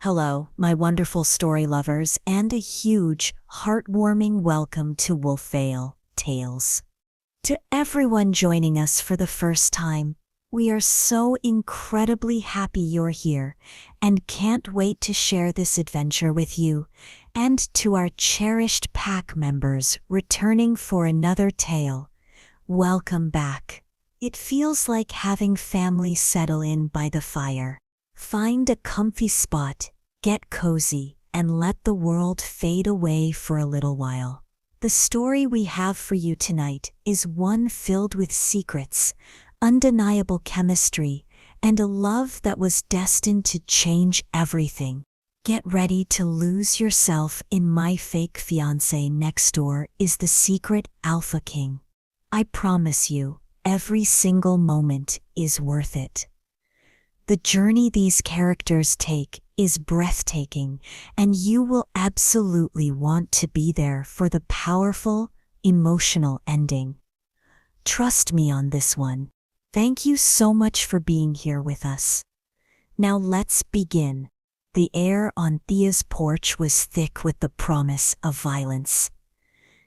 Hello, my wonderful story lovers, and a huge, heartwarming welcome to Wolfveil Tales. To everyone joining us for the first time, we are so incredibly happy you're here and can't wait to share this adventure with you. And to our cherished pack members returning for another tale, welcome back. It feels like having family settle in by the fire. Find a comfy spot, get cozy, and let the world fade away for a little while. The story we have for you tonight is one filled with secrets, undeniable chemistry, and a love that was destined to change everything. Get ready to lose yourself in My Fake Fiancé. Next door is the secret Alpha King. I promise you, every single moment is worth it. The journey these characters take is breathtaking, and you will absolutely want to be there for the powerful, emotional ending. Trust me on this one. Thank you so much for being here with us. Now let's begin. The air on Thea's porch was thick with the promise of violence.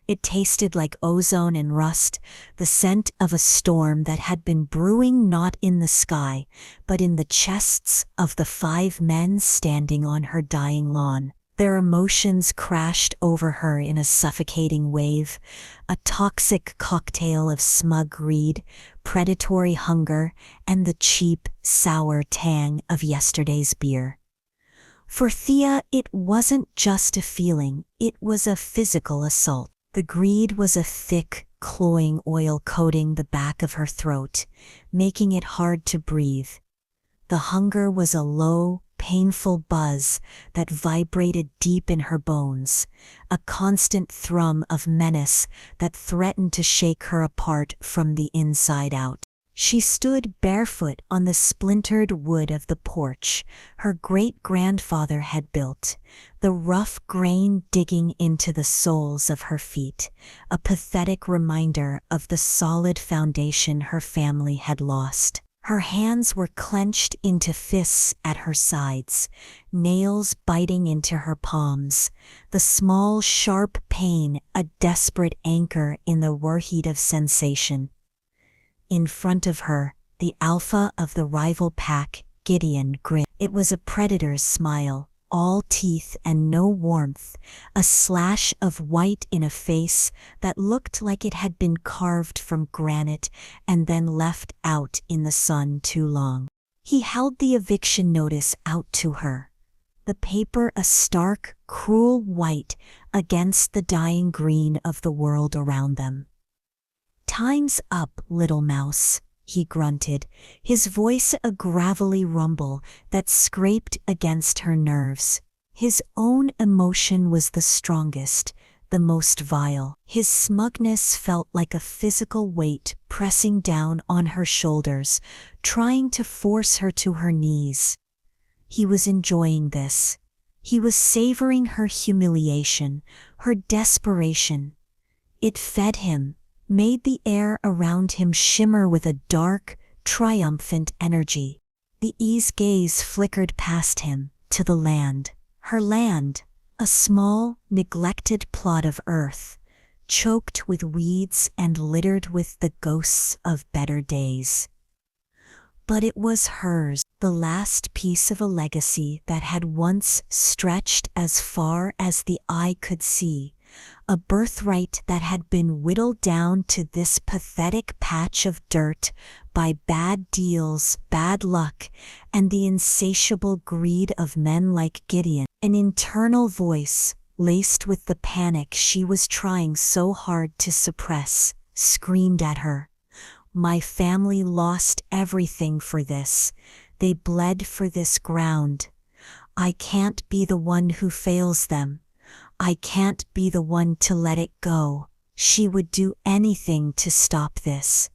It tasted like ozone and rust, the scent of a storm that had been brewing not in the sky, but in the chests of the 5 men standing on her dying lawn. Their emotions crashed over her in a suffocating wave, a toxic cocktail of smug greed, predatory hunger, and the cheap, sour tang of yesterday's beer. For Thea, it wasn't just a feeling, it was a physical assault. The greed was a thick, cloying oil coating the back of her throat, making it hard to breathe. The hunger was a low, painful buzz that vibrated deep in her bones, a constant thrum of menace that threatened to shake her apart from the inside out. She stood barefoot on the splintered wood of the porch her great-grandfather had built, the rough grain digging into the soles of her feet, a pathetic reminder of the solid foundation her family had lost. Her hands were clenched into fists at her sides, nails biting into her palms, the small, sharp pain a desperate anchor in the whirlheat of sensation. In front of her, the alpha of the rival pack, Gideon, grinned. It was a predator's smile, all teeth and no warmth, a slash of white in a face that looked like it had been carved from granite and then left out in the sun too long. He held the eviction notice out to her, the paper a stark, cruel white against the dying green of the world around them. "Time's up, little mouse," he grunted, his voice a gravelly rumble that scraped against her nerves. His own emotion was the strongest, the most vile. His smugness felt like a physical weight pressing down on her shoulders, trying to force her to her knees. He was enjoying this. He was savoring her humiliation, her desperation. It fed him, made the air around him shimmer with a dark, triumphant energy. The ease gaze flickered past him, to the land. Her land, a small, neglected plot of earth, choked with weeds and littered with the ghosts of better days. But it was hers, the last piece of a legacy that had once stretched as far as the eye could see, a birthright that had been whittled down to this pathetic patch of dirt by bad deals, bad luck, and the insatiable greed of men like Gideon. An internal voice, laced with the panic she was trying so hard to suppress, screamed at her. "My family lost everything for this. They bled for this ground. I can't be the one who fails them. I can't be the one to let it go." She would do anything to stop this.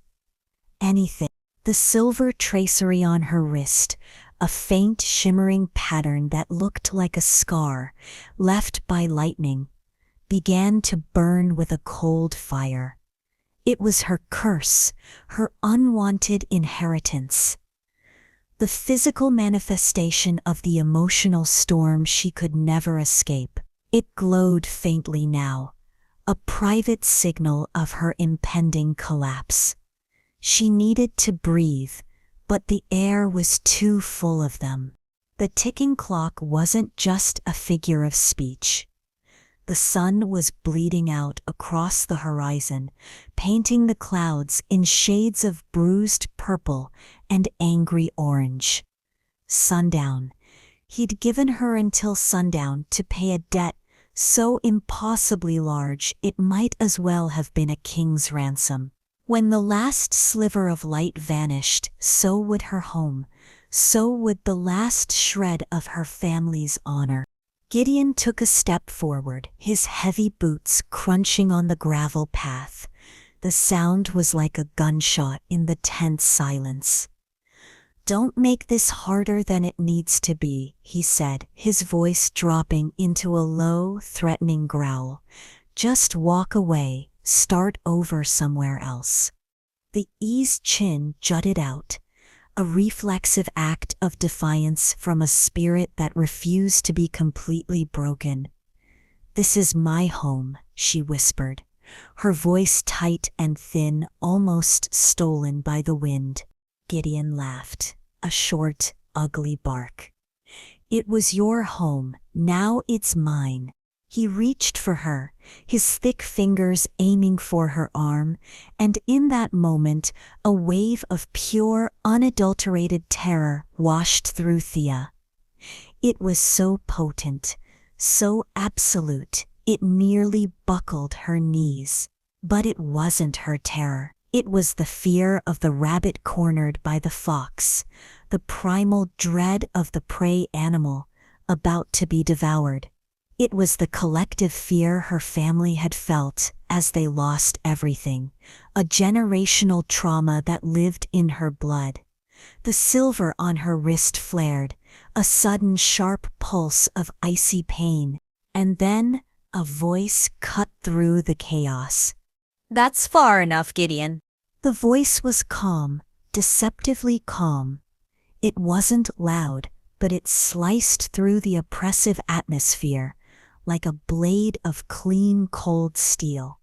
Anything. The silver tracery on her wrist, a faint shimmering pattern that looked like a scar left by lightning, began to burn with a cold fire. It was her curse, her unwanted inheritance. the physical manifestation of the emotional storm she could never escape. It glowed faintly now, a private signal of her impending collapse. She needed to breathe, but the air was too full of them. The ticking clock wasn't just a figure of speech. The sun was bleeding out across the horizon, painting the clouds in shades of bruised purple and angry orange. Sundown. He'd given her until sundown to pay a debt so impossibly large it might as well have been a king's ransom. When the last sliver of light vanished, so would her home, so would the last shred of her family's honor. Gideon took a step forward, his heavy boots crunching on the gravel path. The sound was like a gunshot in the tense silence. "Don't make this harder than it needs to be," he said, his voice dropping into a low, threatening growl. "Just walk away, start over somewhere else." The eased chin jutted out, a reflexive act of defiance from a spirit that refused to be completely broken. "This is my home," she whispered, her voice tight and thin, almost stolen by the wind. Gideon laughed, a short, ugly bark. "It was your home, now it's mine." He reached for her, his thick fingers aiming for her arm, and in that moment a wave of pure, unadulterated terror washed through Thea. It was so potent, so absolute, it nearly buckled her knees. But it wasn't her terror. It was the fear of the rabbit cornered by the fox, the primal dread of the prey animal about to be devoured. It was the collective fear her family had felt as they lost everything, a generational trauma that lived in her blood. The silver on her wrist flared, a sudden sharp pulse of icy pain, and then a voice cut through the chaos. "That's far enough, Gideon." The voice was calm, deceptively calm. It wasn't loud, but it sliced through the oppressive atmosphere like a blade of clean, cold steel.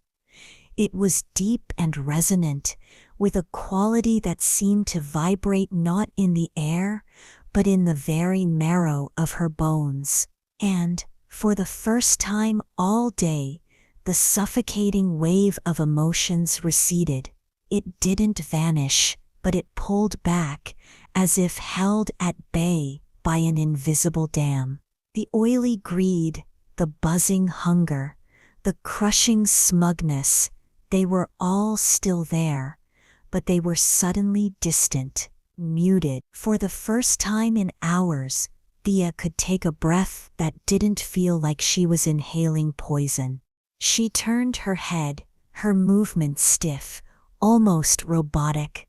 It was deep and resonant, with a quality that seemed to vibrate not in the air, but in the very marrow of her bones. And, for the first time all day, the suffocating wave of emotions receded. It didn't vanish, but it pulled back, as if held at bay by an invisible dam. The oily greed, the buzzing hunger, the crushing smugness, they were all still there, but they were suddenly distant, muted. For the first time in hours, Thea could take a breath that didn't feel like she was inhaling poison. She turned her head, her movement stiff, almost robotic.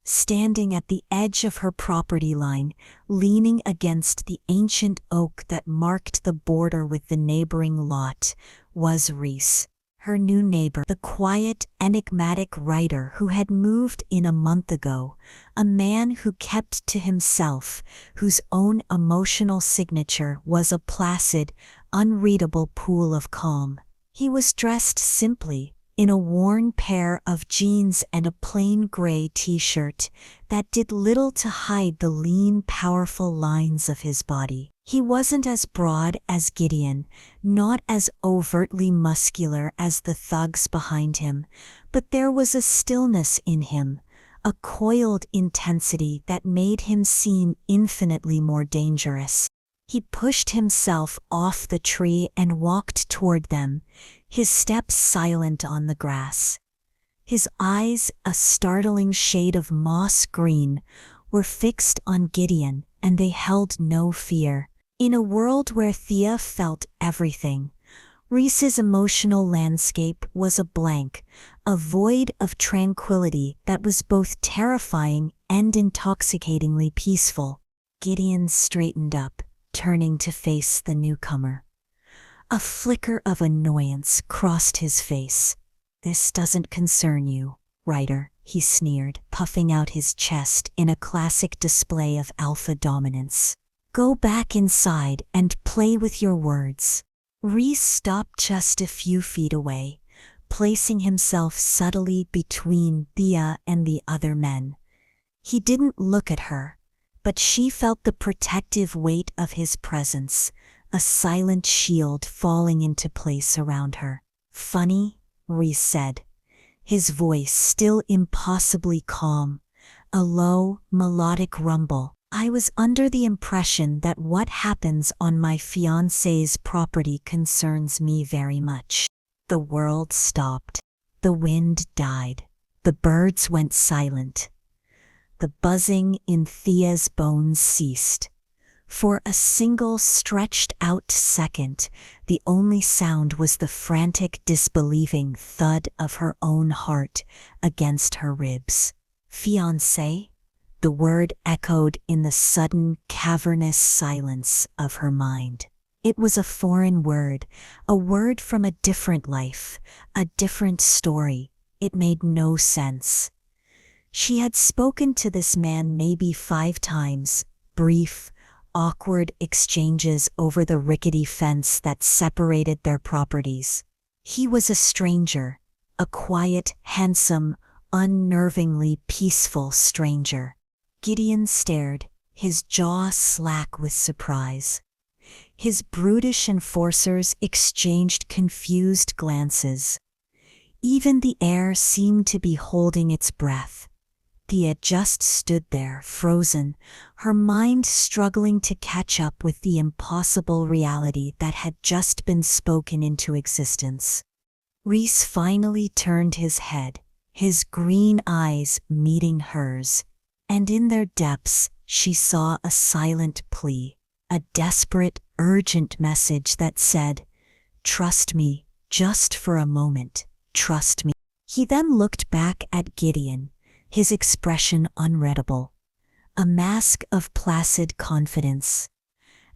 Standing at the edge of her property line, leaning against the ancient oak that marked the border with the neighboring lot, was Rhys, her new neighbor, the quiet, enigmatic writer who had moved in a month ago, a man who kept to himself, whose own emotional signature was a placid, unreadable pool of calm. He was dressed simply, in a worn pair of jeans and a plain gray t-shirt that did little to hide the lean, powerful lines of his body. He wasn't as broad as Gideon, not as overtly muscular as the thugs behind him, but there was a stillness in him, a coiled intensity that made him seem infinitely more dangerous. He pushed himself off the tree and walked toward them, his steps silent on the grass. His eyes, a startling shade of moss green, were fixed on Gideon, and they held no fear. In a world where Thea felt everything, Rhys's emotional landscape was a blank, a void of tranquility that was both terrifying and intoxicatingly peaceful. Gideon straightened up, turning to face the newcomer. A flicker of annoyance crossed his face. "This doesn't concern you," Ryder, he sneered, puffing out his chest in a classic display of alpha dominance. Go back inside and play with your words. Rhys stopped just a few feet away, placing himself subtly between Thea and the other men. He didn't look at her, but she felt the protective weight of his presence, a silent shield falling into place around her. Funny, Rhys said, his voice still impossibly calm, a low, melodic rumble. I was under the impression that what happens on my fiancé's property concerns me very much. The world stopped. The wind died. The birds went silent. The buzzing in Thea's bones ceased. For a single stretched-out second, the only sound was the frantic, disbelieving thud of her own heart against her ribs. Fiancé? The word echoed in the sudden, cavernous silence of her mind. It was a foreign word, a word from a different life, a different story. It made no sense. She had spoken to this man maybe 5 times, brief, awkward exchanges over the rickety fence that separated their properties. He was a stranger, a quiet, handsome, unnervingly peaceful stranger. Gideon stared, his jaw slack with surprise. His brutish enforcers exchanged confused glances. Even the air seemed to be holding its breath. Thea just stood there, frozen, her mind struggling to catch up with the impossible reality that had just been spoken into existence. Rhys finally turned his head, his green eyes meeting hers, and in their depths she saw a silent plea, a desperate, urgent message that said, "Trust me, just for a moment, trust me." He then looked back at Gideon, his expression unreadable, a mask of placid confidence.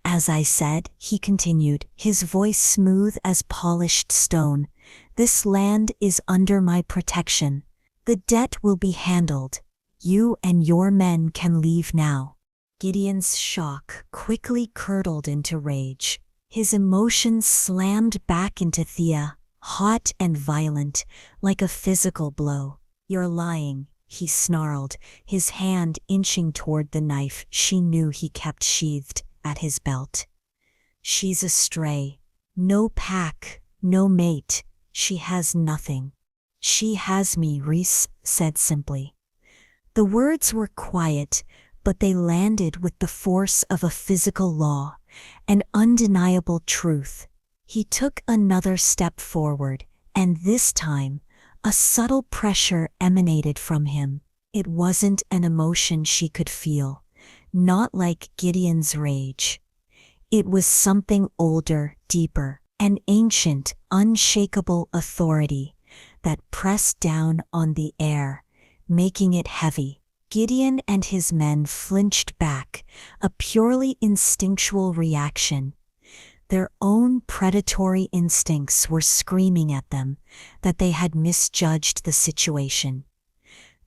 "As I said," he continued, his voice smooth as polished stone, "this land is under my protection. The debt will be handled. You and your men can leave now." Gideon's shock quickly curdled into rage. His emotions slammed back into Thea, hot and violent, like a physical blow. "You're lying," he snarled, his hand inching toward the knife she knew he kept sheathed at his belt. "She's a stray. No pack, no mate. She has nothing." "She has me," Rhys said simply. The words were quiet, but they landed with the force of a physical law, an undeniable truth. He took another step forward, and this time, a subtle pressure emanated from him. It wasn't an emotion she could feel, not like Gideon's rage. It was something older, deeper, an ancient, unshakable authority that pressed down on the air, making it heavy. Gideon and his men flinched back, a purely instinctual reaction. Their own predatory instincts were screaming at them that they had misjudged the situation,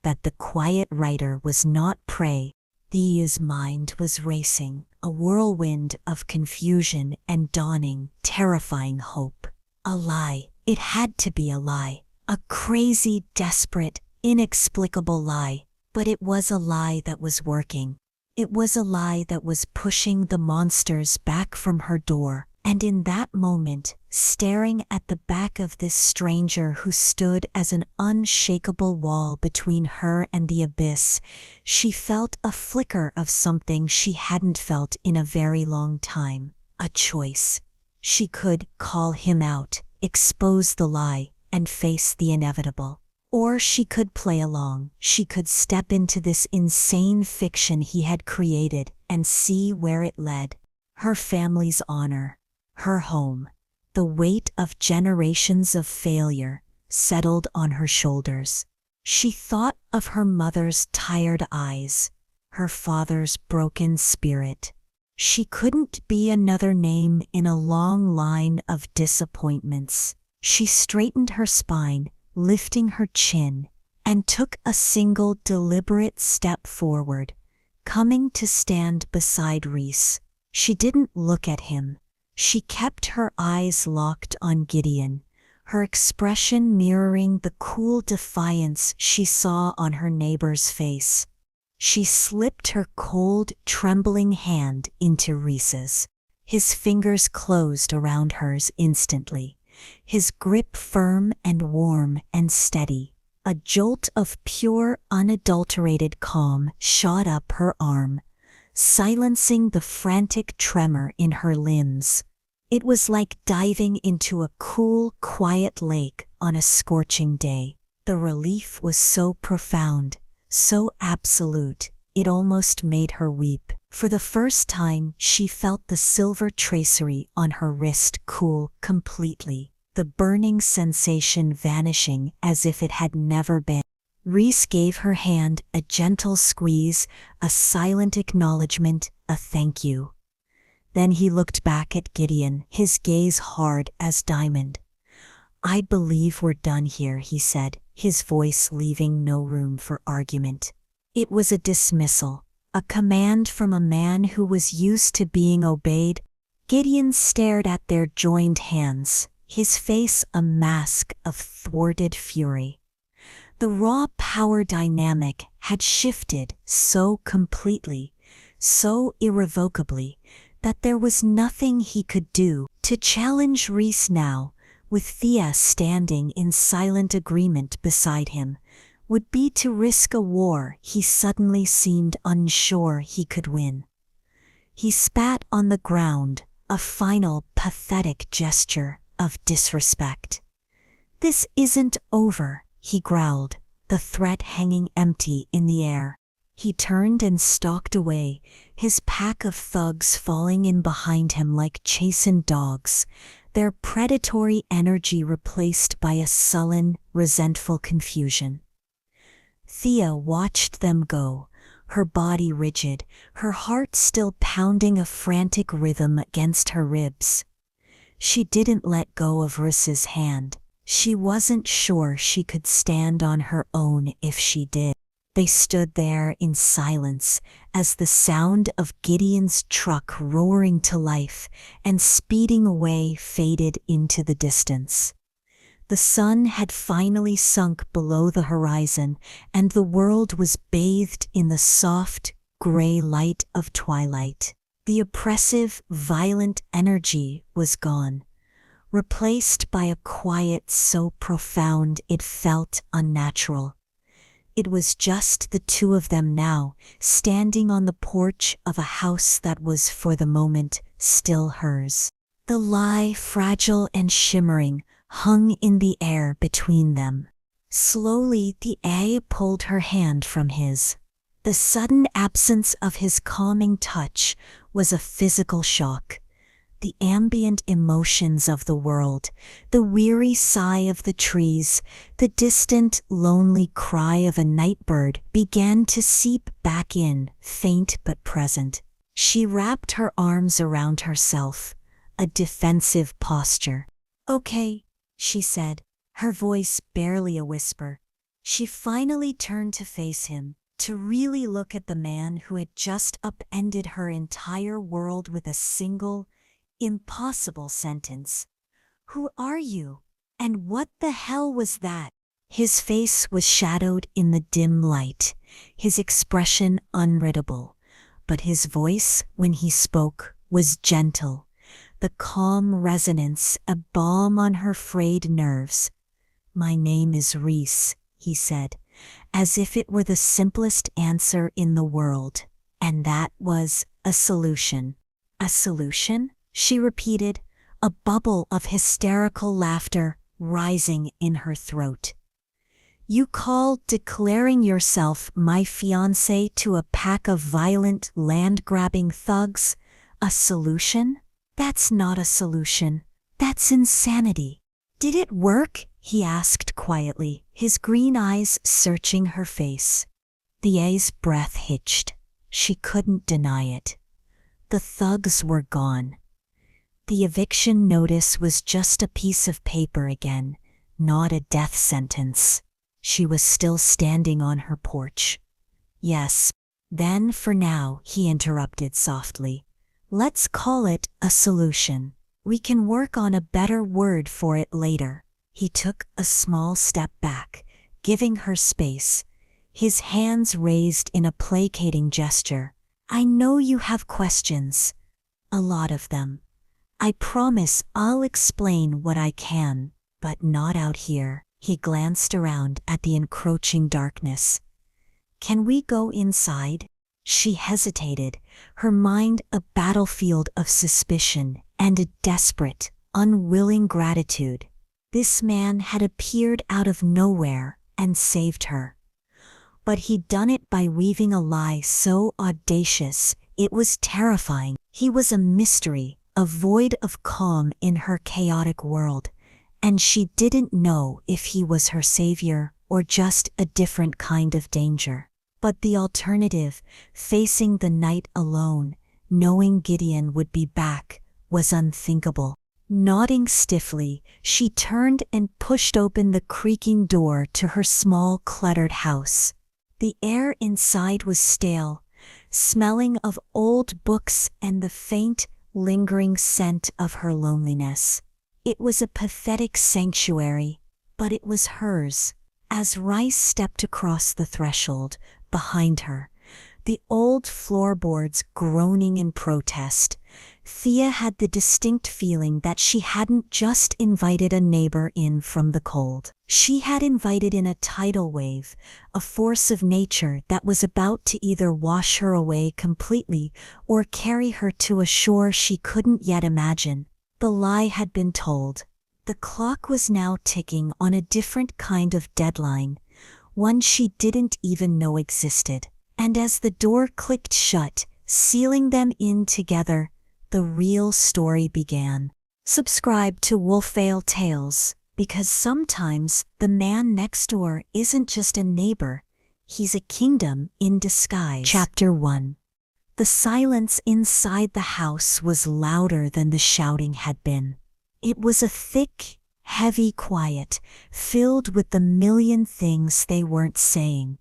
that the quiet rider was not prey. Thea's mind was racing, a whirlwind of confusion and dawning, terrifying hope. A lie. It had to be a lie. A crazy, desperate, inexplicable lie. But it was a lie that was working. It was a lie that was pushing the monsters back from her door. And in that moment, staring at the back of this stranger who stood as an unshakable wall between her and the abyss, she felt a flicker of something she hadn't felt in a very long time. A choice. She could call him out, expose the lie, and face the inevitable. Or she could play along. She could step into this insane fiction he had created and see where it led. Her family's honor, her home, the weight of generations of failure settled on her shoulders. She thought of her mother's tired eyes, her father's broken spirit. She couldn't be another name in a long line of disappointments. She straightened her spine, lifting her chin, and took a single deliberate step forward, coming to stand beside Rhys. She didn't look at him. She kept her eyes locked on Gideon, her expression mirroring the cool defiance she saw on her neighbor's face. She slipped her cold, trembling hand into Rhys's. His fingers closed around hers instantly, his grip firm and warm and steady. A jolt of pure, unadulterated calm shot up her arm, silencing the frantic tremor in her limbs. It was like diving into a cool, quiet lake on a scorching day. The relief was so profound, so absolute, it almost made her weep. For the first time, she felt the silver tracery on her wrist cool completely, the burning sensation vanishing as if it had never been. Rhys gave her hand a gentle squeeze, a silent acknowledgement, a thank you. Then he looked back at Gideon, his gaze hard as diamond. "I believe we're done here," he said, his voice leaving no room for argument. It was a dismissal, a command from a man who was used to being obeyed. Gideon stared at their joined hands, his face a mask of thwarted fury. The raw power dynamic had shifted so completely, so irrevocably, that there was nothing he could do. To challenge Rhys now, with Thea standing in silent agreement beside him, would be to risk a war he suddenly seemed unsure he could win. He spat on the ground, a final pathetic gesture of disrespect. "This isn't over," he growled, the threat hanging empty in the air. He turned and stalked away, his pack of thugs falling in behind him like chastened dogs, their predatory energy replaced by a sullen, resentful confusion. Thea watched them go, her body rigid, her heart still pounding a frantic rhythm against her ribs. She didn't let go of Rhys's hand. She wasn't sure she could stand on her own if she did. They stood there in silence as the sound of Gideon's truck roaring to life and speeding away faded into the distance. The sun had finally sunk below the horizon, and the world was bathed in the soft, gray light of twilight. The oppressive, violent energy was gone, replaced by a quiet so profound it felt unnatural. It was just the two of them now, standing on the porch of a house that was for the moment still hers. The lie, fragile and shimmering, hung in the air between them. Slowly Thea pulled her hand from his. The sudden absence of his calming touch was a physical shock. The ambient emotions of the world, the weary sigh of the trees, the distant, lonely cry of a night bird began to seep back in, faint but present. She wrapped her arms around herself, a defensive posture. "Okay," she said, her voice barely a whisper. She finally turned to face him, to really look at the man who had just upended her entire world with a single, impossible sentence. "Who are you? And what the hell was that?" His face was shadowed in the dim light, his expression unreadable, but his voice, when he spoke, was gentle, the calm resonance a balm on her frayed nerves. "My name is Rhys," he said, as if it were the simplest answer in the world, and that was a solution. "A solution?" she repeated, a bubble of hysterical laughter rising in her throat. "You call declaring yourself my fiancé to a pack of violent, land-grabbing thugs a solution? That's not a solution. That's insanity." "Did it work?" he asked quietly, his green eyes searching her face. Thea's breath hitched. She couldn't deny it. The thugs were gone. The eviction notice was just a piece of paper again, not a death sentence. She was still standing on her porch. Yes. Then for now, he interrupted softly. Let's call it a solution. We can work on a better word for it later. He took a small step back, giving her space, his hands raised in a placating gesture. I know you have questions. A lot of them. I promise I'll explain what I can, but not out here. He glanced around at the encroaching darkness. Can we go inside? She hesitated, her mind a battlefield of suspicion and a desperate, unwilling gratitude. This man had appeared out of nowhere and saved her. But he'd done it by weaving a lie so audacious, it was terrifying. He was a mystery, a void of calm in her chaotic world, and she didn't know if he was her savior or just a different kind of danger. But the alternative, facing the night alone, knowing Gideon would be back, was unthinkable. Nodding stiffly, she turned and pushed open the creaking door to her small, cluttered house. The air inside was stale, smelling of old books and the faint, lingering scent of her loneliness. It was a pathetic sanctuary, but it was hers. As Rhys stepped across the threshold, behind her, the old floorboards groaning in protest, Thea had the distinct feeling that she hadn't just invited a neighbor in from the cold. She had invited in a tidal wave, a force of nature that was about to either wash her away completely or carry her to a shore she couldn't yet imagine. The lie had been told. The clock was now ticking on a different kind of deadline, one she didn't even know existed. And as the door clicked shut, sealing them in together, the real story began. Subscribe to Wolfveil Tales, because sometimes the man next door isn't just a neighbor, he's a kingdom in disguise. Chapter 1. The silence inside the house was louder than the shouting had been. It was a thick, heavy quiet, filled with the million things they weren't saying.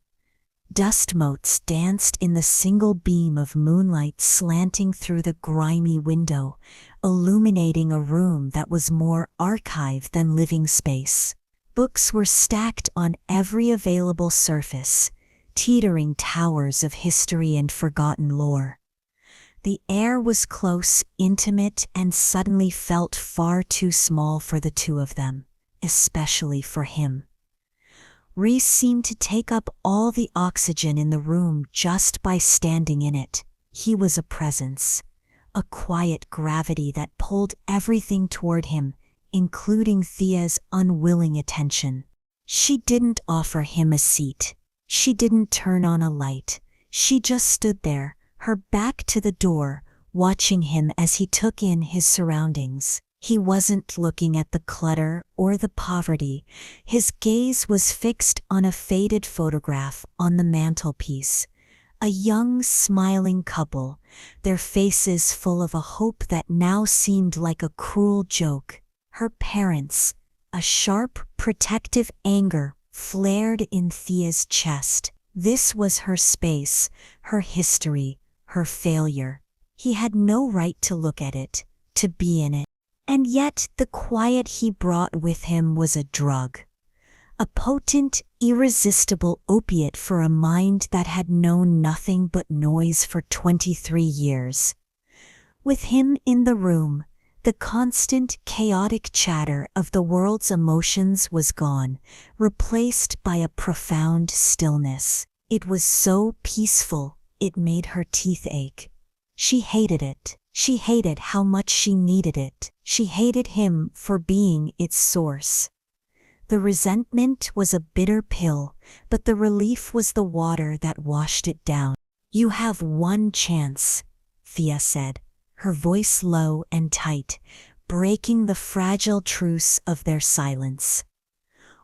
Dust motes danced in the single beam of moonlight slanting through the grimy window, illuminating a room that was more archive than living space. Books were stacked on every available surface, teetering towers of history and forgotten lore. The air was close, intimate, and suddenly felt far too small for the two of them, especially for him. Rhys seemed to take up all the oxygen in the room just by standing in it. He was a presence, a quiet gravity that pulled everything toward him, including Thea's unwilling attention. She didn't offer him a seat. She didn't turn on a light. She just stood there, her back to the door, watching him as he took in his surroundings. He wasn't looking at the clutter or the poverty. His gaze was fixed on a faded photograph on the mantelpiece. A young, smiling couple, their faces full of a hope that now seemed like a cruel joke. Her parents, a sharp, protective anger flared in Thea's chest. This was her space, her history, her failure. He had no right to look at it, to be in it. And yet the quiet he brought with him was a drug. A potent, irresistible opiate for a mind that had known nothing but noise for 23 years. With him in the room, the constant, chaotic chatter of the world's emotions was gone, replaced by a profound stillness. It was so peaceful, it made her teeth ache. She hated it. She hated how much she needed it. She hated him for being its source. The resentment was a bitter pill, but the relief was the water that washed it down. You have one chance, Thea said, her voice low and tight, breaking the fragile truce of their silence.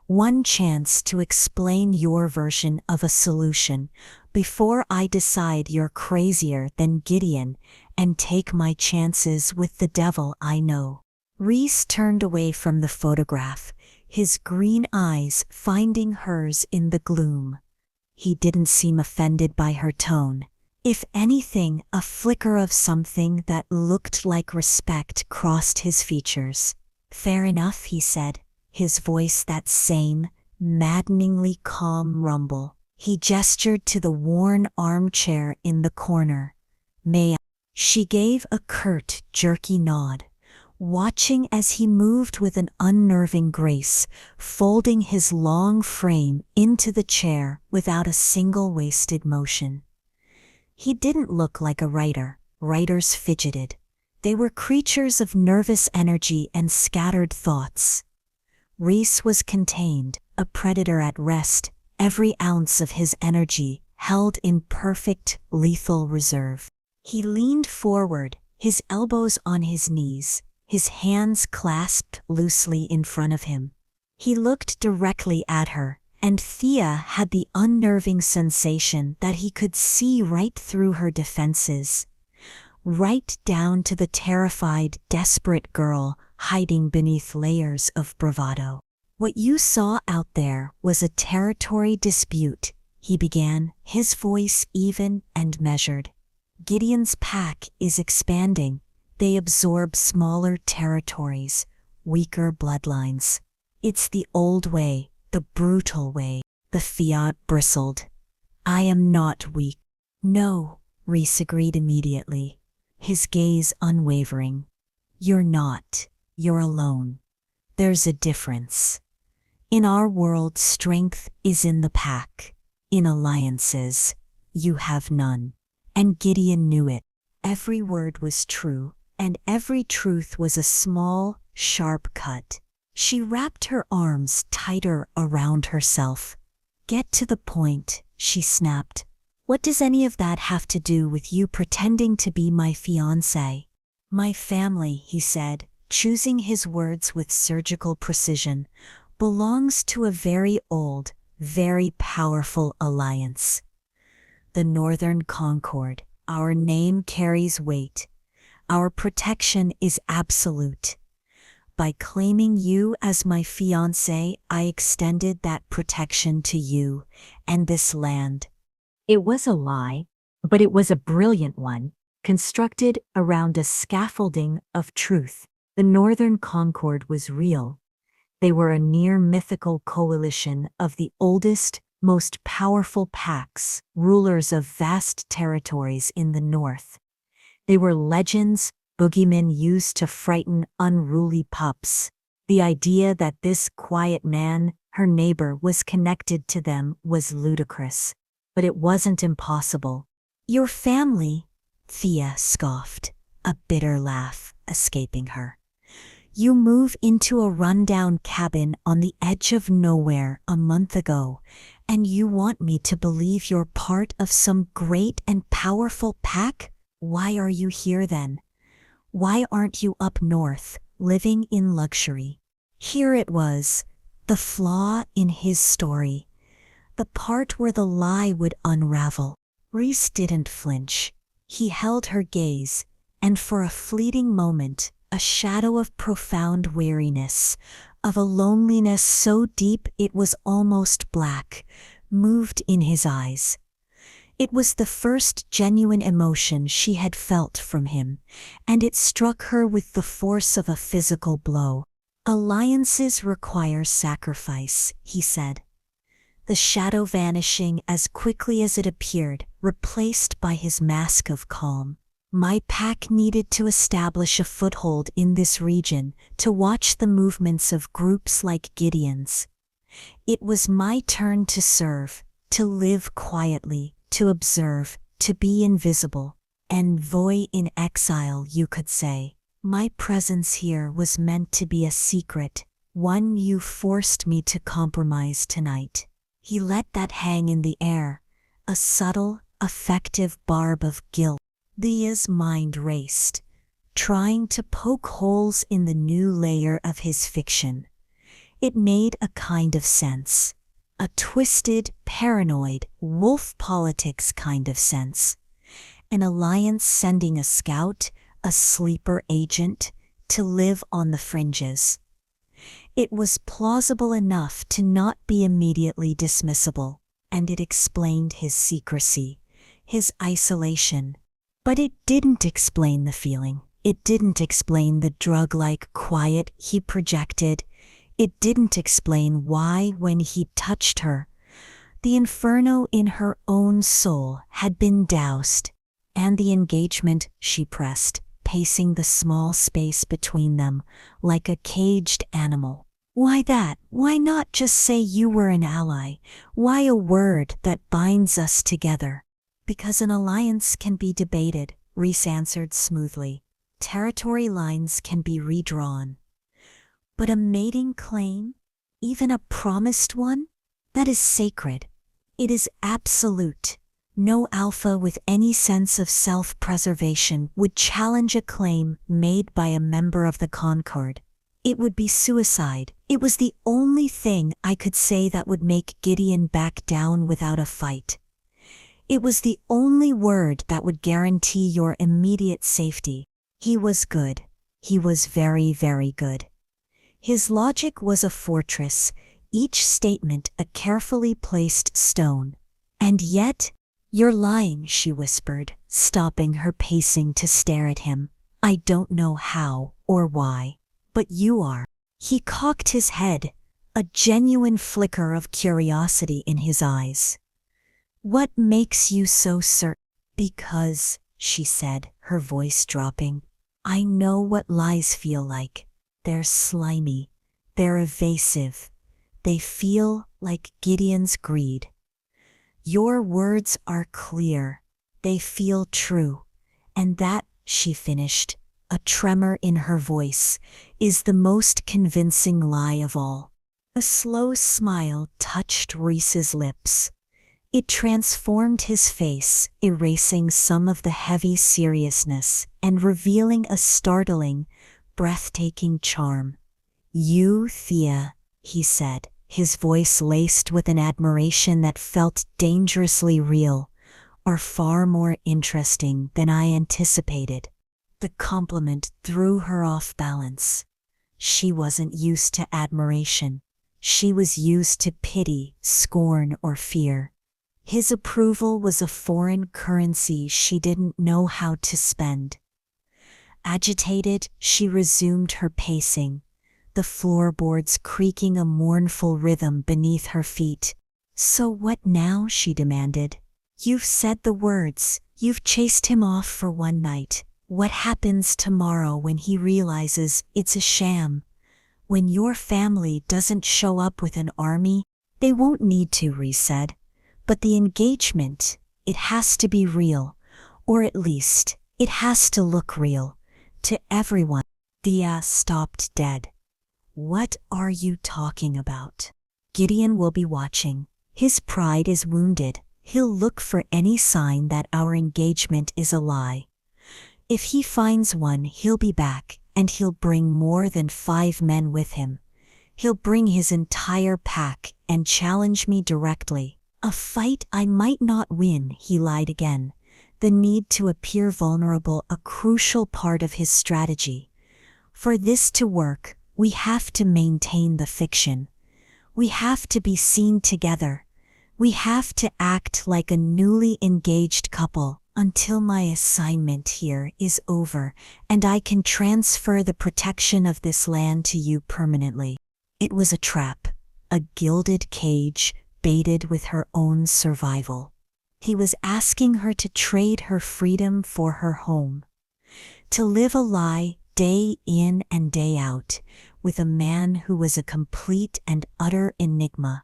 One chance to explain your version of a solution before I decide you're crazier than Gideon and take my chances with the devil I know. Rhys turned away from the photograph, his green eyes finding hers in the gloom. He didn't seem offended by her tone. If anything, a flicker of something that looked like respect crossed his features. "Fair enough," he said, his voice that same, maddeningly calm rumble. He gestured to the worn armchair in the corner. "May I?" She gave a curt, jerky nod, watching as he moved with an unnerving grace, folding his long frame into the chair without a single wasted motion. He didn't look like a writer. Writers fidgeted. They were creatures of nervous energy and scattered thoughts. Rhys was contained, a predator at rest, every ounce of his energy held in perfect, lethal reserve. He leaned forward, his elbows on his knees, his hands clasped loosely in front of him. He looked directly at her, and Thea had the unnerving sensation that he could see right through her defenses, right down to the terrified, desperate girl hiding beneath layers of bravado. "What you saw out there was a territory dispute," he began, his voice even and measured. "Gideon's pack is expanding. They absorb smaller territories, weaker bloodlines. It's the old way, the brutal way." The Fiat bristled. "I am not weak." "No," Rhys agreed immediately, his gaze unwavering. "You're not. You're alone. There's a difference. In our world, strength is in the pack. In alliances, you have none." And Gideon knew it. Every word was true, and every truth was a small, sharp cut. She wrapped her arms tighter around herself. "Get to the point," she snapped. "What does any of that have to do with you pretending to be my fiancé?" "My family," he said, choosing his words with surgical precision, "belongs to a very old, very powerful alliance. The Northern Concord. Our name carries weight. Our protection is absolute. By claiming you as my fiancé, I extended that protection to you and this land." It was a lie, but it was a brilliant one, constructed around a scaffolding of truth. The Northern Concord was real. They were a near mythical coalition of the oldest, most powerful packs, rulers of vast territories in the north. They were legends, boogeymen used to frighten unruly pups. The idea that this quiet man, her neighbor, was connected to them was ludicrous. But it wasn't impossible. "Your family," Thea scoffed, a bitter laugh escaping her. "You move into a rundown cabin on the edge of nowhere a month ago, and you want me to believe you're part of some great and powerful pack? Why are you here then? Why aren't you up north, living in luxury?" Here it was, the flaw in his story, the part where the lie would unravel. Rhys didn't flinch. He held her gaze, and for a fleeting moment, a shadow of profound weariness, of a loneliness so deep it was almost black, moved in his eyes. It was the first genuine emotion she had felt from him, and it struck her with the force of a physical blow. "Alliances require sacrifice," he said, the shadow vanishing as quickly as it appeared, replaced by his mask of calm. "My pack needed to establish a foothold in this region, to watch the movements of groups like Gideon's. It was my turn to serve, to live quietly, to observe, to be invisible. Envoy in exile, you could say. My presence here was meant to be a secret, one you forced me to compromise tonight." He let that hang in the air, a subtle, effective barb of guilt. Thea's mind raced, trying to poke holes in the new layer of his fiction. It made a kind of sense, a twisted, paranoid, wolf politics kind of sense. An alliance sending a scout, a sleeper agent, to live on the fringes. It was plausible enough to not be immediately dismissible, and it explained his secrecy, his isolation. But it didn't explain the feeling. It didn't explain the drug-like quiet he projected. It didn't explain why, when he touched her, the inferno in her own soul had been doused, and the engagement she pressed, pacing the small space between them like a caged animal. Why that? Why not just say you were an ally? Why a word that binds us together? Because an alliance can be debated, Rhys answered smoothly. Territory lines can be redrawn. But a mating claim, even a promised one, that is sacred. It is absolute. No alpha with any sense of self-preservation would challenge a claim made by a member of the Concord. It would be suicide. It was the only thing I could say that would make Gideon back down without a fight. It was the only word that would guarantee your immediate safety. He was good. He was very, very good. His logic was a fortress, each statement a carefully placed stone. And yet, "You're lying," she whispered, stopping her pacing to stare at him. "I don't know how or why, but you are." He cocked his head, a genuine flicker of curiosity in his eyes. "What makes you so certain?" "Because," she said, her voice dropping, "I know what lies feel like. They're slimy. They're evasive. They feel like Gideon's greed. Your words are clear. They feel true. And that," she finished, a tremor in her voice, "is the most convincing lie of all." A slow smile touched Rhys's lips. It transformed his face, erasing some of the heavy seriousness and revealing a startling, breathtaking charm. "You, Thea," he said, his voice laced with an admiration that felt dangerously real, "are far more interesting than I anticipated." The compliment threw her off balance. She wasn't used to admiration. She was used to pity, scorn, or fear. His approval was a foreign currency she didn't know how to spend. Agitated, she resumed her pacing, the floorboards creaking a mournful rhythm beneath her feet. "So what now?" she demanded. "You've said the words. You've chased him off for one night. What happens tomorrow when he realizes it's a sham? When your family doesn't show up with an army?" "They won't need to," Rhys said. "But the engagement, it has to be real, or at least, it has to look real, to everyone." Thea stopped dead. "What are you talking about?" "Gideon will be watching. His pride is wounded. He'll look for any sign that our engagement is a lie. If he finds one, he'll be back, and he'll bring more than 5 men with him. He'll bring his entire pack and challenge me directly. A fight I might not win," he lied again, the need to appear vulnerable a crucial part of his strategy. "For this to work, we have to maintain the fiction. We have to be seen together. We have to act like a newly engaged couple until my assignment here is over and I can transfer the protection of this land to you permanently." It was a trap, a gilded cage baited with her own survival. He was asking her to trade her freedom for her home, to live a lie day in and day out with a man who was a complete and utter enigma,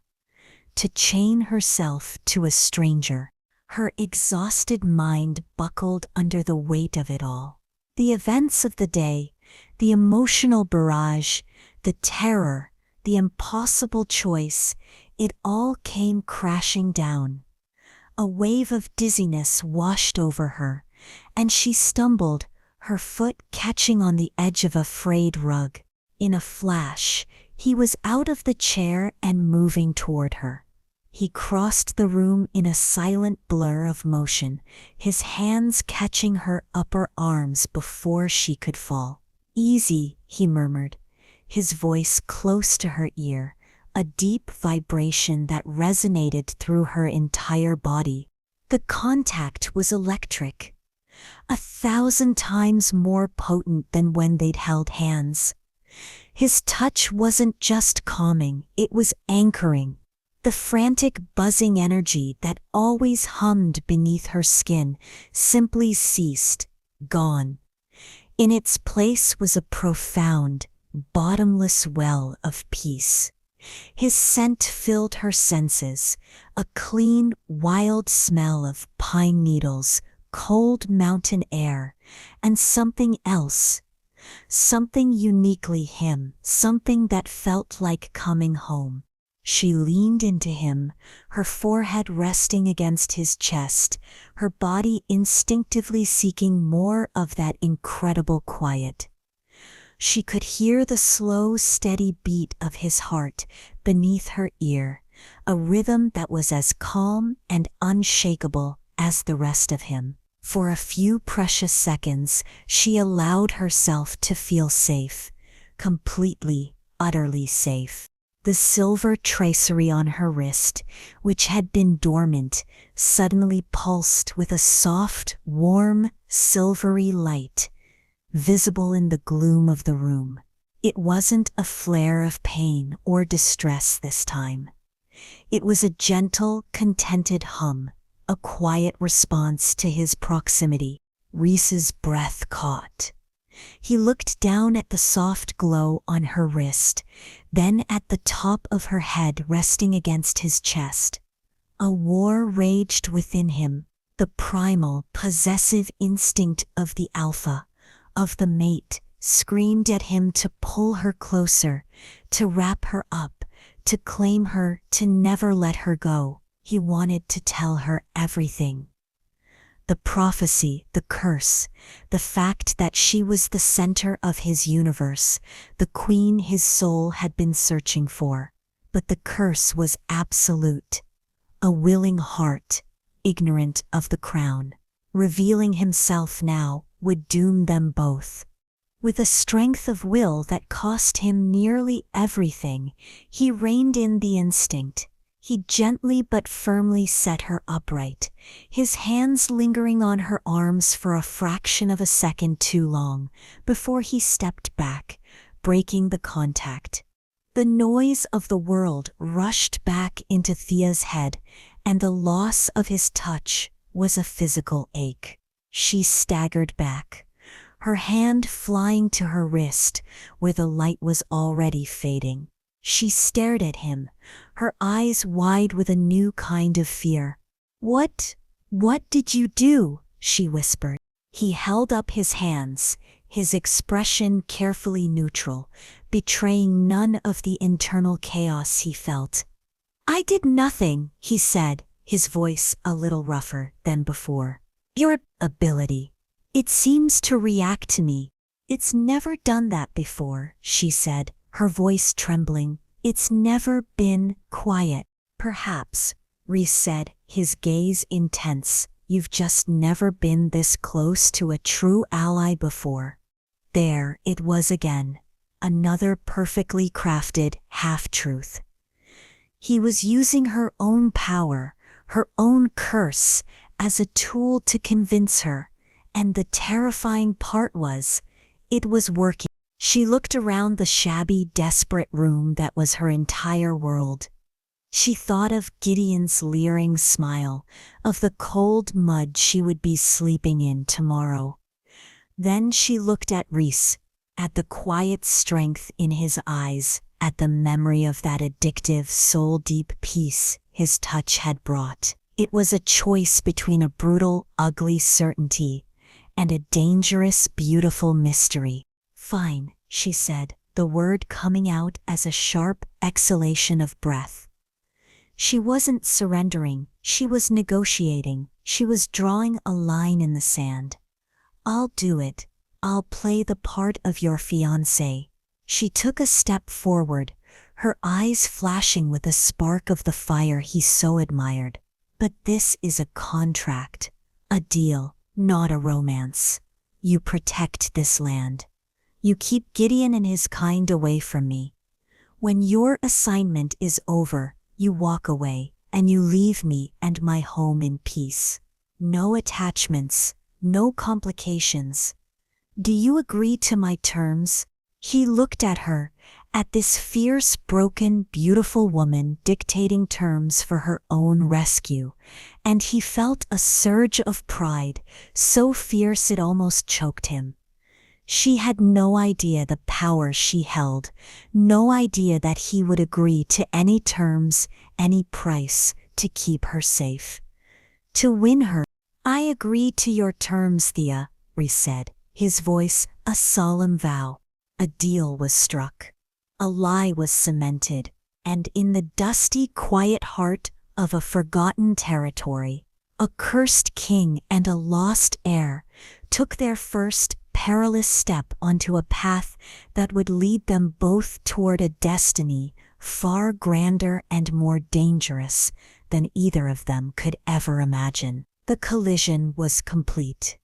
to chain herself to a stranger. Her exhausted mind buckled under the weight of it all. The events of the day, the emotional barrage, the terror, the impossible choice, it all came crashing down. A wave of dizziness washed over her, and she stumbled, her foot catching on the edge of a frayed rug. In a flash, he was out of the chair and moving toward her. He crossed the room in a silent blur of motion, his hands catching her upper arms before she could fall. "Easy," he murmured, his voice close to her ear, a deep vibration that resonated through her entire body. The contact was electric, 1,000 times more potent than when they'd held hands. His touch wasn't just calming, it was anchoring. The frantic buzzing energy that always hummed beneath her skin simply ceased, gone. In its place was a profound, bottomless well of peace. His scent filled her senses, a clean, wild smell of pine needles, cold mountain air, and something else. Something uniquely him, something that felt like coming home. She leaned into him, her forehead resting against his chest, her body instinctively seeking more of that incredible quiet. She could hear the slow, steady beat of his heart beneath her ear, a rhythm that was as calm and unshakable as the rest of him. For a few precious seconds, she allowed herself to feel safe, completely, utterly safe. The silver tracery on her wrist, which had been dormant, suddenly pulsed with a soft, warm, silvery light, visible in the gloom of the room. It wasn't a flare of pain or distress this time. It was a gentle, contented hum, a quiet response to his proximity. Rhys's breath caught. He looked down at the soft glow on her wrist, then at the top of her head resting against his chest. A war raged within him, the primal, possessive instinct of the alpha, of the mate, screamed at him to pull her closer, to wrap her up, to claim her, to never let her go. He wanted to tell her everything. The prophecy, the curse, the fact that she was the center of his universe, the queen his soul had been searching for. But the curse was absolute. A willing heart, ignorant of the crown, revealing himself now, would doom them both. With a strength of will that cost him nearly everything, he reined in the instinct. He gently but firmly set her upright, his hands lingering on her arms for a fraction of a second too long, before he stepped back, breaking the contact. The noise of the world rushed back into Thea's head, and the loss of his touch was a physical ache. She staggered back, her hand flying to her wrist, where the light was already fading. She stared at him, her eyes wide with a new kind of fear. What did you do?" she whispered. He held up his hands, his expression carefully neutral, betraying none of the internal chaos he felt. "I did nothing," he said, his voice a little rougher than before. "Your ability. It seems to react to me." "It's never done that before," she said, her voice trembling. "It's never been quiet." "Perhaps," Rhys said, his gaze intense. "You've just never been this close to a true ally before." There it was again, another perfectly crafted half-truth. He was using her own power, her own curse, as a tool to convince her, and the terrifying part was, it was working. She looked around the shabby, desperate room that was her entire world. She thought of Gideon's leering smile, of the cold mud she would be sleeping in tomorrow. Then she looked at Rhys, at the quiet strength in his eyes, at the memory of that addictive, soul-deep peace his touch had brought. It was a choice between a brutal, ugly certainty and a dangerous, beautiful mystery. "Fine," she said, the word coming out as a sharp exhalation of breath. She wasn't surrendering, she was negotiating, she was drawing a line in the sand. "I'll do it. I'll play the part of your fiancé." She took a step forward, her eyes flashing with a spark of the fire he so admired. "But this is a contract, a deal, not a romance. You protect this land. You keep Gideon and his kind away from me. When your assignment is over, you walk away, and you leave me and my home in peace. No attachments, no complications. Do you agree to my terms?" He looked at her, at this fierce, broken, beautiful woman dictating terms for her own rescue, and he felt a surge of pride, so fierce it almost choked him. She had no idea the power she held, no idea that he would agree to any terms, any price, to keep her safe. To win her. "I agree to your terms, Thea," Rhys said, his voice a solemn vow. A deal was struck. A lie was cemented, and in the dusty, quiet heart of a forgotten territory, a cursed king and a lost heir took their first perilous step onto a path that would lead them both toward a destiny far grander and more dangerous than either of them could ever imagine. The collision was complete.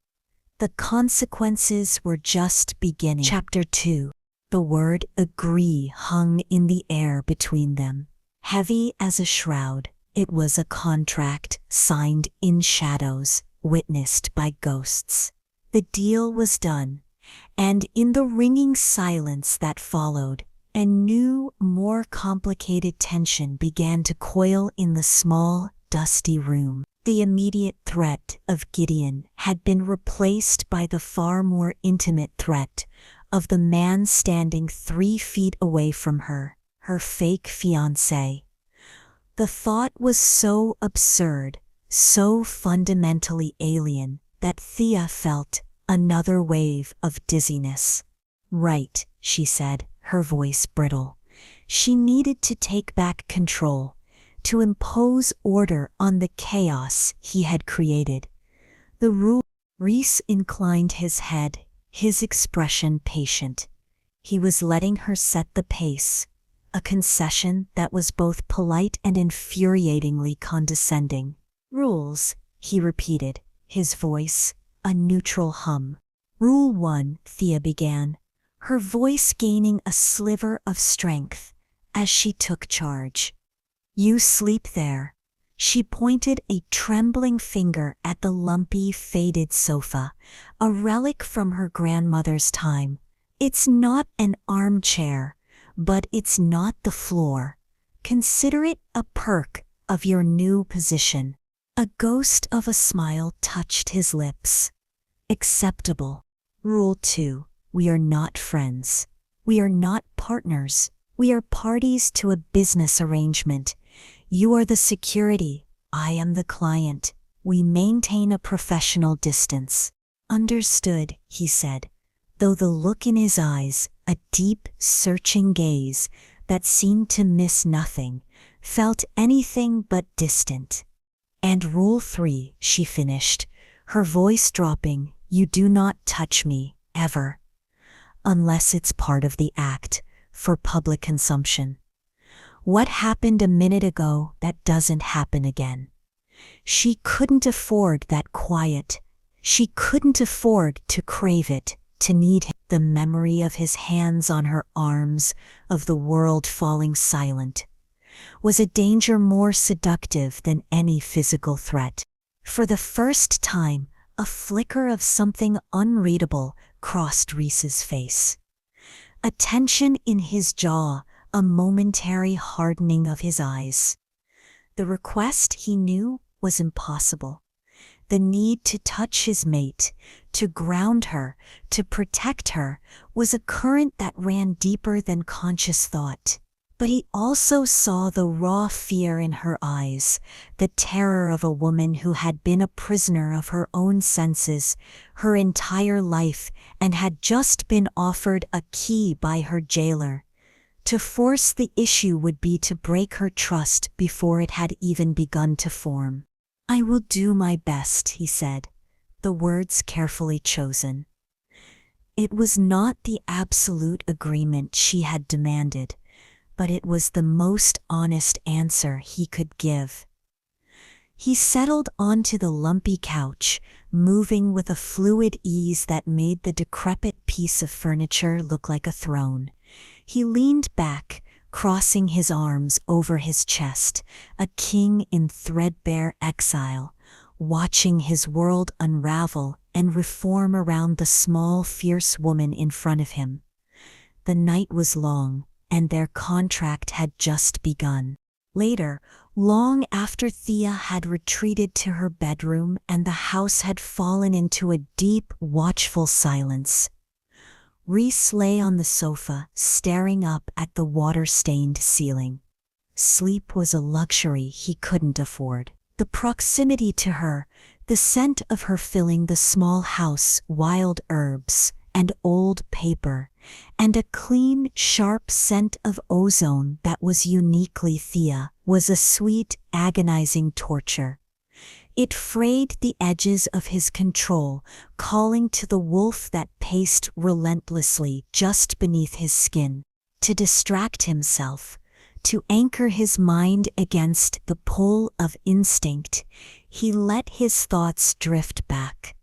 The consequences were just beginning. Chapter 2. The word agree hung in the air between them. Heavy as a shroud, it was a contract signed in shadows, witnessed by ghosts. The deal was done, and in the ringing silence that followed, a new, more complicated tension began to coil in the small, dusty room. The immediate threat of Gideon had been replaced by the far more intimate threat of the man standing 3 feet away from her, her fake fiancé. The thought was so absurd, so fundamentally alien, that Thea felt another wave of dizziness. "Right," she said, her voice brittle. She needed to take back control, to impose order on the chaos he had created. The rule. Rhys inclined his head, his expression patient. He was letting her set the pace, a concession that was both polite and infuriatingly condescending. "Rules," he repeated, his voice a neutral hum. "Rule 1, Thea began, her voice gaining a sliver of strength as she took charge. "You sleep there." She pointed a trembling finger at the lumpy, faded sofa, a relic from her grandmother's time. "It's not an armchair, but it's not the floor. Consider it a perk of your new position." A ghost of a smile touched his lips. "Acceptable." Rule 2. We are not friends. We are not partners. We are parties to a business arrangement. You are the security. I am the client. We maintain a professional distance. "Understood," he said, though the look in his eyes, a deep, searching gaze that seemed to miss nothing, felt anything but distant. "And Rule 3, she finished, her voice dropping, "you do not touch me, ever. Unless it's part of the act, for public consumption. What happened a minute ago, that doesn't happen again." She couldn't afford that quiet. She couldn't afford to crave it, to need him. The memory of his hands on her arms, of the world falling silent, was a danger more seductive than any physical threat. For the first time, a flicker of something unreadable crossed Rhys's face. A tension in his jaw, a momentary hardening of his eyes. The request, he knew, was impossible. The need to touch his mate, to ground her, to protect her, was a current that ran deeper than conscious thought. But he also saw the raw fear in her eyes, the terror of a woman who had been a prisoner of her own senses her entire life and had just been offered a key by her jailer. To force the issue would be to break her trust before it had even begun to form. "I will do my best," he said, the words carefully chosen. It was not the absolute agreement she had demanded, but it was the most honest answer he could give. He settled onto the lumpy couch, moving with a fluid ease that made the decrepit piece of furniture look like a throne. He leaned back, crossing his arms over his chest, a king in threadbare exile, watching his world unravel and reform around the small, fierce woman in front of him. The night was long, and their contract had just begun. Later, long after Thea had retreated to her bedroom and the house had fallen into a deep, watchful silence, Rhys lay on the sofa, staring up at the water-stained ceiling. Sleep was a luxury he couldn't afford. The proximity to her, the scent of her filling the small house, wild herbs and old paper, and a clean, sharp scent of ozone that was uniquely Thea, was a sweet, agonizing torture. It frayed the edges of his control, calling to the wolf that paced relentlessly just beneath his skin. To distract himself, to anchor his mind against the pull of instinct, he let his thoughts drift back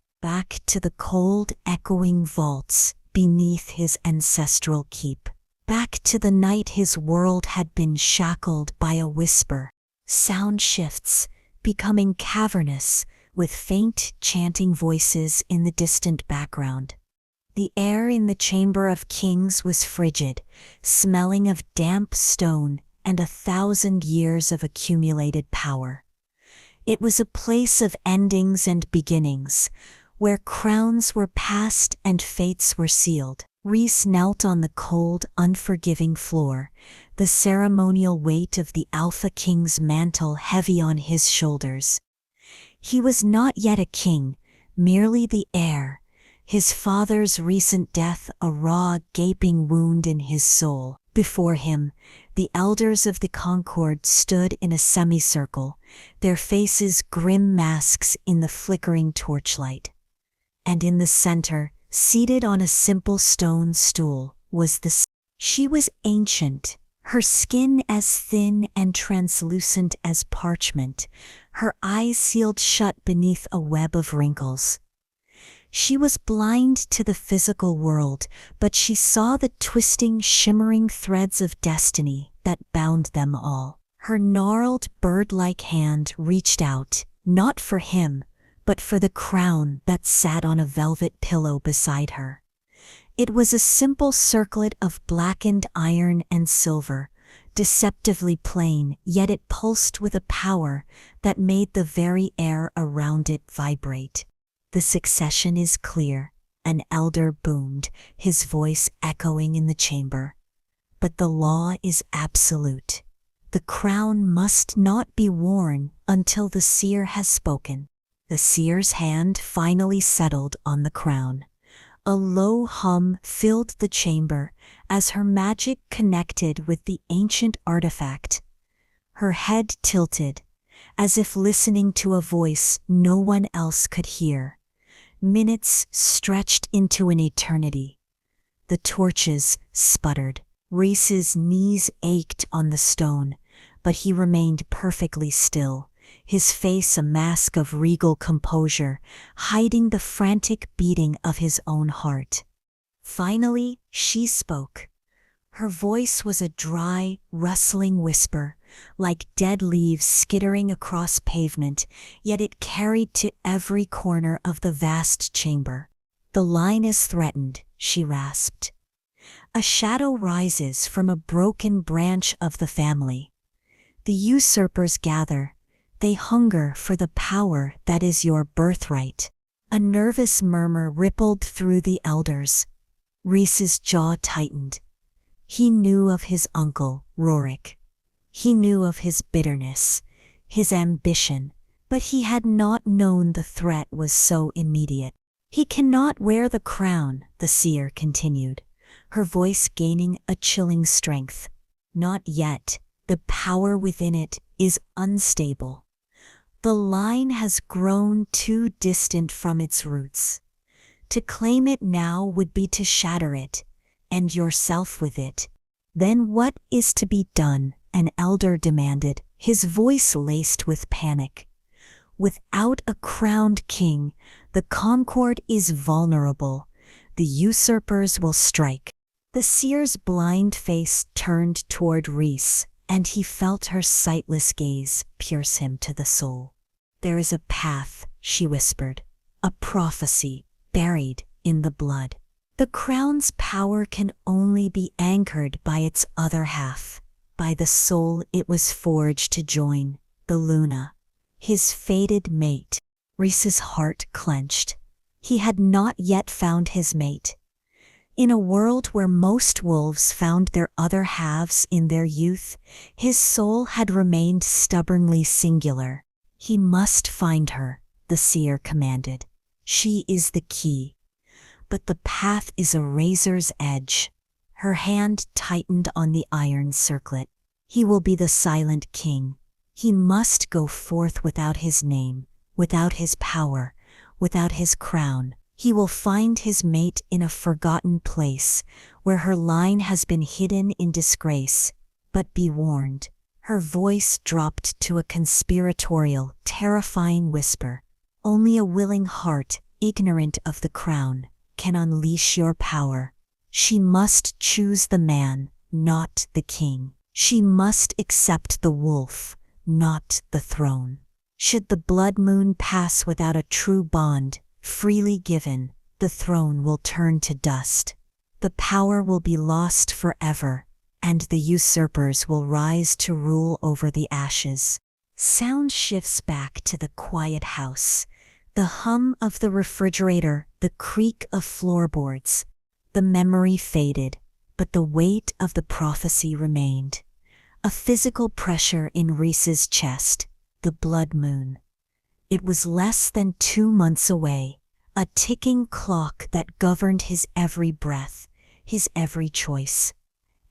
to the cold, echoing vaults beneath his ancestral keep, back to the night his world had been shackled by a whisper. Sound shifts, becoming cavernous, with faint, chanting voices in the distant background. The air in the Chamber of Kings was frigid, smelling of damp stone and 1,000 years of accumulated power. It was a place of endings and beginnings, where crowns were passed and fates were sealed. Rhys knelt on the cold, unforgiving floor, the ceremonial weight of the Alpha King's mantle heavy on his shoulders. He was not yet a king, merely the heir, his father's recent death a raw, gaping wound in his soul. Before him, the elders of the Concord stood in a semicircle, their faces grim masks in the flickering torchlight. And in the center, seated on a simple stone stool, was She was ancient, her skin as thin and translucent as parchment, her eyes sealed shut beneath a web of wrinkles. She was blind to the physical world, but she saw the twisting, shimmering threads of destiny that bound them all. Her gnarled, bird-like hand reached out, not for him, but for the crown that sat on a velvet pillow beside her. It was a simple circlet of blackened iron and silver, deceptively plain, yet it pulsed with a power that made the very air around it vibrate. "The succession is clear," an elder boomed, his voice echoing in the chamber. "But the law is absolute. The crown must not be worn until the seer has spoken." The seer's hand finally settled on the crown. A low hum filled the chamber as her magic connected with the ancient artifact. Her head tilted, as if listening to a voice no one else could hear. Minutes stretched into an eternity. The torches sputtered. Rhys's knees ached on the stone, but he remained perfectly still, his face a mask of regal composure, hiding the frantic beating of his own heart. Finally, she spoke. Her voice was a dry, rustling whisper, like dead leaves skittering across pavement, yet it carried to every corner of the vast chamber. "The line is threatened," she rasped. "A shadow rises from a broken branch of the family. The usurpers gather. They hunger for the power that is your birthright." A nervous murmur rippled through the elders. Rhys's jaw tightened. He knew of his uncle, Rorik. He knew of his bitterness, his ambition, but he had not known the threat was so immediate. "He cannot wear the crown," the seer continued, her voice gaining a chilling strength. "Not yet. The power within it is unstable. The line has grown too distant from its roots. To claim it now would be to shatter it, and yourself with it." "Then what is to be done?" an elder demanded, his voice laced with panic. Without a crowned king, the concord is vulnerable. The usurpers will strike. The seer's blind face turned toward Rhys, and he felt her sightless gaze pierce him to the soul. "There is a path," she whispered, "a prophecy buried in the blood. The crown's power can only be anchored by its other half, by the soul it was forged to join, the Luna, his fated mate." Rhys's heart clenched. He had not yet found his mate. In a world where most wolves found their other halves in their youth, his soul had remained stubbornly singular. "He must find her," the seer commanded. "She is the key. But the path is a razor's edge." Her hand tightened on the iron circlet. "He will be the silent king. He must go forth without his name, without his power, without his crown. He will find his mate in a forgotten place, where her line has been hidden in disgrace. But be warned." Her voice dropped to a conspiratorial, terrifying whisper. "Only a willing heart, ignorant of the crown, can unleash your power. She must choose the man, not the king. She must accept the wolf, not the throne. Should the blood moon pass without a true bond, freely given, the throne will turn to dust. The power will be lost forever, and the usurpers will rise to rule over the ashes." Sound shifts back to the quiet house. The hum of the refrigerator, the creak of floorboards. The memory faded, but the weight of the prophecy remained. A physical pressure in Rhys's chest, the blood moon. It was less than 2 months away, a ticking clock that governed his every breath, his every choice.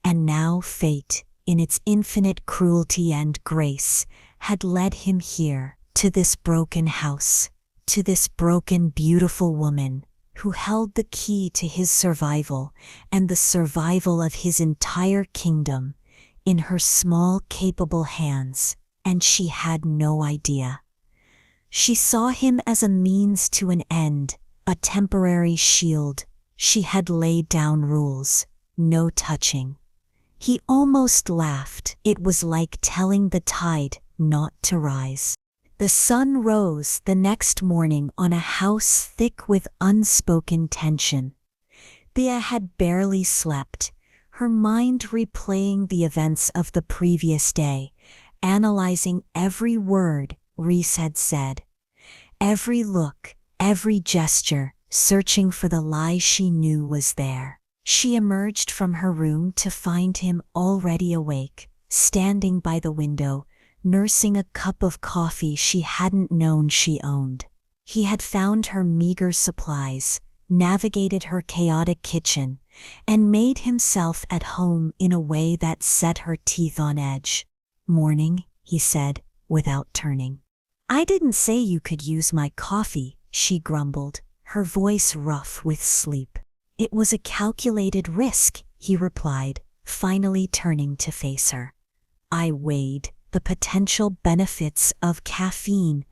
And now fate, in its infinite cruelty and grace, had led him here, to this broken house, to this broken, beautiful woman, who held the key to his survival and the survival of his entire kingdom, in her small, capable hands, and she had no idea. She saw him as a means to an end, a temporary shield. She had laid down rules, no touching. He almost laughed. It was like telling the tide not to rise. The sun rose the next morning on a house thick with unspoken tension. Thea had barely slept, her mind replaying the events of the previous day, analyzing every word Rhys had said, every look, every gesture, searching for the lie she knew was there. She emerged from her room to find him already awake, standing by the window, nursing a cup of coffee she hadn't known she owned. He had found her meager supplies, navigated her chaotic kitchen, and made himself at home in a way that set her teeth on edge. "Morning," he said, without turning. "I didn't say you could use my coffee," she grumbled, her voice rough with sleep. "It was a calculated risk," he replied, finally turning to face her. "I weighed the potential benefits of caffeine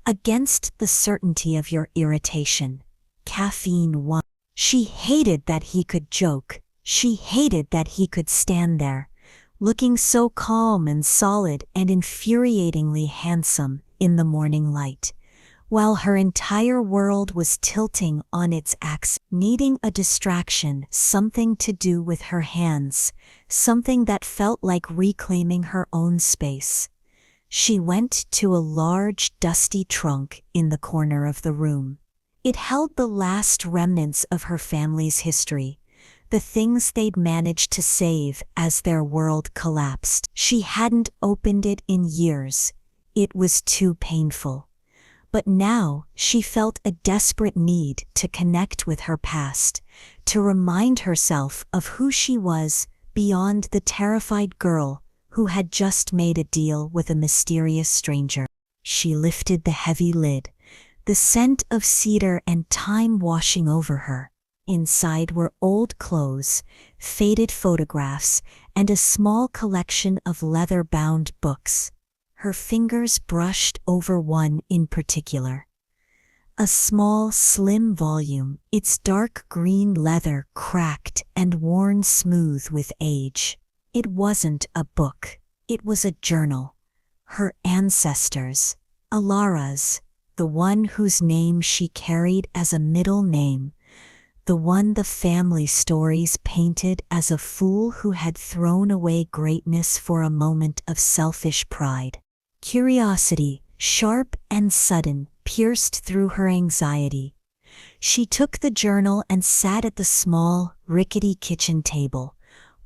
against the certainty of your irritation. Caffeine won." She hated that he could joke. She hated that he could stand there, looking so calm and solid and infuriatingly handsome in the morning light, while her entire world was tilting on its axis, needing a distraction, something to do with her hands, something that felt like reclaiming her own space. She went to a large, dusty trunk in the corner of the room. It held the last remnants of her family's history, the things they'd managed to save as their world collapsed. She hadn't opened it in years. It was too painful. But now she felt a desperate need to connect with her past, to remind herself of who she was beyond the terrified girl who had just made a deal with a mysterious stranger. She lifted the heavy lid, the scent of cedar and time washing over her. Inside were old clothes, faded photographs, and a small collection of leather-bound books. Her fingers brushed over one in particular. A small, slim volume, its dark green leather cracked and worn smooth with age. It wasn't a book. It was a journal. Her ancestors, Alara's, the one whose name she carried as a middle name, the one the family stories painted as a fool who had thrown away greatness for a moment of selfish pride. Curiosity, sharp and sudden, pierced through her anxiety. She took the journal and sat at the small, rickety kitchen table,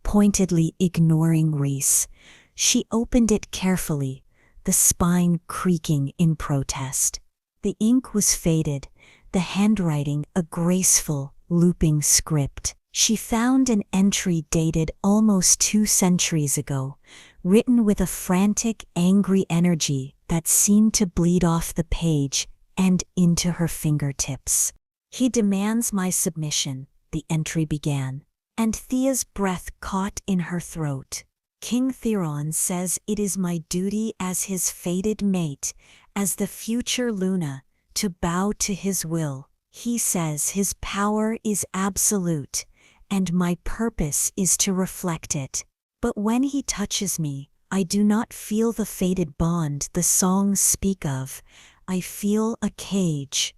pointedly ignoring Rhys. She opened it carefully, the spine creaking in protest. The ink was faded, the handwriting a graceful, looping script. She found an entry dated almost 2 centuries ago, written with a frantic, angry energy that seemed to bleed off the page and into her fingertips. "He demands my submission," the entry began, and Thea's breath caught in her throat. "King Theron says it is my duty as his fated mate, as the future Luna, to bow to his will. He says his power is absolute, and my purpose is to reflect it. But when he touches me, I do not feel the fated bond the songs speak of. I feel a cage.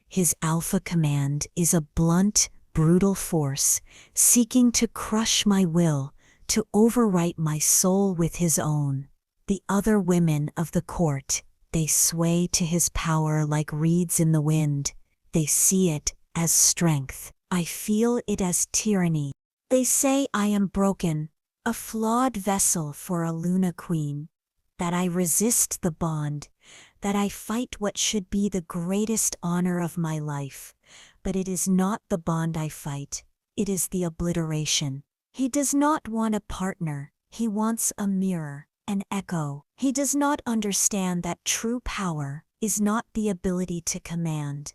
His alpha command is a blunt, brutal force, seeking to crush my will, to overwrite my soul with his own. The other women of the court, they sway to his power like reeds in the wind. They see it as strength. I feel it as tyranny. They say I am broken, a flawed vessel for a Luna queen, that I resist the bond, that I fight what should be the greatest honor of my life. But it is not the bond I fight, it is the obliteration. He does not want a partner, he wants a mirror, an echo. He does not understand that true power is not the ability to command,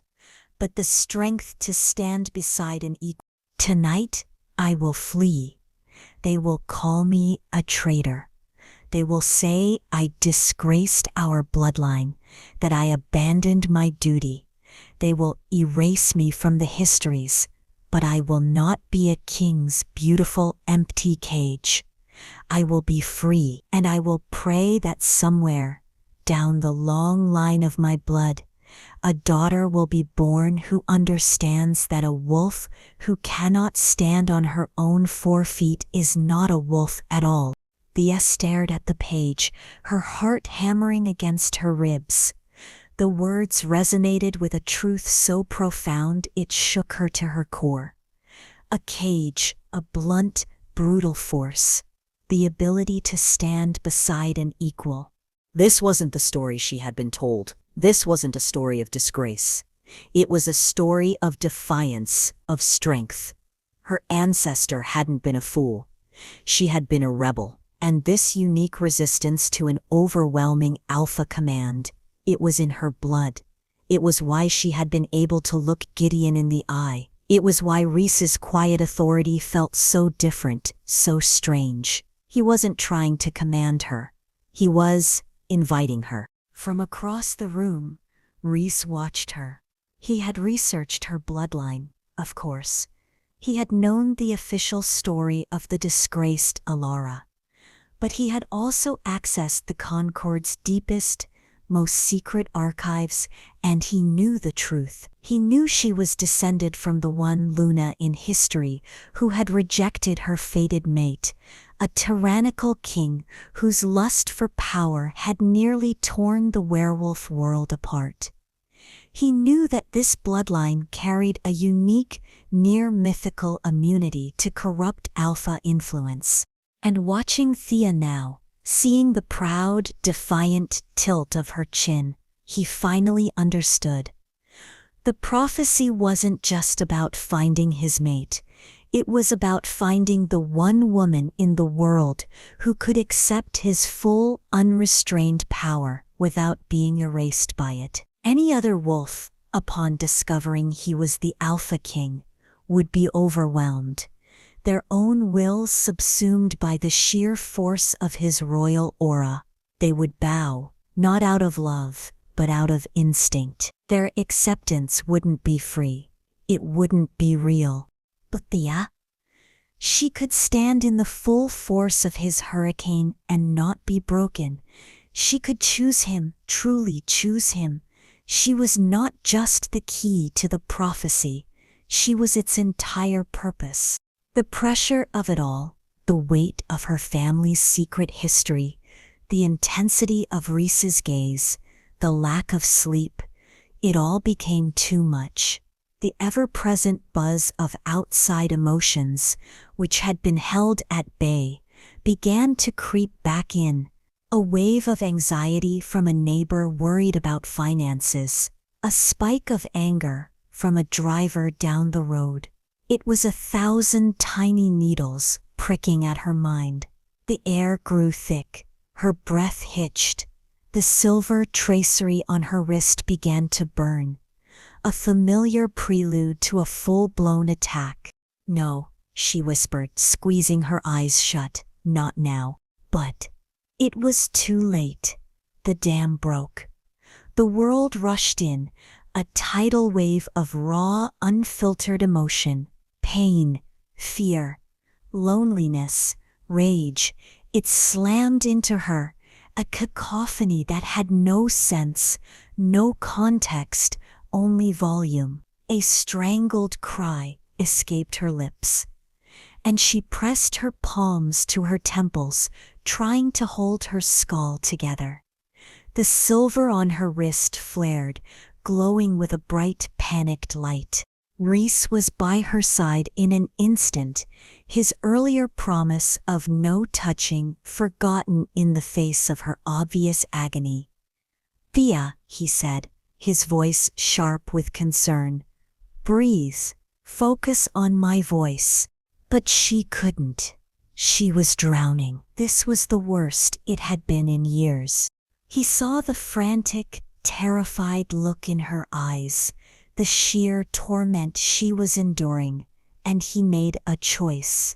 but the strength to stand beside an equal. Tonight, I will flee. They will call me a traitor. They will say I disgraced our bloodline, that I abandoned my duty. They will erase me from the histories, but I will not be a king's beautiful empty cage. I will be free, and I will pray that somewhere, down the long line of my blood, a daughter will be born who understands that a wolf who cannot stand on her own 4 feet is not a wolf at all. Thea stared at the page, her heart hammering against her ribs. The words resonated with a truth so profound it shook her to her core. A cage, a blunt, brutal force. The ability to stand beside an equal. This wasn't the story she had been told. This wasn't a story of disgrace. It was a story of defiance, of strength. Her ancestor hadn't been a fool. She had been a rebel, and this unique resistance to an overwhelming alpha command, it was in her blood. It was why she had been able to look Gideon in the eye. It was why Rhys's quiet authority felt so different, so strange. He wasn't trying to command her. He was inviting her. From across the room, Rhys watched her. He had researched her bloodline, of course. He had known the official story of the disgraced Alara. But he had also accessed the Concord's deepest, most secret archives, and he knew the truth. He knew she was descended from the one Luna in history who had rejected her fated mate, a tyrannical king whose lust for power had nearly torn the werewolf world apart. He knew that this bloodline carried a unique, near-mythical immunity to corrupt alpha influence. And watching Thea now, seeing the proud, defiant tilt of her chin, he finally understood. The prophecy wasn't just about finding his mate. It was about finding the one woman in the world who could accept his full, unrestrained power without being erased by it. Any other wolf, upon discovering he was the Alpha King, would be overwhelmed, their own wills subsumed by the sheer force of his royal aura. They would bow, not out of love, but out of instinct. Their acceptance wouldn't be free. It wouldn't be real. But Thea? She could stand in the full force of his hurricane and not be broken. She could choose him, truly choose him. She was not just the key to the prophecy. She was its entire purpose. The pressure of it all, the weight of her family's secret history, the intensity of Rhys's gaze, the lack of sleep, it all became too much. The ever-present buzz of outside emotions, which had been held at bay, began to creep back in. A wave of anxiety from a neighbor worried about finances, a spike of anger from a driver down the road. It was 1,000 tiny needles pricking at her mind. The air grew thick, her breath hitched. The silver tracery on her wrist began to burn, a familiar prelude to a full-blown attack. "No," she whispered, squeezing her eyes shut, "not now." But it was too late. The dam broke. The world rushed in, a tidal wave of raw, unfiltered emotion, pain, fear, loneliness, rage. It slammed into her, a cacophony that had no sense, no context, only volume. A strangled cry escaped her lips, and she pressed her palms to her temples, trying to hold her skull together. The silver on her wrist flared, glowing with a bright, panicked light. Rhys was by her side in an instant, his earlier promise of no touching forgotten in the face of her obvious agony. "Thea," he said, his voice sharp with concern. "Breathe. Focus on my voice." But she couldn't. She was drowning. This was the worst it had been in years. He saw the frantic, terrified look in her eyes, the sheer torment she was enduring, and he made a choice.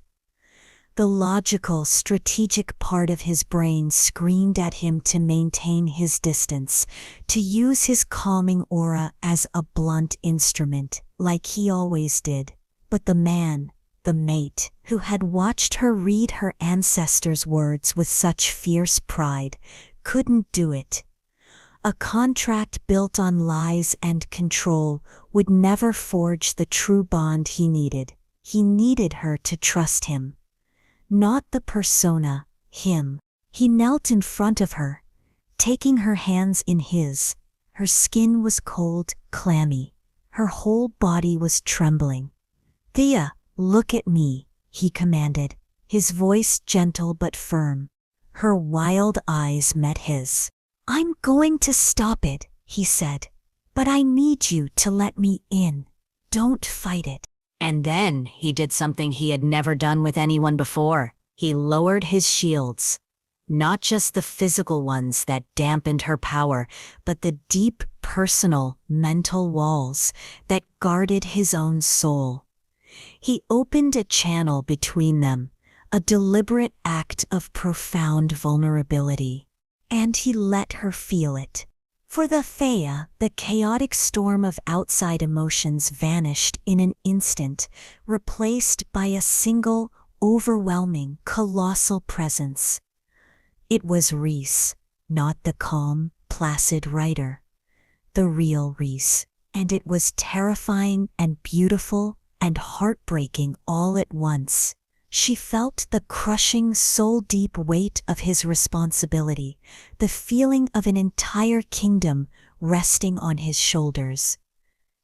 The logical, strategic part of his brain screamed at him to maintain his distance, to use his calming aura as a blunt instrument, like he always did. But the man, the mate, who had watched her read her ancestors' words with such fierce pride, couldn't do it. A contract built on lies and control would never forge the true bond he needed. He needed her to trust him. Not the persona, him. He knelt in front of her, taking her hands in his. Her skin was cold, clammy. Her whole body was trembling. "Thea, look at me," he commanded, his voice gentle but firm. Her wild eyes met his. "I'm going to stop it," he said, "but I need you to let me in. Don't fight it." And then he did something he had never done with anyone before. He lowered his shields. Not just the physical ones that dampened her power, but the deep, personal, mental walls that guarded his own soul. He opened a channel between them, a deliberate act of profound vulnerability. And he let her feel it. For the Thea, the chaotic storm of outside emotions vanished in an instant, replaced by a single, overwhelming, colossal presence. It was Rhys, not the calm, placid writer. The real Rhys. And it was terrifying and beautiful and heartbreaking all at once. She felt the crushing, soul-deep weight of his responsibility, the feeling of an entire kingdom resting on his shoulders.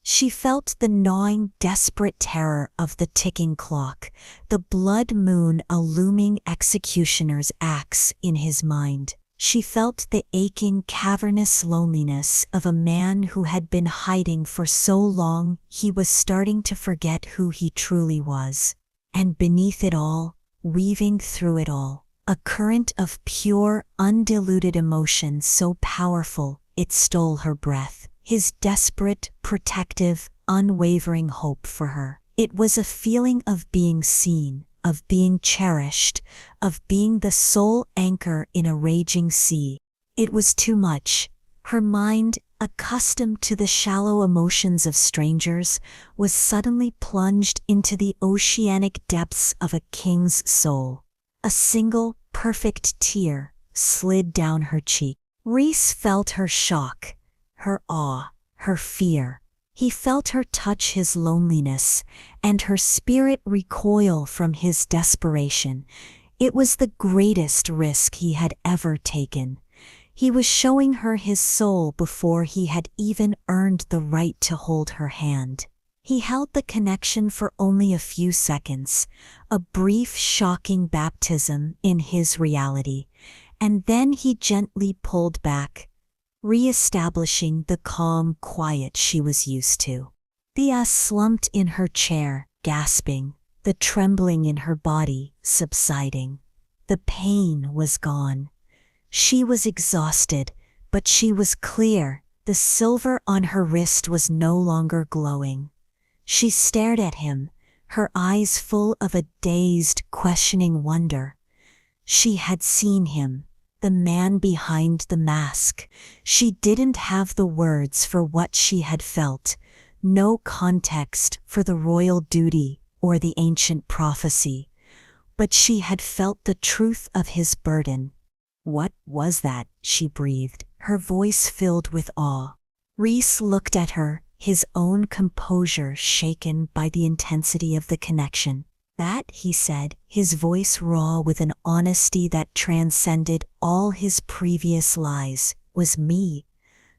She felt the gnawing, desperate terror of the ticking clock, the blood moon a looming executioner's axe in his mind. She felt the aching, cavernous loneliness of a man who had been hiding for so long he was starting to forget who he truly was. And beneath it all, weaving through it all, a current of pure, undiluted emotion so powerful it stole her breath. His desperate, protective, unwavering hope for her. It was a feeling of being seen, of being cherished, of being the sole anchor in a raging sea. It was too much. Her mind, accustomed to the shallow emotions of strangers, was suddenly plunged into the oceanic depths of a king's soul. A single, perfect tear slid down her cheek. Rhys felt her shock, her awe, her fear. He felt her touch his loneliness, and her spirit recoil from his desperation. It was the greatest risk he had ever taken. He was showing her his soul before he had even earned the right to hold her hand. He held the connection for only a few seconds, a brief, shocking baptism in his reality, and then he gently pulled back, re-establishing the calm quiet she was used to. Thea slumped in her chair, gasping, the trembling in her body subsiding. The pain was gone. She was exhausted, but she was clear. The silver on her wrist was no longer glowing. She stared at him, her eyes full of a dazed, questioning wonder. She had seen him, the man behind the mask. She didn't have the words for what she had felt, no context for the royal duty or the ancient prophecy, but she had felt the truth of his burden. "What was that?" she breathed, her voice filled with awe. Rhys looked at her, his own composure shaken by the intensity of the connection. "That," he said, his voice raw with an honesty that transcended all his previous lies, "was me,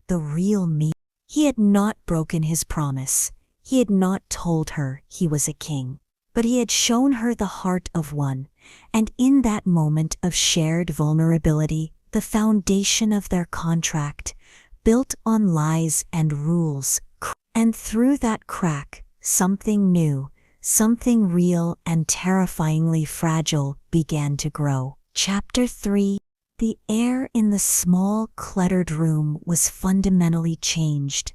the real me." He had not broken his promise. He had not told her he was a king. But he had shown her the heart of one, and in that moment of shared vulnerability, the foundation of their contract, built on lies and rules, and through that crack, something new, something real and terrifyingly fragile began to grow. Chapter 3. The air in the small, cluttered room was fundamentally changed.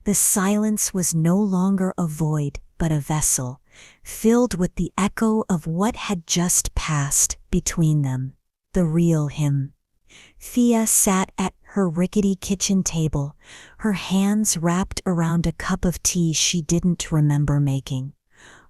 The silence was no longer a void, but a vessel, filled with the echo of what had just passed between them. The real him. Thea sat at her rickety kitchen table, her hands wrapped around a cup of tea she didn't remember making.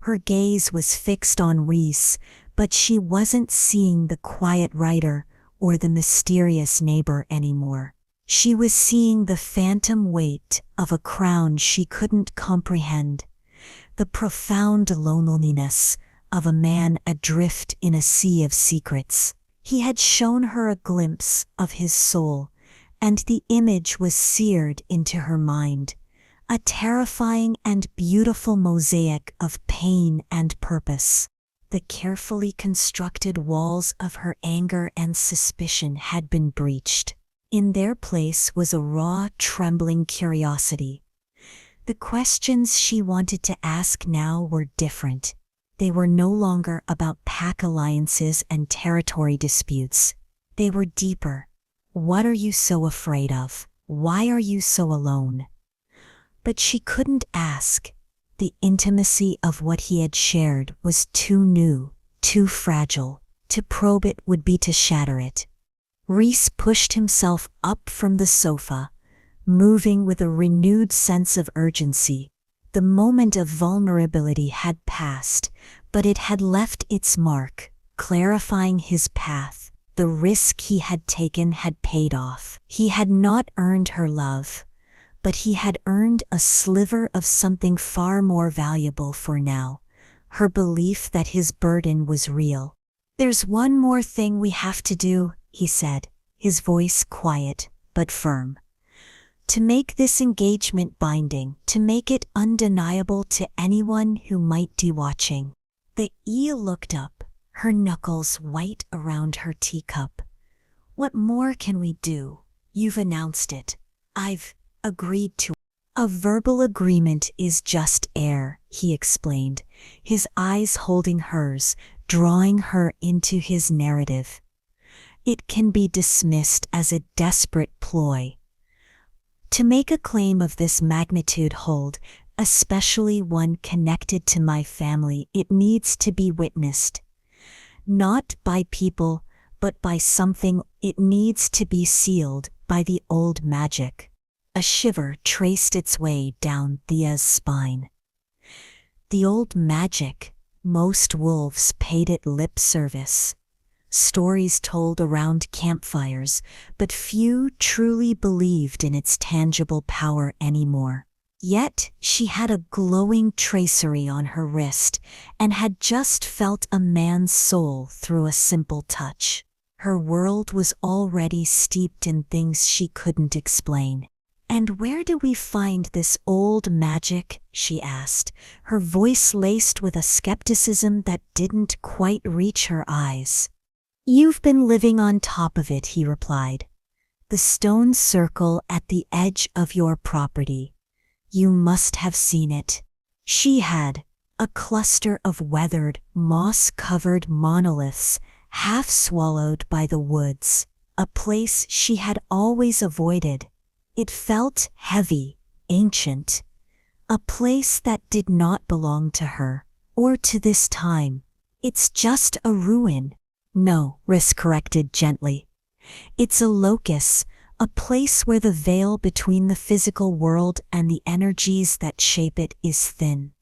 Her gaze was fixed on Rhys, but she wasn't seeing the quiet writer or the mysterious neighbor anymore. She was seeing the phantom weight of a crown she couldn't comprehend, the profound loneliness of a man adrift in a sea of secrets. He had shown her a glimpse of his soul, and the image was seared into her mind, a terrifying and beautiful mosaic of pain and purpose. The carefully constructed walls of her anger and suspicion had been breached. In their place was a raw, trembling curiosity. The questions she wanted to ask now were different. They were no longer about pack alliances and territory disputes. They were deeper. What are you so afraid of? Why are you so alone? But she couldn't ask. The intimacy of what he had shared was too new, too fragile. To probe it would be to shatter it. Rhys pushed himself up from the sofa, moving with a renewed sense of urgency. The moment of vulnerability had passed, but it had left its mark, clarifying his path. The risk he had taken had paid off. He had not earned her love, but he had earned a sliver of something far more valuable for now, her belief that his burden was real. "There's one more thing we have to do," he said, his voice quiet but firm. "To make this engagement binding, to make it undeniable to anyone who might be watching." The eel looked up, her knuckles white around her teacup. "What more can we do? You've announced it. I've agreed to it." "A verbal agreement is just air," he explained, his eyes holding hers, drawing her into his narrative. "It can be dismissed as a desperate ploy. To make a claim of this magnitude hold, especially one connected to my family, it needs to be witnessed. Not by people, but by something It needs to be sealed by the old magic. A shiver traced its way down Thea's spine. The old magic, most wolves paid it lip service. Stories told around campfires, but few truly believed in its tangible power anymore. Yet she had a glowing tracery on her wrist and had just felt a man's soul through a simple touch. Her world was already steeped in things she couldn't explain. "And where do we find this old magic?" she asked, her voice laced with a skepticism that didn't quite reach her eyes. "You've been living on top of it," he replied. "The stone circle at the edge of your property. You must have seen it." She had. A cluster of weathered, moss-covered monoliths, half swallowed by the woods. A place she had always avoided. It felt heavy, ancient. A place that did not belong to her, or to this time. "It's just a ruin." "No," Rhys corrected gently. "It's a locus, a place where the veil between the physical world and the energies that shape it is thin.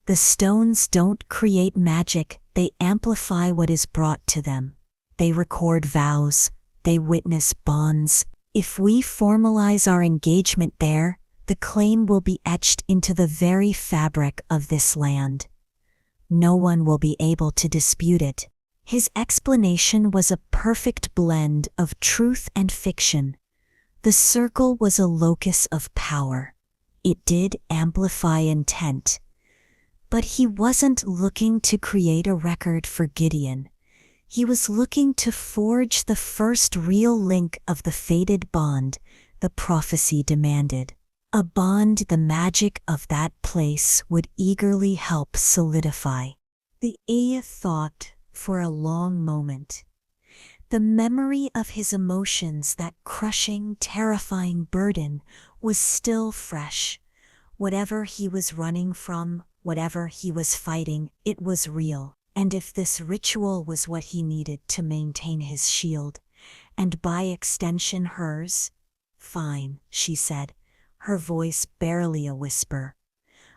The stones don't create magic, they amplify what is brought to them. They record vows, they witness bonds. If we formalize our engagement there, the claim will be etched into the very fabric of this land. No one will be able to dispute it." His explanation was a perfect blend of truth and fiction. The circle was a locus of power. It did amplify intent. But he wasn't looking to create a record for Gideon. He was looking to forge the first real link of the fated bond the prophecy demanded. A bond the magic of that place would eagerly help solidify. The Aya thought for a long moment. The memory of his emotions, that crushing, terrifying burden, was still fresh. Whatever he was running from, whatever he was fighting, it was real. And if this ritual was what he needed to maintain his shield, and by extension hers, "Fine," she said, her voice barely a whisper.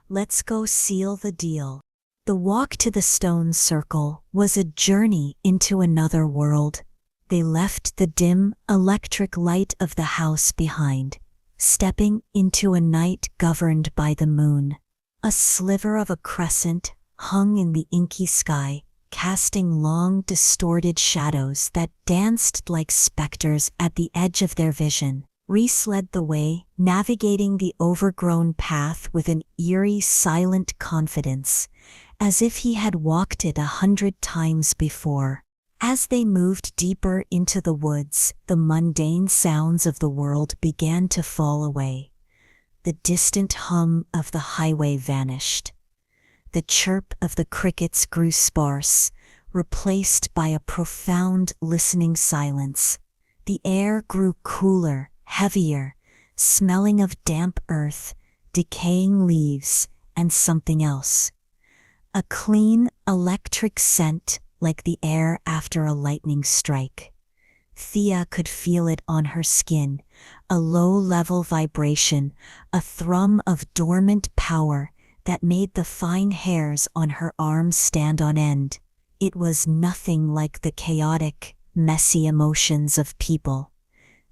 "Let's go seal the deal." The walk to the stone circle was a journey into another world. They left the dim, electric light of the house behind, stepping into a night governed by the moon. A sliver of a crescent hung in the inky sky, casting long, distorted shadows that danced like specters at the edge of their vision. Rhys led the way, navigating the overgrown path with an eerie, silent confidence, as if he had walked it 100 times before. As they moved deeper into the woods, the mundane sounds of the world began to fall away. The distant hum of the highway vanished. The chirp of the crickets grew sparse, replaced by a profound listening silence. The air grew cooler, heavier, smelling of damp earth, decaying leaves, and something else. A clean, electric scent like the air after a lightning strike. Thea could feel it on her skin, a low-level vibration, a thrum of dormant power that made the fine hairs on her arms stand on end. It was nothing like the chaotic, messy emotions of people.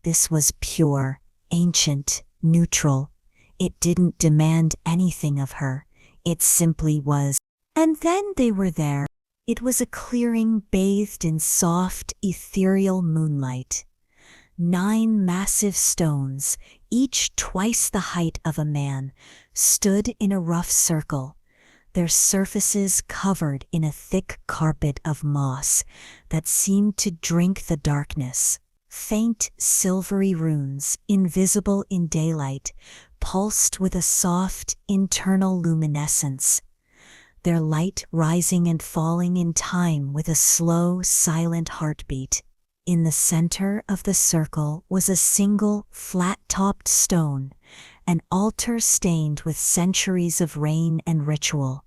This was pure, ancient, neutral. It didn't demand anything of her. It simply was. And then they were there. It was a clearing bathed in soft, ethereal moonlight. 9 massive stones, each twice the height of a man, stood in a rough circle, their surfaces covered in a thick carpet of moss that seemed to drink the darkness. Faint, silvery runes, invisible in daylight, pulsed with a soft, internal luminescence, their light rising and falling in time with a slow, silent heartbeat. In the center of the circle was a single, flat-topped stone, an altar stained with centuries of rain and ritual.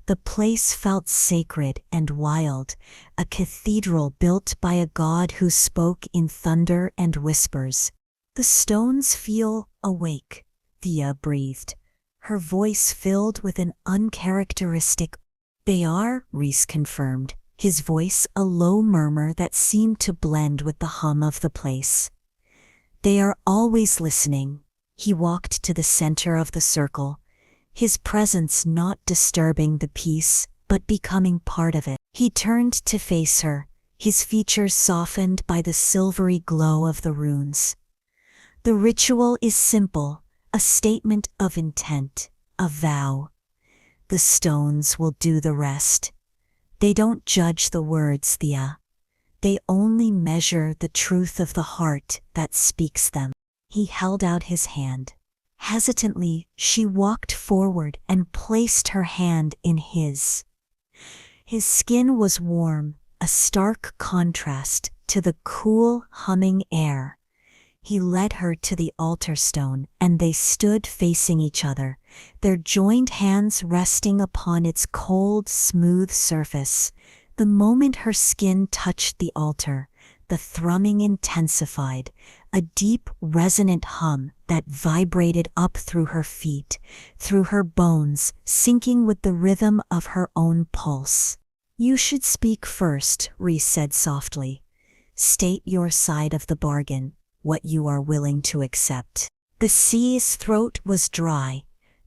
The place felt sacred and wild, a cathedral built by a god who spoke in thunder and whispers. "The stones feel awake," Thea breathed, her voice filled with an uncharacteristic. "They are," Rhys confirmed, his voice a low murmur that seemed to blend with the hum of the place. "They are always listening." He walked to the center of the circle, his presence not disturbing the peace, but becoming part of it. He turned to face her, his features softened by the silvery glow of the runes. "The ritual is simple, a statement of intent, a vow. The stones will do the rest. They don't judge the words, Thea. They only measure the truth of the heart that speaks them." He held out his hand. Hesitantly, she walked forward and placed her hand in his. His skin was warm, a stark contrast to the cool, humming air. He led her to the altar stone, and they stood facing each other, their joined hands resting upon its cold, smooth surface. The moment her skin touched the altar, the thrumming intensified, a deep, resonant hum that vibrated up through her feet, through her bones, syncing with the rhythm of her own pulse. "You should speak first," Rhys said softly. "State your side of the bargain, what you are willing to accept." The sea's throat was dry.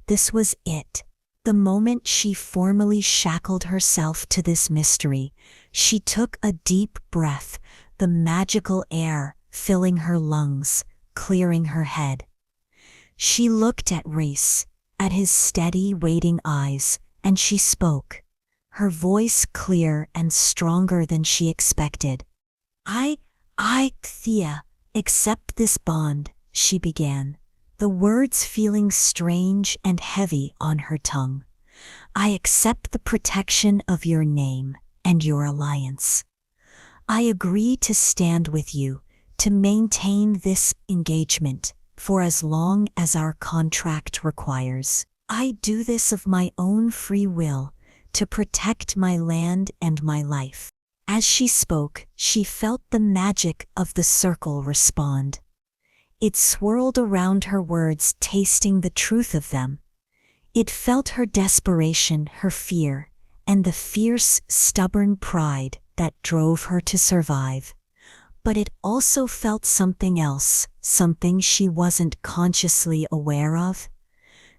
This was it. The moment she formally shackled herself to this mystery, she took a deep breath, the magical air filling her lungs, clearing her head. She looked at Rhys, at his steady, waiting eyes, and she spoke, her voice clear and stronger than she expected. I, Thea, accept this bond," she began, the words feeling strange and heavy on her tongue. "I accept the protection of your name and your alliance. I agree to stand with you, to maintain this engagement for as long as our contract requires. I do this of my own free will, to protect my land and my life." As she spoke, she felt the magic of the circle respond. It swirled around her words, tasting the truth of them. It felt her desperation, her fear, and the fierce, stubborn pride that drove her to survive. But it also felt something else, something she wasn't consciously aware of.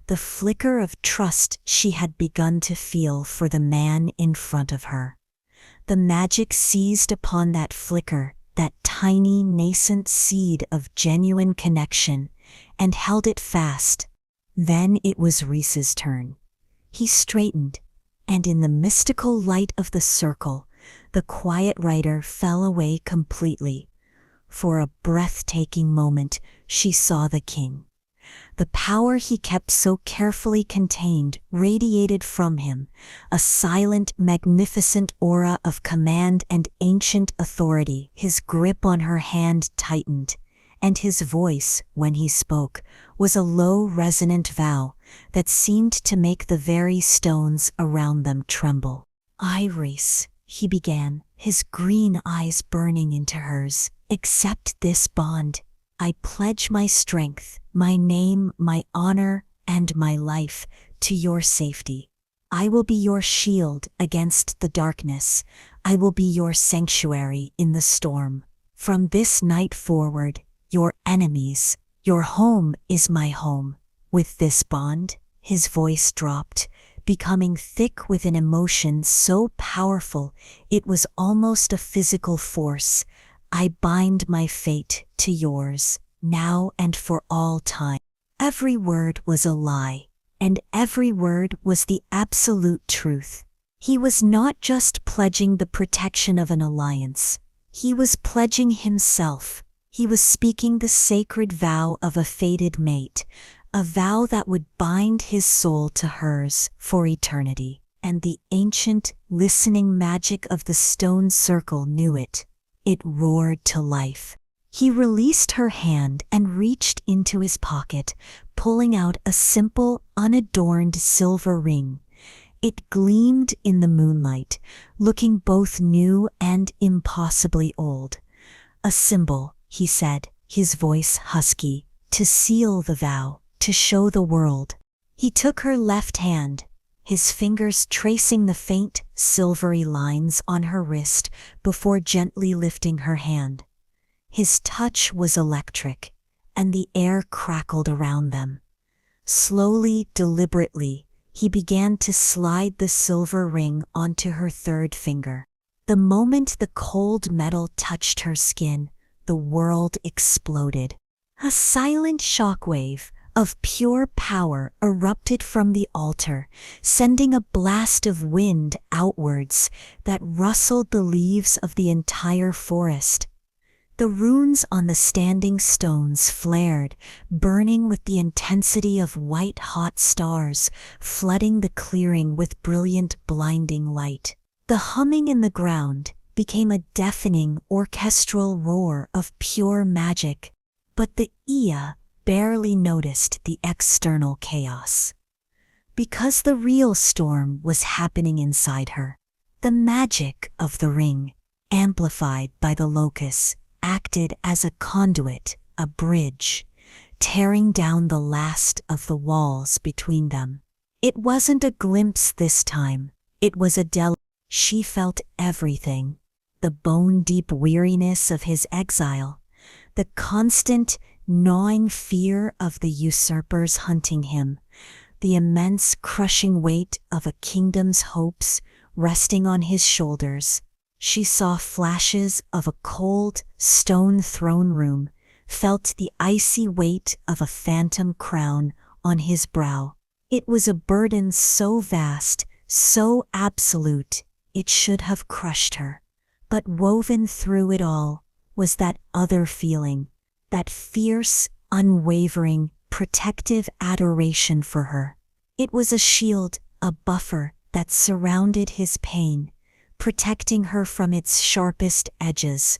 The flicker of trust she had begun to feel for the man in front of her. The magic seized upon that flicker, that tiny nascent seed of genuine connection, and held it fast. Then it was Rhys's turn. He straightened, and in the mystical light of the circle, the quiet writer fell away completely. For a breathtaking moment, she saw the king. The power he kept so carefully contained radiated from him, a silent, magnificent aura of command and ancient authority. His grip on her hand tightened, and his voice, when he spoke, was a low, resonant vow that seemed to make the very stones around them tremble. "I, Rhys," he began, his green eyes burning into hers, "accept this bond. I pledge my strength, my name, my honor, and my life to your safety. I will be your shield against the darkness. I will be your sanctuary in the storm. From this night forward, your enemies, your home is my home. With this bond," his voice dropped, becoming thick with an emotion so powerful it was almost a physical force. "I bind my fate to yours, now and for all time." Every word was a lie, and every word was the absolute truth. He was not just pledging the protection of an alliance. He was pledging himself. He was speaking the sacred vow of a fated mate, a vow that would bind his soul to hers for eternity. And the ancient, listening magic of the stone circle knew it. It roared to life. He released her hand and reached into his pocket, pulling out a simple, unadorned silver ring. It gleamed in the moonlight, looking both new and impossibly old. "A symbol," he said, his voice husky, "to seal the vow, to show the world." He took her left hand, his fingers tracing the faint, silvery lines on her wrist before gently lifting her hand. His touch was electric, and the air crackled around them. Slowly, deliberately, he began to slide the silver ring onto her third finger. The moment the cold metal touched her skin, the world exploded. A silent shockwave of pure power erupted from the altar, sending a blast of wind outwards that rustled the leaves of the entire forest. The runes on the standing stones flared, burning with the intensity of white-hot stars, flooding the clearing with brilliant, blinding light. The humming in the ground became a deafening orchestral roar of pure magic, but the Thea barely noticed the external chaos. Because the real storm was happening inside her. The magic of the ring, amplified by the locus, acted as a conduit, a bridge, tearing down the last of the walls between them. It wasn't a glimpse this time, it was a She felt everything. The bone-deep weariness of his exile, the constant, gnawing fear of the usurpers hunting him, the immense crushing weight of a kingdom's hopes resting on his shoulders. She saw flashes of a cold, stone throne room, felt the icy weight of a phantom crown on his brow. It was a burden so vast, so absolute, it should have crushed her. But woven through it all was that other feeling, that fierce, unwavering, protective adoration for her. It was a shield, a buffer that surrounded his pain, protecting her from its sharpest edges.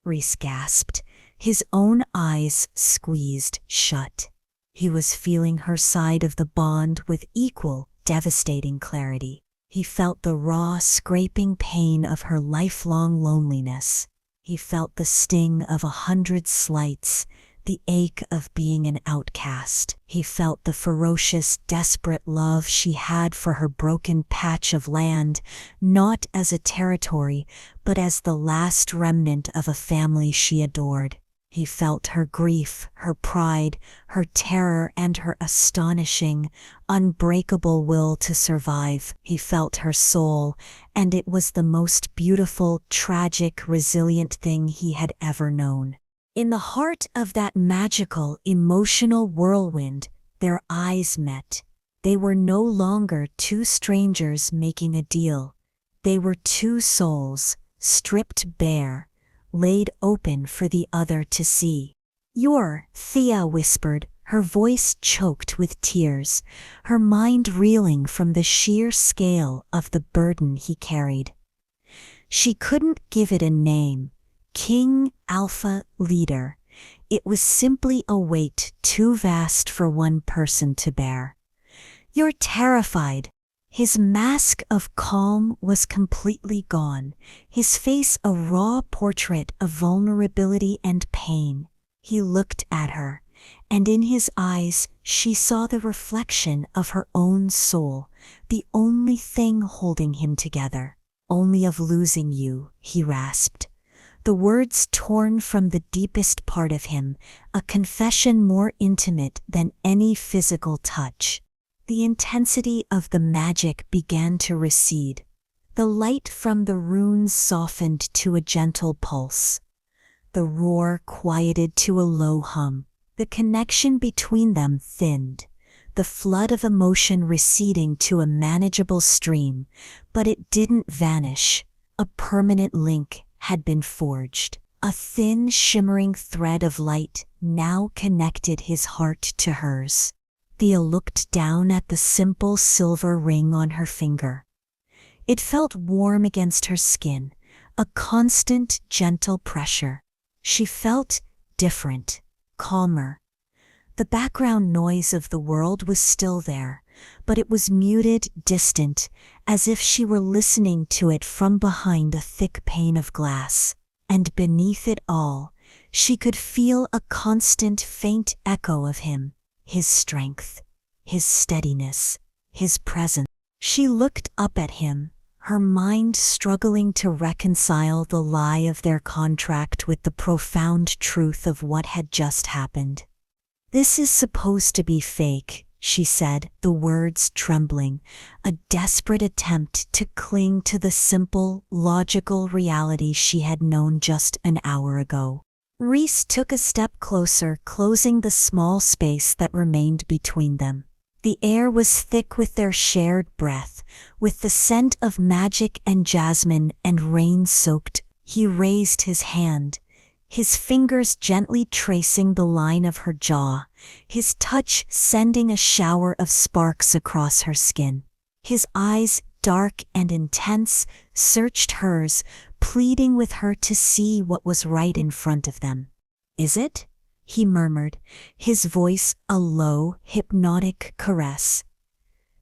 Rhys gasped, his own eyes squeezed shut. He was feeling her side of the bond with equal, devastating clarity. He felt the raw, scraping pain of her lifelong loneliness. He felt the sting of 100 slights, the ache of being an outcast. He felt the ferocious, desperate love she had for her broken patch of land, not as a territory, but as the last remnant of a family she adored. He felt her grief, her pride, her terror, and her astonishing, unbreakable will to survive. He felt her soul, and it was the most beautiful, tragic, resilient thing he had ever known. In the heart of that magical, emotional whirlwind, their eyes met. They were no longer two strangers making a deal. They were two souls, stripped bare, laid open for the other to see. "You're," Thea whispered, her voice choked with tears, her mind reeling from the sheer scale of the burden he carried. She couldn't give it a name. King, Alpha, Leader. It was simply a weight too vast for one person to bear. "You're terrified." His mask of calm was completely gone, his face a raw portrait of vulnerability and pain. He looked at her, and in his eyes she saw the reflection of her own soul, the only thing holding him together. "Only of losing you," he rasped. The words torn from the deepest part of him, a confession more intimate than any physical touch. The intensity of the magic began to recede. The light from the runes softened to a gentle pulse. The roar quieted to a low hum. The connection between them thinned, the flood of emotion receding to a manageable stream, but it didn't vanish. A permanent link had been forged. A thin, shimmering thread of light now connected his heart to hers. Thea looked down at the simple silver ring on her finger. It felt warm against her skin, a constant, gentle pressure. She felt different, calmer. The background noise of the world was still there, but it was muted, distant, as if she were listening to it from behind a thick pane of glass. And beneath it all, she could feel a constant, faint echo of him, his strength, his steadiness, his presence. She looked up at him, her mind struggling to reconcile the lie of their contract with the profound truth of what had just happened. "This is supposed to be fake," she said, the words trembling, a desperate attempt to cling to the simple, logical reality she had known just an hour ago. Rhys took a step closer, closing the small space that remained between them. The air was thick with their shared breath, with the scent of magic and jasmine and rain-soaked. He raised his hand, his fingers gently tracing the line of her jaw, his touch sending a shower of sparks across her skin. His eyes, dark and intense, searched hers, pleading with her to see what was right in front of them. "Is it?" he murmured, his voice a low, hypnotic caress.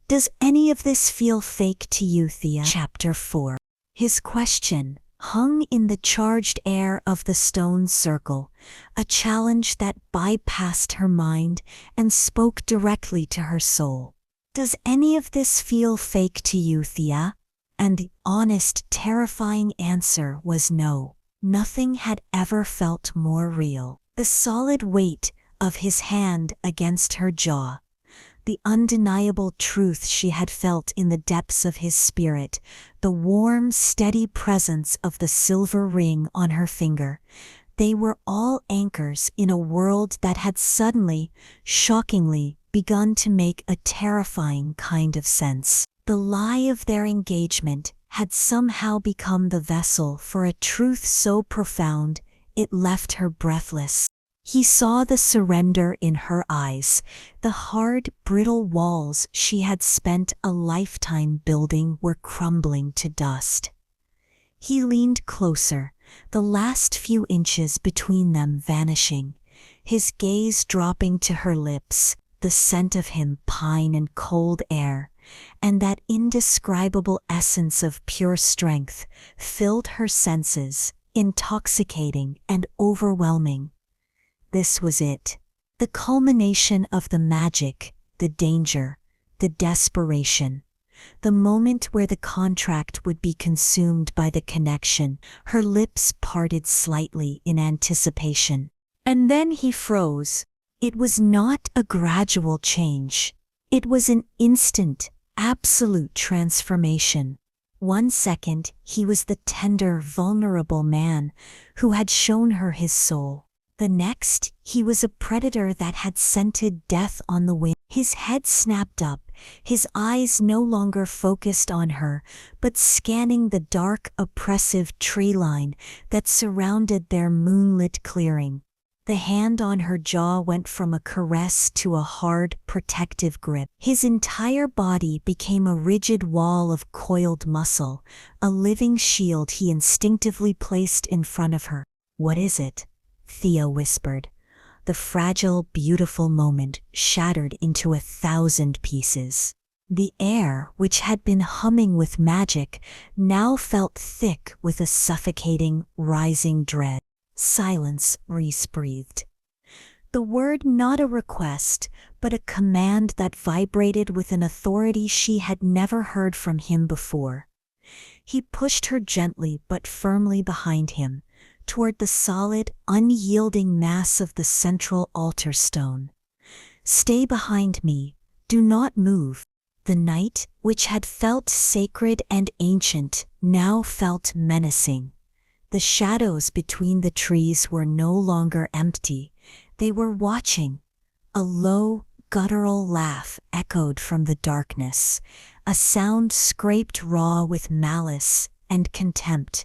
"Does any of this feel fake to you, Thea?" Chapter 4. His question hung in the charged air of the stone circle, a challenge that bypassed her mind and spoke directly to her soul. "Does any of this feel fake to you, Thea?" And the honest, terrifying answer was no. Nothing had ever felt more real. The solid weight of his hand against her jaw, the undeniable truth she had felt in the depths of his spirit, the warm, steady presence of the silver ring on her finger, they were all anchors in a world that had suddenly, shockingly, begun to make a terrifying kind of sense. The lie of their engagement had somehow become the vessel for a truth so profound it left her breathless. He saw the surrender in her eyes. The hard, brittle walls she had spent a lifetime building were crumbling to dust. He leaned closer, the last few inches between them vanishing, his gaze dropping to her lips, the scent of him pine and cold air, and that indescribable essence of pure strength filled her senses, intoxicating and overwhelming. This was it, the culmination of the magic, the danger, the desperation, the moment where the contract would be consumed by the connection. Her lips parted slightly in anticipation. And then he froze. It was not a gradual change. It was an instant, absolute transformation. 1 second, he was the tender, vulnerable man who had shown her his soul. The next, he was a predator that had scented death on the wind. His head snapped up, his eyes no longer focused on her, but scanning the dark, oppressive tree line that surrounded their moonlit clearing. The hand on her jaw went from a caress to a hard, protective grip. His entire body became a rigid wall of coiled muscle, a living shield he instinctively placed in front of her. "What is it?" Thea whispered. The fragile, beautiful moment shattered into 1,000 pieces. The air, which had been humming with magic, now felt thick with a suffocating, rising dread. "Silence," Rhys breathed. The word not a request, but a command that vibrated with an authority she had never heard from him before. He pushed her gently but firmly behind him, toward the solid, unyielding mass of the central altar stone. "Stay behind me, do not move." The night, which had felt sacred and ancient, now felt menacing. The shadows between the trees were no longer empty, they were watching. A low, guttural laugh echoed from the darkness, a sound scraped raw with malice and contempt.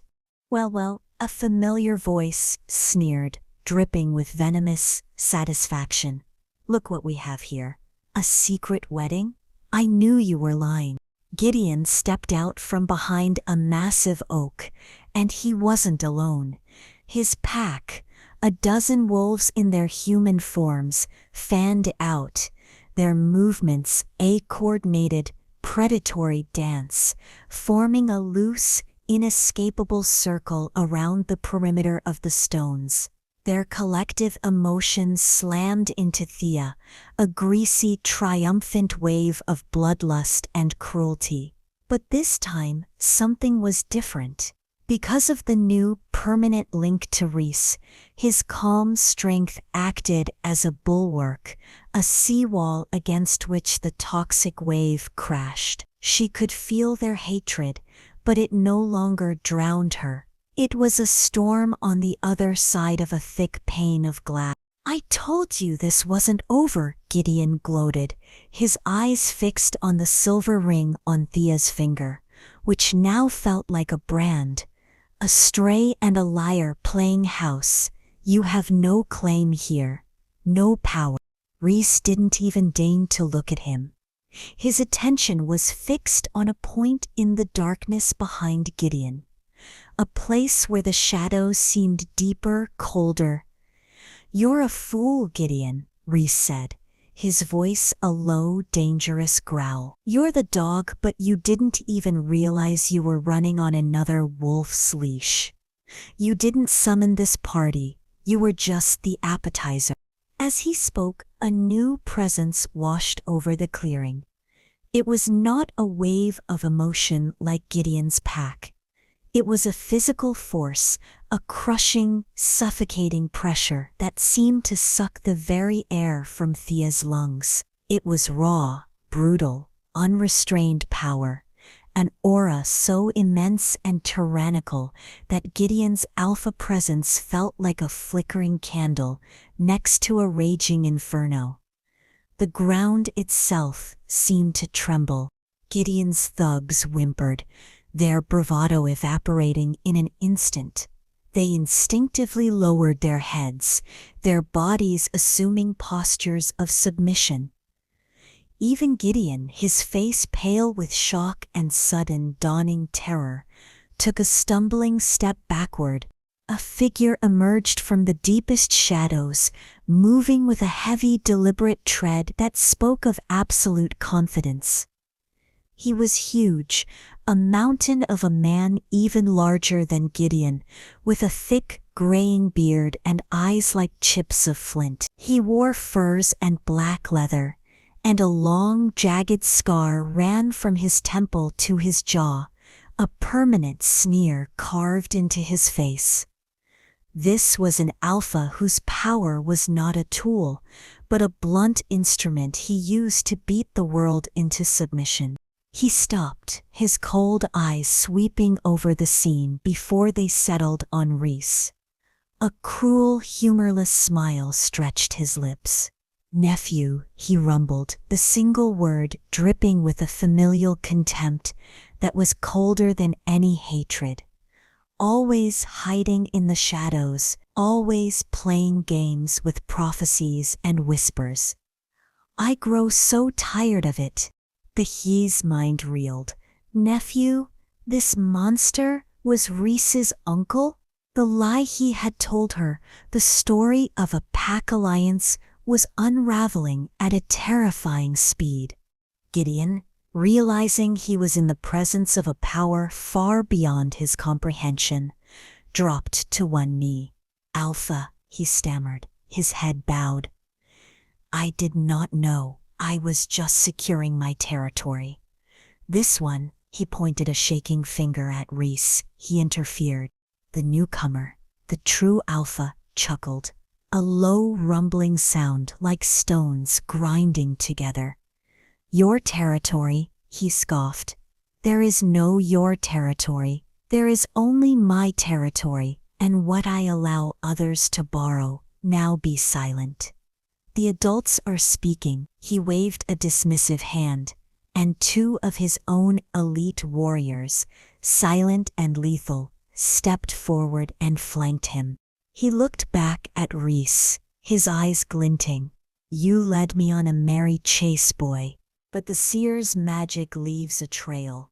Well, a familiar voice sneered, dripping with venomous satisfaction. "Look what we have here. A secret wedding? I knew you were lying." Gideon stepped out from behind a massive oak, and he wasn't alone. His pack, a dozen wolves in their human forms, fanned out, their movements a coordinated, predatory dance, forming a loose, inescapable circle around the perimeter of the stones. Their collective emotions slammed into Thea, a greasy, triumphant wave of bloodlust and cruelty. But this time, something was different. Because of the new, permanent link to Rhys, his calm strength acted as a bulwark, a seawall against which the toxic wave crashed. She could feel their hatred, but it no longer drowned her. It was a storm on the other side of a thick pane of glass. "I told you this wasn't over," Gideon gloated, his eyes fixed on the silver ring on Thea's finger, which now felt like a brand. "A stray and a liar playing house. You have no claim here, no power." Rhys didn't even deign to look at him. His attention was fixed on a point in the darkness behind Gideon, a place where the shadows seemed deeper, colder. "You're a fool, Gideon," Rhys said, his voice a low, dangerous growl. "You're the dog, but you didn't even realize you were running on another wolf's leash. You didn't summon this party, you were just the appetizer." As he spoke, a new presence washed over the clearing. It was not a wave of emotion like Gideon's pack. It was a physical force, a crushing, suffocating pressure that seemed to suck the very air from Thea's lungs. It was raw, brutal, unrestrained power, an aura so immense and tyrannical that Gideon's alpha presence felt like a flickering candle next to a raging inferno. The ground itself seemed to tremble. Gideon's thugs whimpered, their bravado evaporating in an instant. They instinctively lowered their heads, their bodies assuming postures of submission. Even Gideon, his face pale with shock and sudden dawning terror, took a stumbling step backward. A figure emerged from the deepest shadows, moving with a heavy, deliberate tread that spoke of absolute confidence. He was huge, a mountain of a man even larger than Gideon, with a thick, graying beard and eyes like chips of flint. He wore furs and black leather, and a long, jagged scar ran from his temple to his jaw, a permanent sneer carved into his face. This was an alpha whose power was not a tool, but a blunt instrument he used to beat the world into submission. He stopped, his cold eyes sweeping over the scene before they settled on Rhys. A cruel, humorless smile stretched his lips. "Nephew," he rumbled, the single word dripping with a familial contempt that was colder than any hatred. "Always hiding in the shadows, always playing games with prophecies and whispers. I grow so tired of it." He's mind reeled. Nephew? This monster was Rhys's uncle? The lie he had told her, the story of a pack alliance, was unraveling at a terrifying speed. Gideon, realizing he was in the presence of a power far beyond his comprehension, dropped to one knee. "Alpha," he stammered, his head bowed. "I did not know. I was just securing my territory." "This one," he pointed a shaking finger at Rhys, he interfered. The newcomer, the true alpha, chuckled, a low rumbling sound like stones grinding together. "Your territory," he scoffed. "There is no your territory. There is only my territory, and what I allow others to borrow. Now be silent. The adults are speaking." He waved a dismissive hand, and two of his own elite warriors, silent and lethal, stepped forward and flanked him. He looked back at Rhys, his eyes glinting. "You led me on a merry chase, boy, but the seer's magic leaves a trail.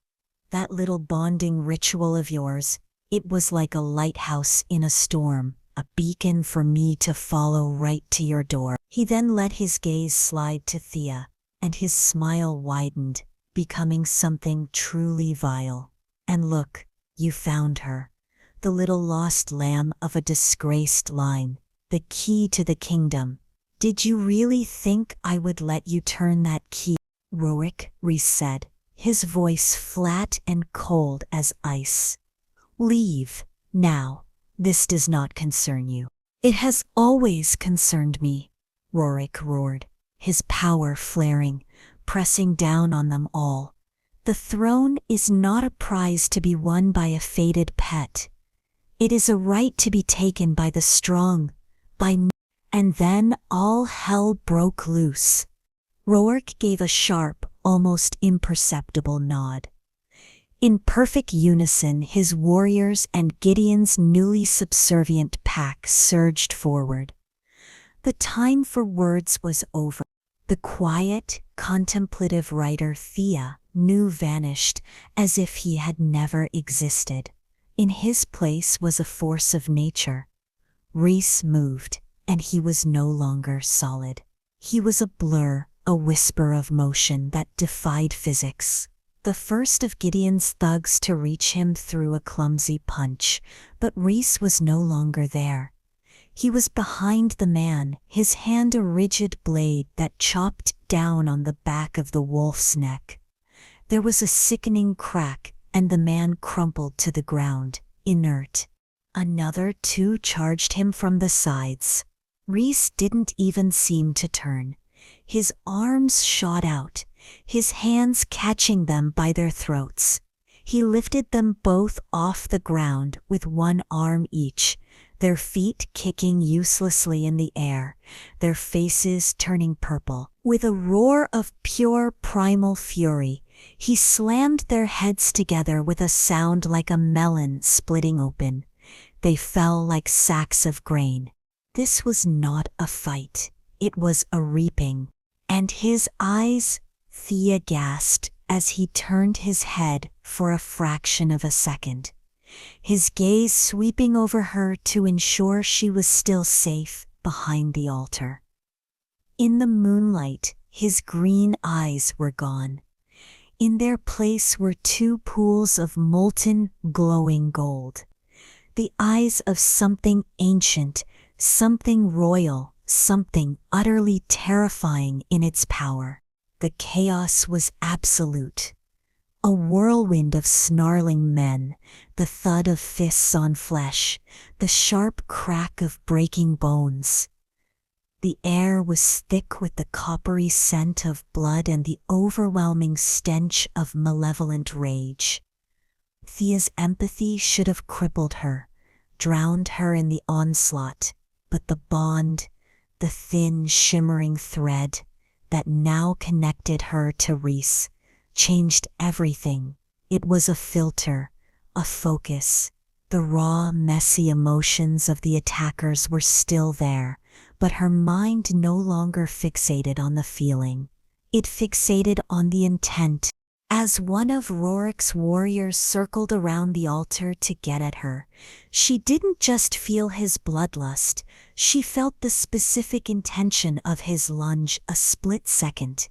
That little bonding ritual of yours, it was like a lighthouse in a storm, a beacon for me to follow right to your door." He then let his gaze slide to Thea, and his smile widened, becoming something truly vile. And look, you found her. The little lost lamb of a disgraced line, the key to the kingdom. Did you really think I would let you turn that key? Rhys said, his voice flat and cold as ice. Leave, now. This does not concern you. It has always concerned me, Rorick roared, his power flaring, pressing down on them all. The throne is not a prize to be won by a fated pet. It is a right to be taken by the strong, by me. And then all hell broke loose. Rorick gave a sharp, almost imperceptible nod. In perfect unison, his warriors and Gideon's newly subservient pack surged forward. The time for words was over. The quiet, contemplative writer Thea knew vanished as if he had never existed. In his place was a force of nature. Rhys moved, and he was no longer solid. He was a blur, a whisper of motion that defied physics. The first of Gideon's thugs to reach him threw a clumsy punch, but Rhys was no longer there. He was behind the man, his hand a rigid blade that chopped down on the back of the wolf's neck. There was a sickening crack, and the man crumpled to the ground, inert. Another two charged him from the sides. Rhys didn't even seem to turn. His arms shot out, his hands catching them by their throats. He lifted them both off the ground with one arm each, their feet kicking uselessly in the air, their faces turning purple. With a roar of pure primal fury, he slammed their heads together with a sound like a melon splitting open. They fell like sacks of grain. This was not a fight. It was a reaping. And his eyes, Thea gasped as he turned his head for a fraction of a second, his gaze sweeping over her to ensure she was still safe behind the altar. In the moonlight, his green eyes were gone. In their place were two pools of molten, glowing gold. The eyes of something ancient, something royal, something utterly terrifying in its power. The chaos was absolute. A whirlwind of snarling men, the thud of fists on flesh, the sharp crack of breaking bones. The air was thick with the coppery scent of blood and the overwhelming stench of malevolent rage. Thea's empathy should have crippled her, drowned her in the onslaught, but the bond, the thin, shimmering thread that now connected her to Rhys, changed everything. It was a filter, a focus. The raw, messy emotions of the attackers were still there, but her mind no longer fixated on the feeling. It fixated on the intent. As one of Rorick's warriors circled around the altar to get at her, she didn't just feel his bloodlust, she felt the specific intention of his lunge a split second,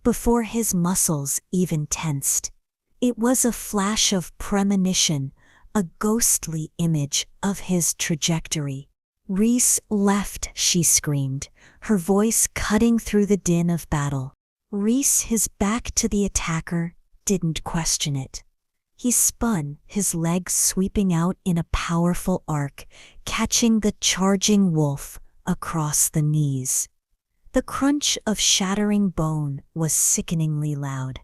before his muscles even tensed. It was a flash of premonition, a ghostly image of his trajectory. "Rhys left," she screamed, her voice cutting through the din of battle. Rhys, his back to the attacker, didn't question it. He spun, his legs sweeping out in a powerful arc, catching the charging wolf across the knees. The crunch of shattering bone was sickeningly loud.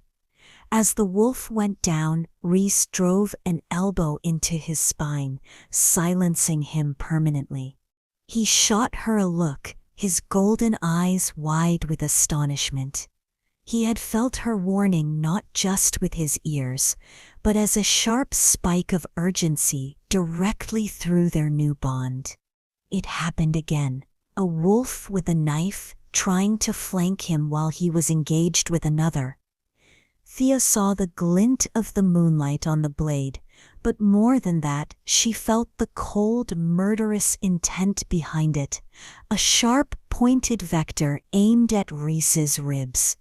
As the wolf went down, Rhys drove an elbow into his spine, silencing him permanently. He shot her a look, his golden eyes wide with astonishment. He had felt her warning not just with his ears, but as a sharp spike of urgency directly through their new bond. It happened again. A wolf with a knife trying to flank him while he was engaged with another. Thea saw the glint of the moonlight on the blade, but more than that, she felt the cold, murderous intent behind it, a sharp, pointed vector aimed at Rhys's ribs.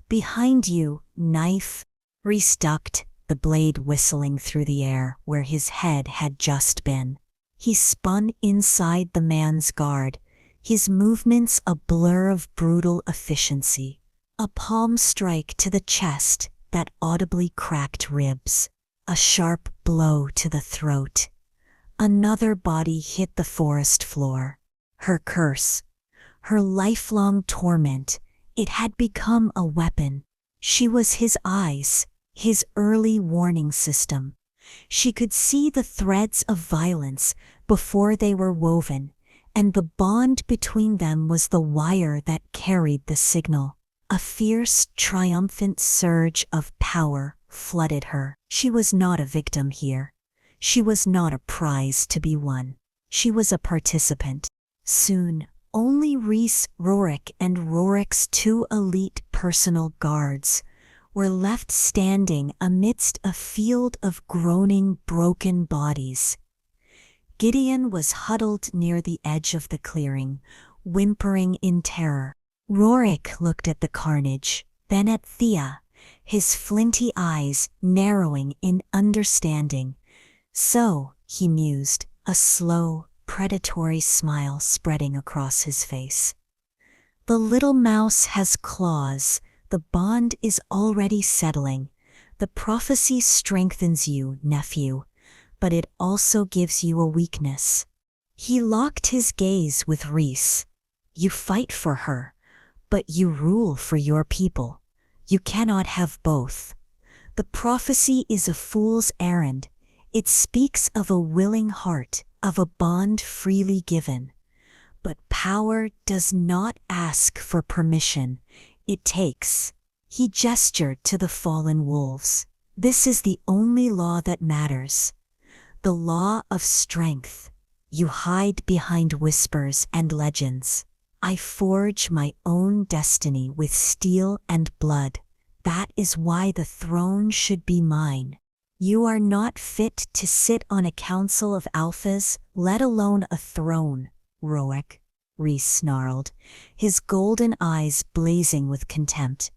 Behind you, knife. Rhys ducked, the blade whistling through the air where his head had just been. He spun inside the man's guard, his movements a blur of brutal efficiency. A palm strike to the chest that audibly cracked ribs. A sharp blow to the throat. Another body hit the forest floor. Her curse, her lifelong torment, it had become a weapon. She was his eyes, his early warning system. She could see the threads of violence before they were woven, and the bond between them was the wire that carried the signal. A fierce, triumphant surge of power flooded her. She was not a victim here. She was not a prize to be won. She was a participant. Soon, only Rhys, Rorik, and Rorik's 2 elite personal guards were left standing amidst a field of groaning, broken bodies. Gideon was huddled near the edge of the clearing, whimpering in terror. Rorik looked at the carnage, then at Thea, his flinty eyes narrowing in understanding. So, he mused, a slow, predatory smile spreading across his face. The little mouse has claws. The bond is already settling. The prophecy strengthens you, nephew, but it also gives you a weakness. He locked his gaze with Rhys. You fight for her, but you rule for your people. You cannot have both. The prophecy is a fool's errand. It speaks of a willing heart, of a bond freely given. But power does not ask for permission. It takes. He gestured to the fallen wolves. This is the only law that matters. The law of strength. You hide behind whispers and legends. I forge my own destiny with steel and blood. That is why the throne should be mine. You are not fit to sit on a council of alphas, let alone a throne, Rorik, Rhys snarled, his golden eyes blazing with contempt.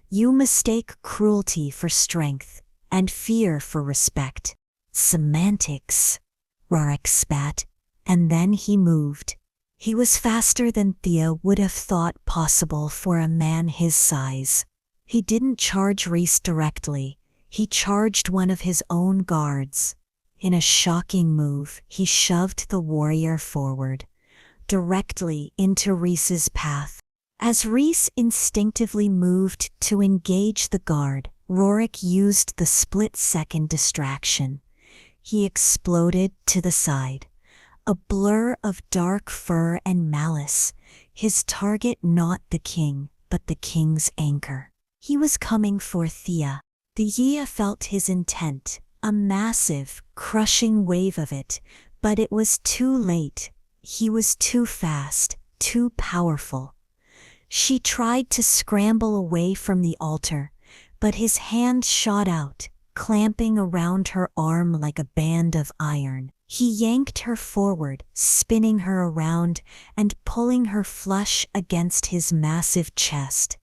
You mistake cruelty for strength, and fear for respect. Semantics, Rorik spat, and then he moved. He was faster than Thea would have thought possible for a man his size. He didn't charge Rhys directly. He charged one of his own guards. In a shocking move, he shoved the warrior forward, directly into Rhys's path. As Rhys instinctively moved to engage the guard, Rorik used the split-second distraction. He exploded to the side, a blur of dark fur and malice, his target not the king, but the king's anchor. He was coming for Thea. Thea felt his intent, a massive, crushing wave of it, but it was too late. He was too fast, too powerful. She tried to scramble away from the altar, but his hand shot out, clamping around her arm like a band of iron. He yanked her forward, spinning her around and pulling her flush against his massive chest.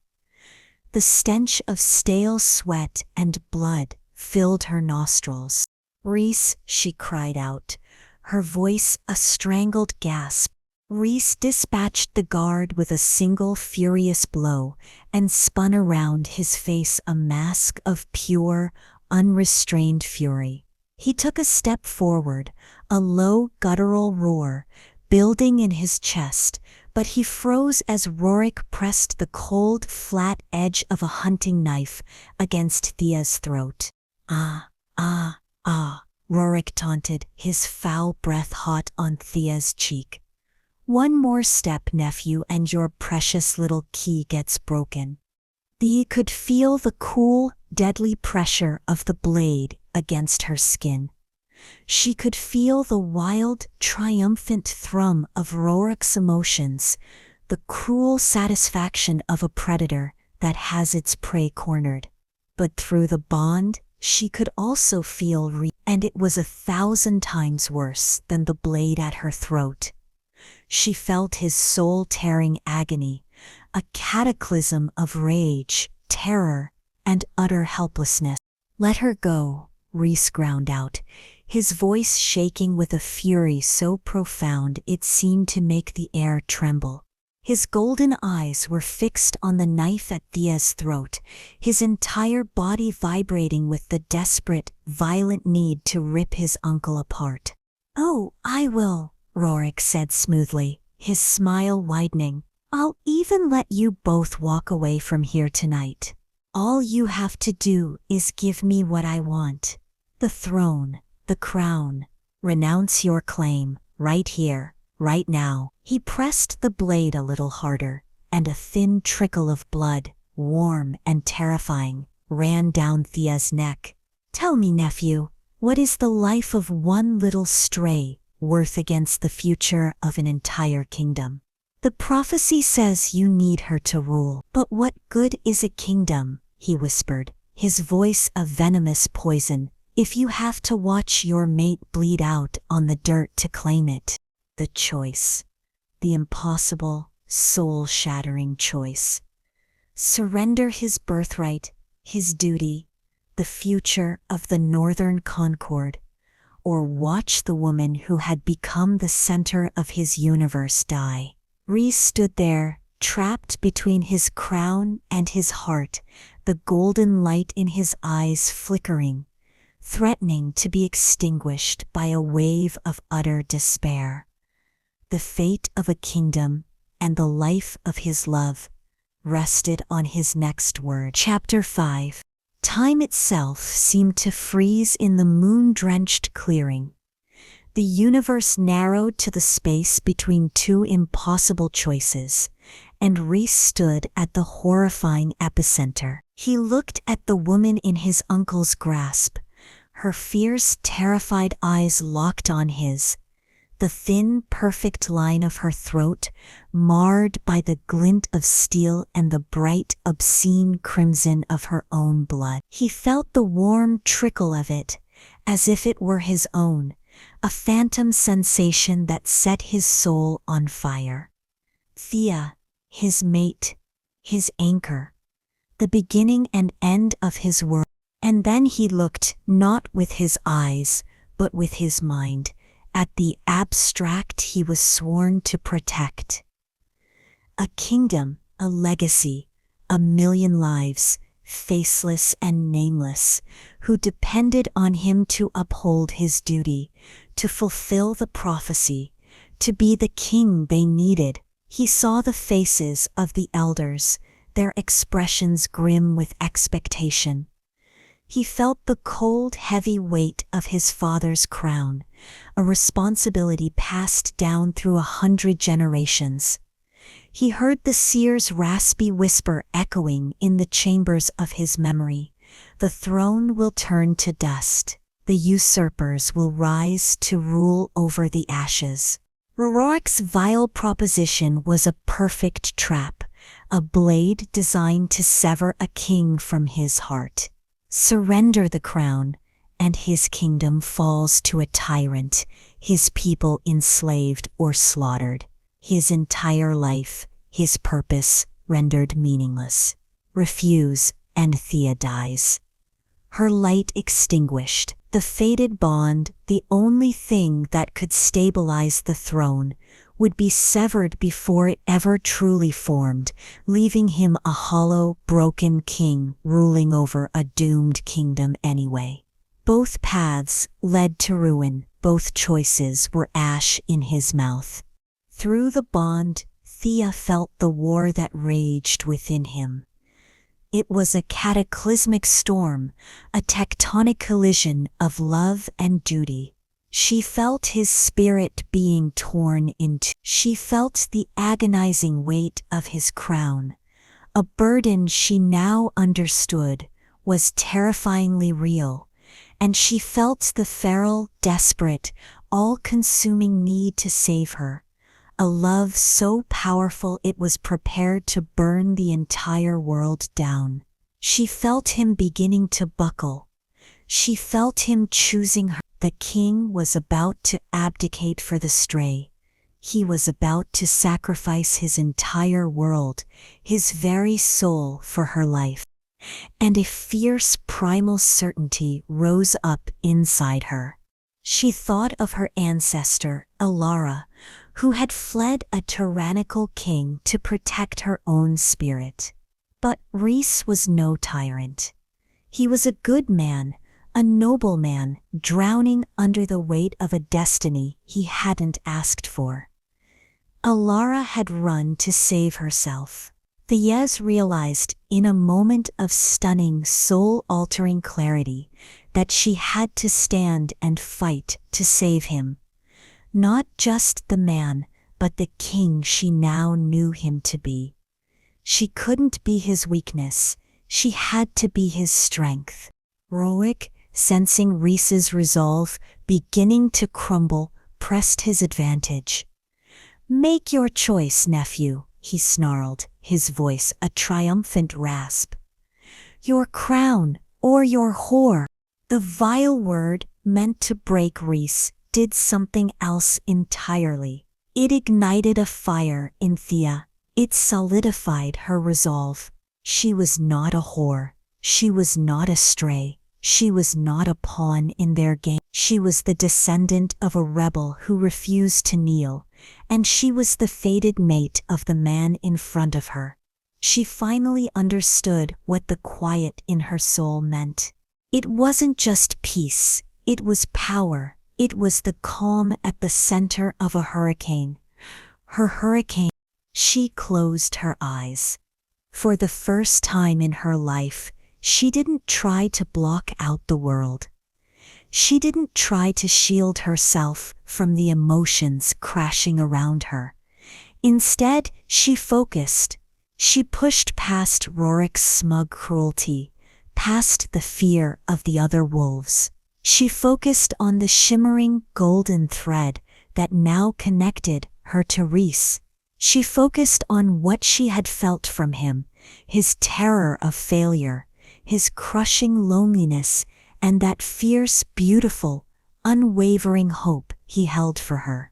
The stench of stale sweat and blood filled her nostrils. Rhys, she cried out, her voice a strangled gasp. Rhys dispatched the guard with a single furious blow and spun around, his face a mask of pure, unrestrained fury. He took a step forward, a low guttural roar building in his chest, but he froze as Rorik pressed the cold, flat edge of a hunting knife against Thea's throat. Ah, ah, ah, Rorik taunted, his foul breath hot on Thea's cheek. One more step, nephew, and your precious little key gets broken. Thea could feel the cool, deadly pressure of the blade against her skin. She could feel the wild, triumphant thrum of Rorik's emotions, the cruel satisfaction of a predator that has its prey cornered. But through the bond, she could also feel and it was 1,000 times worse than the blade at her throat. She felt his soul-tearing agony, a cataclysm of rage, terror, and utter helplessness. "Let her go," Rhys ground out, his voice shaking with a fury so profound it seemed to make the air tremble. His golden eyes were fixed on the knife at Thea's throat, his entire body vibrating with the desperate, violent need to rip his uncle apart. "Oh, I will," Rorik said smoothly, his smile widening. "I'll even let you both walk away from here tonight. All you have to do is give me what I want. The throne, the crown. Renounce your claim, right here, right now." He pressed the blade a little harder, and a thin trickle of blood, warm and terrifying, ran down Thea's neck. "Tell me, nephew, what is the life of one little stray worth against the future of an entire kingdom? The prophecy says you need her to rule. But what good is a kingdom," he whispered, his voice a venomous poison, "if you have to watch your mate bleed out on the dirt to claim it? The choice. The impossible, soul-shattering choice. Surrender his birthright, his duty, the future of the Northern Concord, or watch the woman who had become the center of his universe die." Rhys stood there, trapped between his crown and his heart, the golden light in his eyes flickering, threatening to be extinguished by a wave of utter despair. The fate of a kingdom and the life of his love rested on his next word. Chapter 5. Time itself seemed to freeze in the moon-drenched clearing. The universe narrowed to the space between two impossible choices, and Rhys stood at the horrifying epicenter. He looked at the woman in his uncle's grasp, her fierce, terrified eyes locked on his, the thin, perfect line of her throat marred by the glint of steel and the bright, obscene crimson of her own blood. He felt the warm trickle of it, as if it were his own, a phantom sensation that set his soul on fire. Thea, his mate, his anchor, the beginning and end of his world. And then he looked, not with his eyes, but with his mind, at the abstract he was sworn to protect. A kingdom, a legacy, a million lives, faceless and nameless, who depended on him to uphold his duty, to fulfill the prophecy, to be the king they needed. He saw the faces of the elders, their expressions grim with expectation. He felt the cold, heavy weight of his father's crown, a responsibility passed down through 100 generations. He heard the seer's raspy whisper echoing in the chambers of his memory. The throne will turn to dust. The usurpers will rise to rule over the ashes. Rorik's vile proposition was a perfect trap, a blade designed to sever a king from his heart. Surrender the crown, and his kingdom falls to a tyrant, his people enslaved or slaughtered, his entire life, his purpose rendered meaningless. Refuse, and Thea dies. Her light extinguished, the fated bond, the only thing that could stabilize the throne, would be severed before it ever truly formed, leaving him a hollow, broken king ruling over a doomed kingdom anyway. Both paths led to ruin, both choices were ash in his mouth. Through the bond, Thea felt the war that raged within him. It was a cataclysmic storm, a tectonic collision of love and duty. She felt his spirit being torn in two. She felt the agonizing weight of his crown. A burden she now understood was terrifyingly real, and she felt the feral, desperate, all-consuming need to save her. A love so powerful it was prepared to burn the entire world down. She felt him beginning to buckle. She felt him choosing her. The king was about to abdicate for the stray. He was about to sacrifice his entire world, his very soul for her life. and a fierce primal certainty rose up inside her. She thought of her ancestor, Elara, who had fled a tyrannical king to protect her own spirit. But Rhys was no tyrant. He was a good man, a noble man, drowning under the weight of a destiny he hadn't asked for. Elara had run to save herself. Thea realized in a moment of stunning, soul-altering clarity that she had to stand and fight to save him. Not just the man, but the king she now knew him to be. She couldn't be his weakness, she had to be his strength. Roic, sensing Rhys's resolve beginning to crumble, pressed his advantage. "Make your choice, nephew," he snarled, his voice a triumphant rasp. "Your crown or your whore." The vile word, meant to break Rhys, did something else entirely. It ignited a fire in Thea. It solidified her resolve. She was not a whore. She was not a stray. She was not a pawn in their game. She was the descendant of a rebel who refused to kneel, and she was the fated mate of the man in front of her. She finally understood what the quiet in her soul meant. It wasn't just peace, it was power. It was the calm at the center of a hurricane. Her hurricane. She closed her eyes. For the first time in her life, she didn't try to block out the world. She didn't try to shield herself from the emotions crashing around her. Instead, she focused. She pushed past Rorik's smug cruelty, past the fear of the other wolves. She focused on the shimmering golden thread that now connected her to Rhys. She focused on what she had felt from him, his terror of failure, his crushing loneliness, and that fierce, beautiful, unwavering hope he held for her.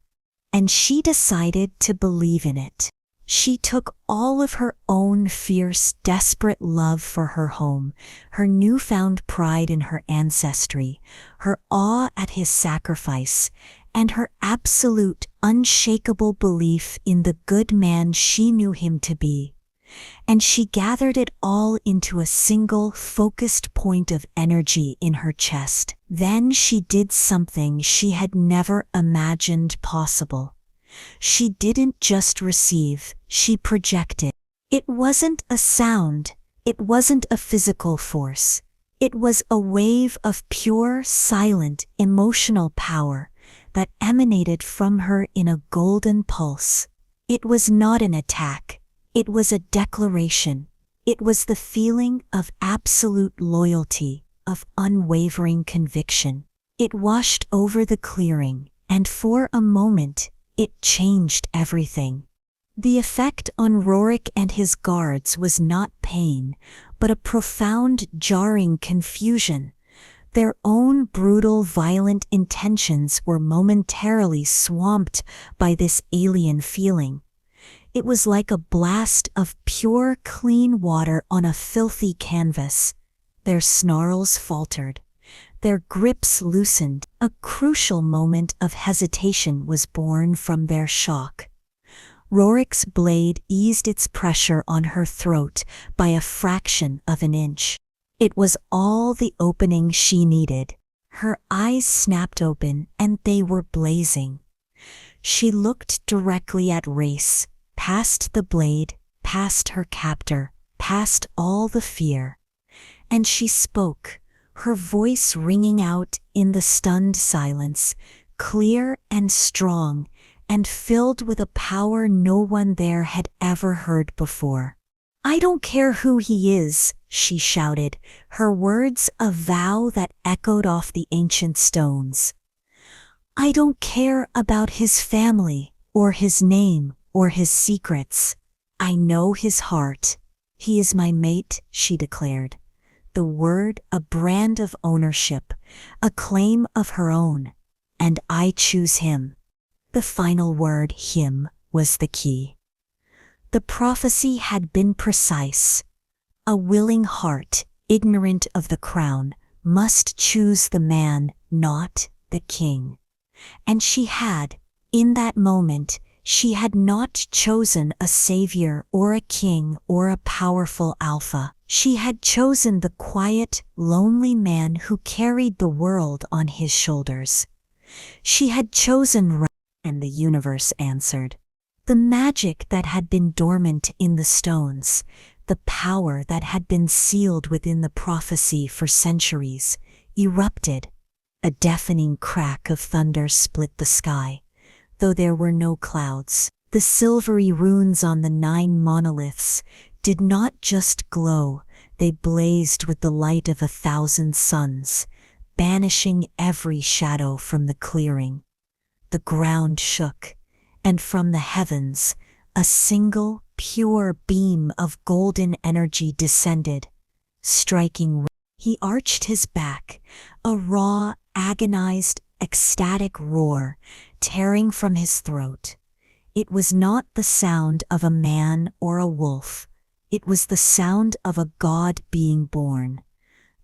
And she decided to believe in it. She took all of her own fierce, desperate love for her home, her newfound pride in her ancestry, her awe at his sacrifice, and her absolute, unshakable belief in the good man she knew him to be. And she gathered it all into a single, focused point of energy in her chest. Then she did something she had never imagined possible. She didn't just receive, she projected. It wasn't a sound, it wasn't a physical force. It was a wave of pure, silent, emotional power that emanated from her in a golden pulse. It was not an attack, it was a declaration. It was the feeling of absolute loyalty, of unwavering conviction. It washed over the clearing, and for a moment, it changed everything. The effect on Rorik and his guards was not pain, but a profound, jarring confusion. Their own brutal, violent intentions were momentarily swamped by this alien feeling. It was like a blast of pure, clean water on a filthy canvas. Their snarls faltered. Their grips loosened. A crucial moment of hesitation was born from their shock. Rorik's blade eased its pressure on her throat by a fraction of an inch. It was all the opening she needed. Her eyes snapped open and they were blazing. She looked directly at Rhys, past the blade, past her captor, past all the fear. And she spoke, her voice ringing out in the stunned silence, clear and strong, and filled with a power no one there had ever heard before. "I don't care who he is," she shouted, her words a vow that echoed off the ancient stones. "I don't care about his family, or his name, or his secrets. I know his heart. He is my mate," she declared. The word a brand of ownership, a claim of her own. "And I choose him." The final word, him, was the key. The prophecy had been precise. A willing heart, ignorant of the crown, must choose the man, not the king. And she had, in that moment, she had not chosen a savior or a king or a powerful alpha. She had chosen the quiet, lonely man who carried the world on his shoulders. She had chosen right, and the universe answered. The magic that had been dormant in the stones, the power that had been sealed within the prophecy for centuries, erupted. A deafening crack of thunder split the sky, though there were no clouds. The silvery runes on the 9 monoliths did not just glow, they blazed with the light of 1,000 suns, banishing every shadow from the clearing. The ground shook, and from the heavens, a single, pure beam of golden energy descended, striking. He arched his back, a raw, agonized, ecstatic roar tearing from his throat. It was not the sound of a man or a wolf. It was the sound of a god being born.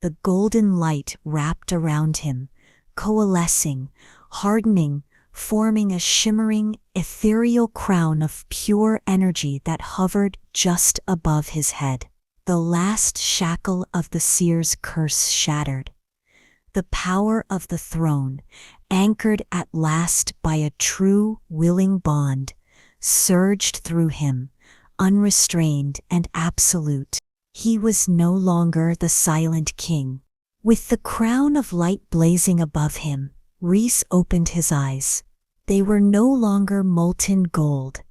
The golden light wrapped around him, coalescing, hardening, forming a shimmering, ethereal crown of pure energy that hovered just above his head. The last shackle of the seer's curse shattered. The power of the throne, anchored at last by a true, willing bond, surged through him, unrestrained and absolute. He was no longer the silent king. With the crown of light blazing above him, Rhys opened his eyes. They were no longer molten gold.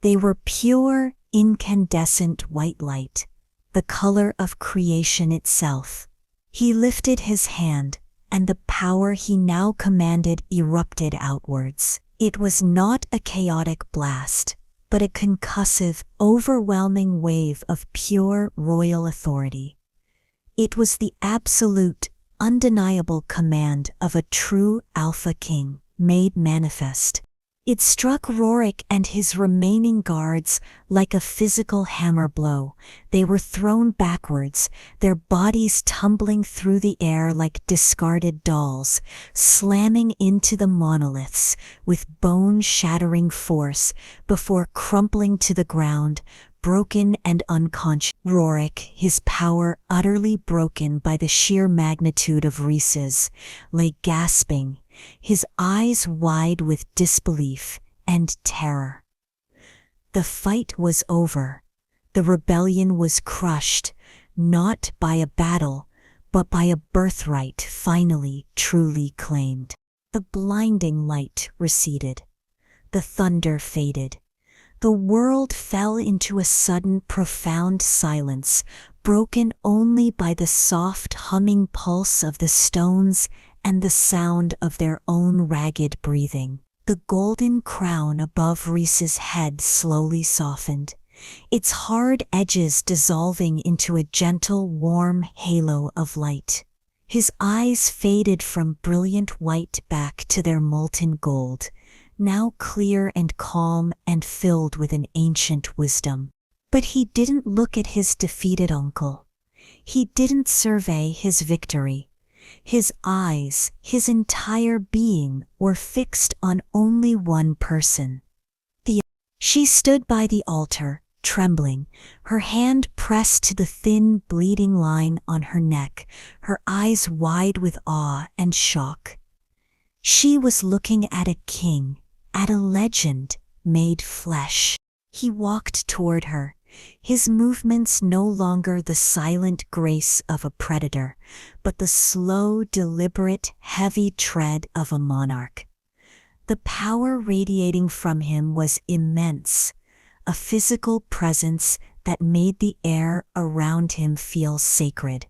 They were pure, incandescent white light, the color of creation itself. He lifted his hand, and the power he now commanded erupted outwards. It was not a chaotic blast, but a concussive, overwhelming wave of pure royal authority. It was the absolute, undeniable command of a true Alpha King, made manifest. It struck Rorik and his remaining guards like a physical hammer blow. They were thrown backwards, their bodies tumbling through the air like discarded dolls, slamming into the monoliths with bone-shattering force before crumpling to the ground, broken and unconscious. Rorik, his power utterly broken by the sheer magnitude of Rhys's, lay gasping, his eyes wide with disbelief and terror. The fight was over. The rebellion was crushed, not by a battle, but by a birthright finally truly claimed. The blinding light receded. The thunder faded. The world fell into a sudden, profound silence, broken only by the soft humming pulse of the stones and the sound of their own ragged breathing. The golden crown above Rhys's head slowly softened, its hard edges dissolving into a gentle, warm halo of light. His eyes faded from brilliant white back to their molten gold, now clear and calm and filled with an ancient wisdom. But he didn't look at his defeated uncle. He didn't survey his victory. His eyes, his entire being, were fixed on only one person. Thea. She stood by the altar, trembling, her hand pressed to the thin, bleeding line on her neck, her eyes wide with awe and shock. She was looking at a king, at a legend made flesh. He walked toward her, his movements no longer the silent grace of a predator, but the slow, deliberate, heavy tread of a monarch. The power radiating from him was immense, a physical presence that made the air around him feel sacred.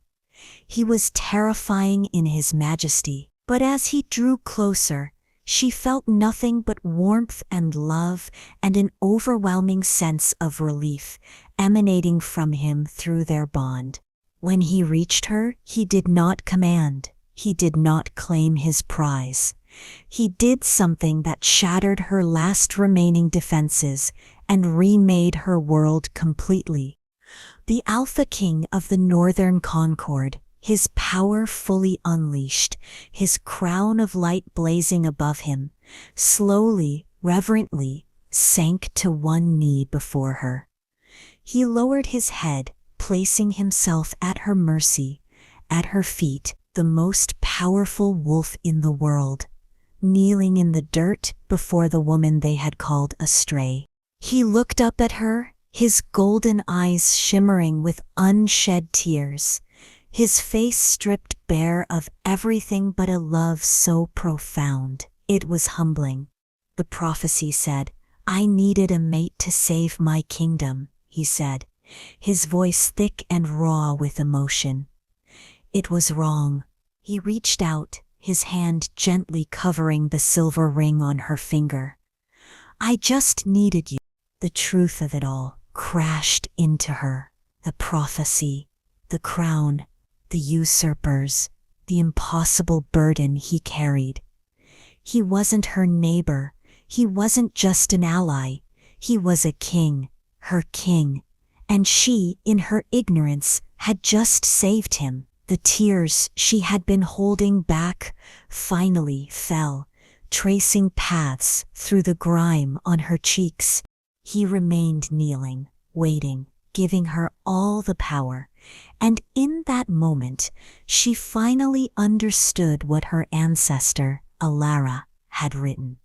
He was terrifying in his majesty, but as he drew closer, she felt nothing but warmth and love and an overwhelming sense of relief emanating from him through their bond. When he reached her, he did not command. He did not claim his prize. He did something that shattered her last remaining defenses and remade her world completely. the Alpha King of the Northern Concord, his power fully unleashed, his crown of light blazing above him, slowly, reverently, sank to one knee before her. He lowered his head, placing himself at her mercy, at her feet, the most powerful wolf in the world, kneeling in the dirt before the woman they had called a stray. He looked up at her, his golden eyes shimmering with unshed tears, his face stripped bare of everything but a love so profound. It was humbling. The prophecy said, "I needed a mate to save my kingdom," he said, his voice thick and raw with emotion. It was wrong. He reached out, his hand gently covering the silver ring on her finger. "I just needed you." The truth of it all crashed into her. The prophecy, the crown, the usurpers, the impossible burden he carried. He wasn't her neighbor. He wasn't just an ally. He was a king, her king. And she, in her ignorance, had just saved him. The tears she had been holding back finally fell, tracing paths through the grime on her cheeks. He remained kneeling, waiting, giving her all the power. And in that moment, she finally understood what her ancestor, Alara, had written.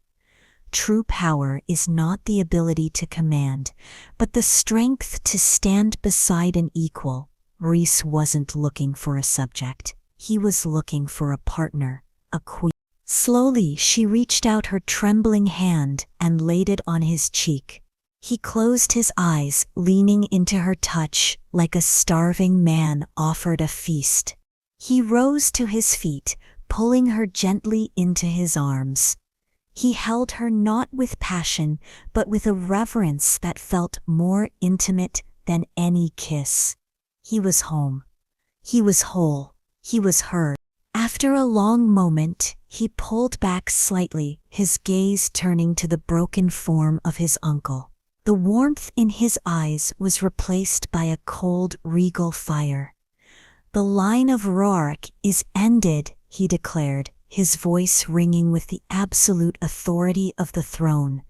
True power is not the ability to command, but the strength to stand beside an equal. Rhys wasn't looking for a subject. He was looking for a partner, a queen. Slowly, she reached out her trembling hand and laid it on his cheek. He closed his eyes, leaning into her touch like a starving man offered a feast. He rose to his feet, pulling her gently into his arms. He held her not with passion, but with a reverence that felt more intimate than any kiss. He was home. He was whole. He was hers. After a long moment, he pulled back slightly, his gaze turning to the broken form of his uncle. The warmth in his eyes was replaced by a cold, regal fire. "The line of Roark is ended," he declared, his voice ringing with the absolute authority of the throne.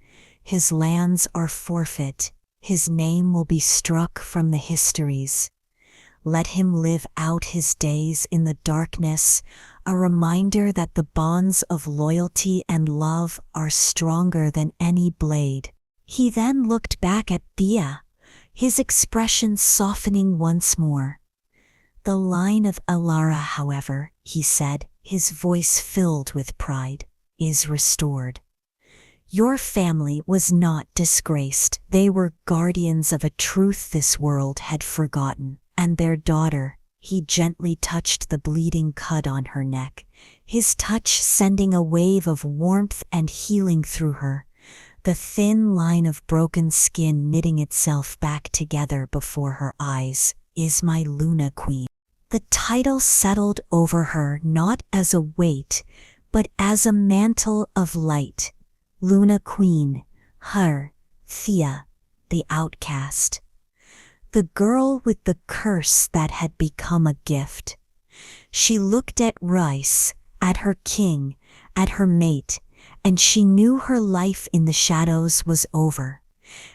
"His lands are forfeit. His name will be struck from the histories. Let him live out his days in the darkness, a reminder that the bonds of loyalty and love are stronger than any blade." He then looked back at Thea, his expression softening once more. "The line of Alara, however," he said, his voice filled with pride, "is restored. Your family was not disgraced. They were guardians of a truth this world had forgotten. And their daughter," he gently touched the bleeding cut on her neck, his touch sending a wave of warmth and healing through her, the thin line of broken skin knitting itself back together before her eyes, "is my Luna Queen." The title settled over her not as a weight, but as a mantle of light. Luna Queen, her, Thea, the outcast. The girl with the curse that had become a gift. She looked at Rhys, at her king, at her mate, and she knew her life in the shadows was over.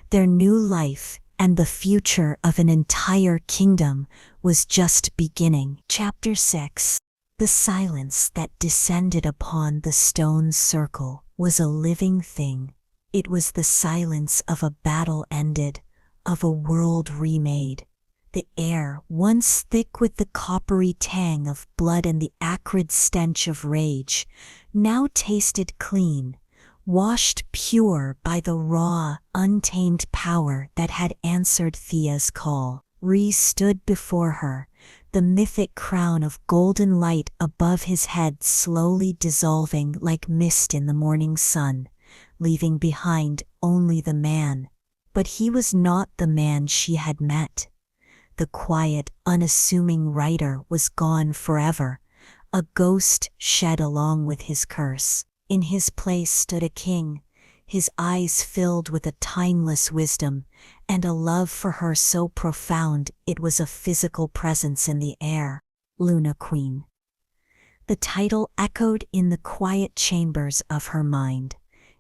Their new life and the future of an entire kingdom was just beginning. Chapter 6. The silence that descended upon the stone circle was a living thing. It was the silence of a battle ended, of a world remade. The air, once thick with the coppery tang of blood and the acrid stench of rage, now tasted clean, washed pure by the raw, untamed power that had answered Thea's call. Rhys stood before her, the mythic crown of golden light above his head slowly dissolving like mist in the morning sun, leaving behind only the man. But he was not the man she had met. The quiet, unassuming writer was gone forever, a ghost shed along with his curse. In his place stood a king, his eyes filled with a timeless wisdom and a love for her so profound it was a physical presence in the air. Luna Queen. The title echoed in the quiet chambers of her mind.